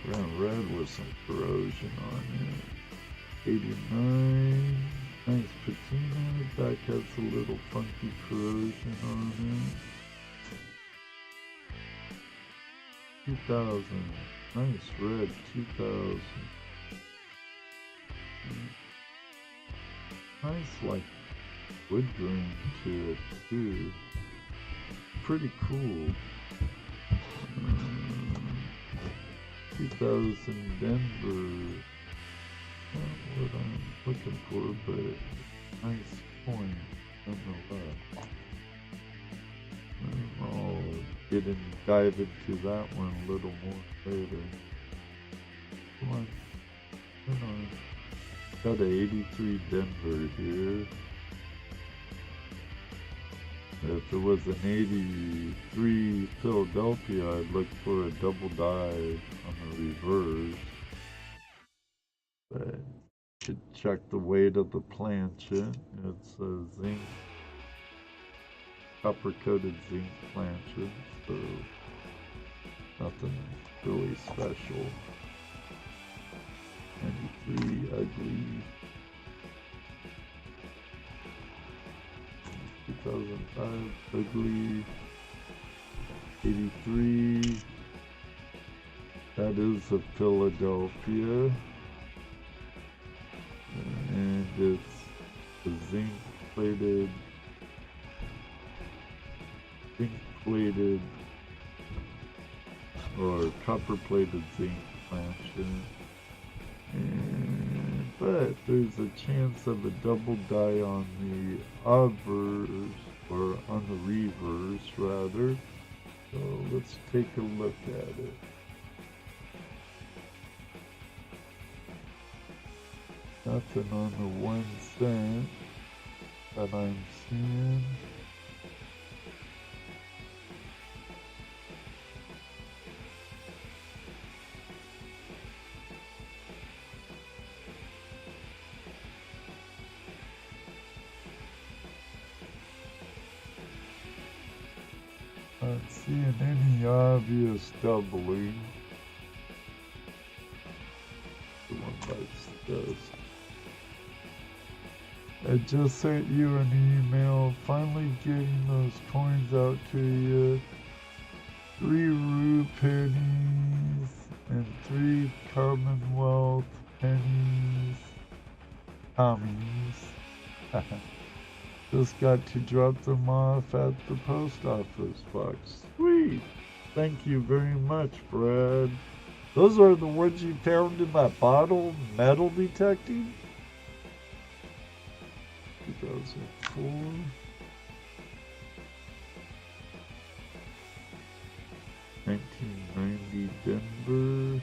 Brown red with some corrosion on it. 89. Nice patina. Back has a little funky corrosion on it. 2000. Nice red 2000. Nice like wood grain to it too. Pretty cool. 2000 Denver. Not what I'm looking for, but nice coin nonetheless. I'll dive into that one a little more later. Come on. Come on. Got a 83 Denver here. If it was an 83 Philadelphia, I'd look for a double die on the reverse. But should check the weight of the planchet. It's a zinc, copper coated zinc planchet, so nothing really special. 93 ugly. 2005 ugly. 83. That is a Philadelphia. And it's a zinc plated or copper plated zinc planchet. But there's a chance of a double die on the obverse, or on the reverse rather. So let's take a look at it. Nothing on the 1 cent that I'm seeing. Not seeing any obvious doubling. The one bites dust. I just sent you an email, finally getting those coins out to you. 3 Rue pennies and 3 Commonwealth pennies. Tommies. Just got to drop them off at the post office box. Sweet! Thank you very much, Brad. Those are the ones you found in that bottle, metal detecting? 2004. 1990 Denver.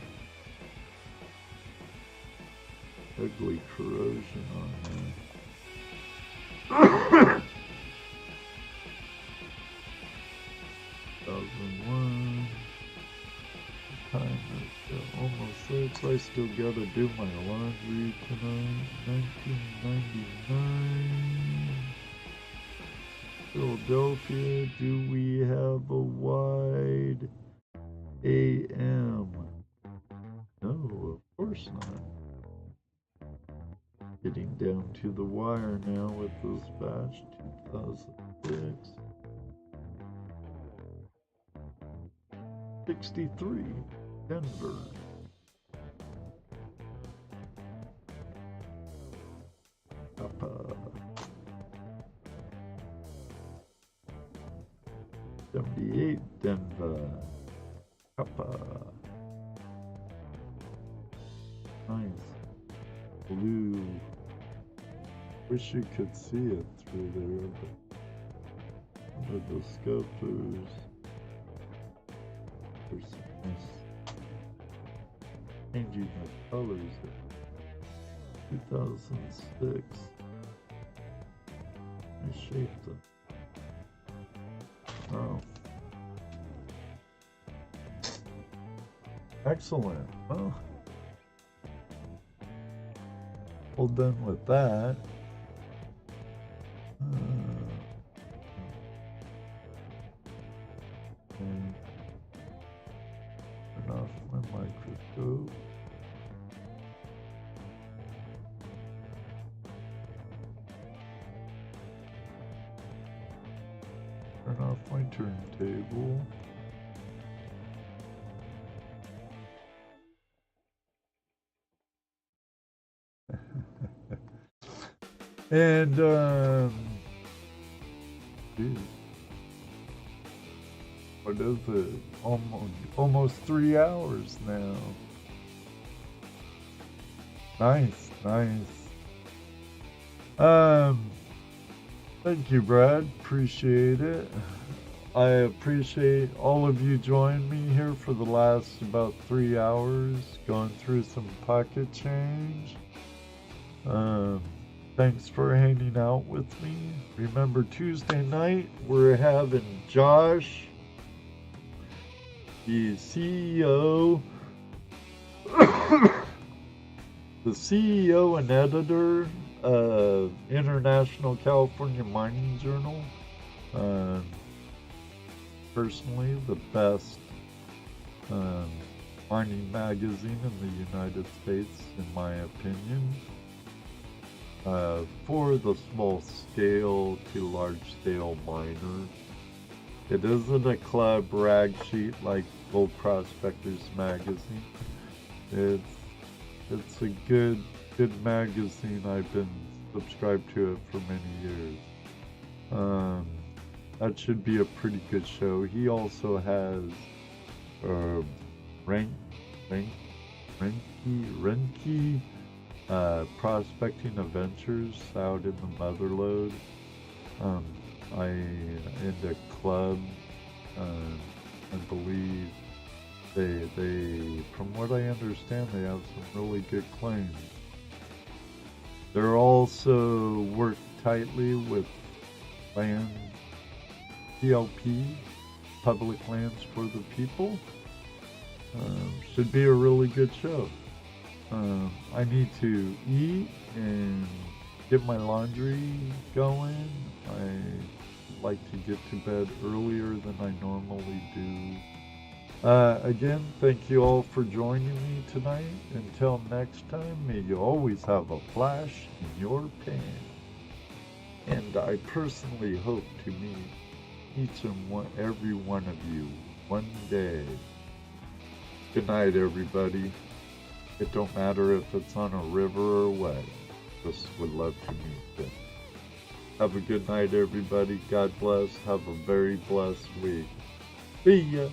Ugly corrosion on there. 2001. Time is almost there, so I still gotta do my laundry tonight. 1999. Philadelphia, do we have a wide AM? No, of course not. Getting down to the wire now with this batch. 2006. 63, Denver. Papa. 78, Denver. Papa. Nice. Blue. Wish you could see it through there, but under the sculptures, there's some nice changing of colors. 2006. I shaped them. Oh. Excellent. Well, all done with that. And turn off my microscope. Turn off my turntable. And geez, what is it? Almost 3 hours now. Nice. Thank you, Brad. Appreciate it. I appreciate all of you joining me here for the last about 3 hours, going through some pocket change. Thanks for hanging out with me. Remember, Tuesday night, we're having Josh, the CEO, the CEO and editor of International California Mining Journal. Personally, the best mining magazine in the United States, in my opinion. For the small scale to large scale miner. It isn't a club rag sheet like Gold Prospectors magazine. It's a good magazine. I've been subscribed to it for many years. That should be a pretty good show. He also has Renki Prospecting Adventures out in the Motherlode. I in the club. I believe they from what I understand, they have some really good claims. They're also work tightly with land PLP, Public Lands for the People. Should be a really good show. I need to eat and get my laundry going. I like to get to bed earlier than I normally do. Again, thank you all for joining me tonight. Until next time, may you always have a flash in your pan. And I personally hope to meet each and every one of you one day. Good night, everybody. It don't matter if it's on a river or what. Just would love to meet them. Have a good night, everybody. God bless. Have a very blessed week. See ya.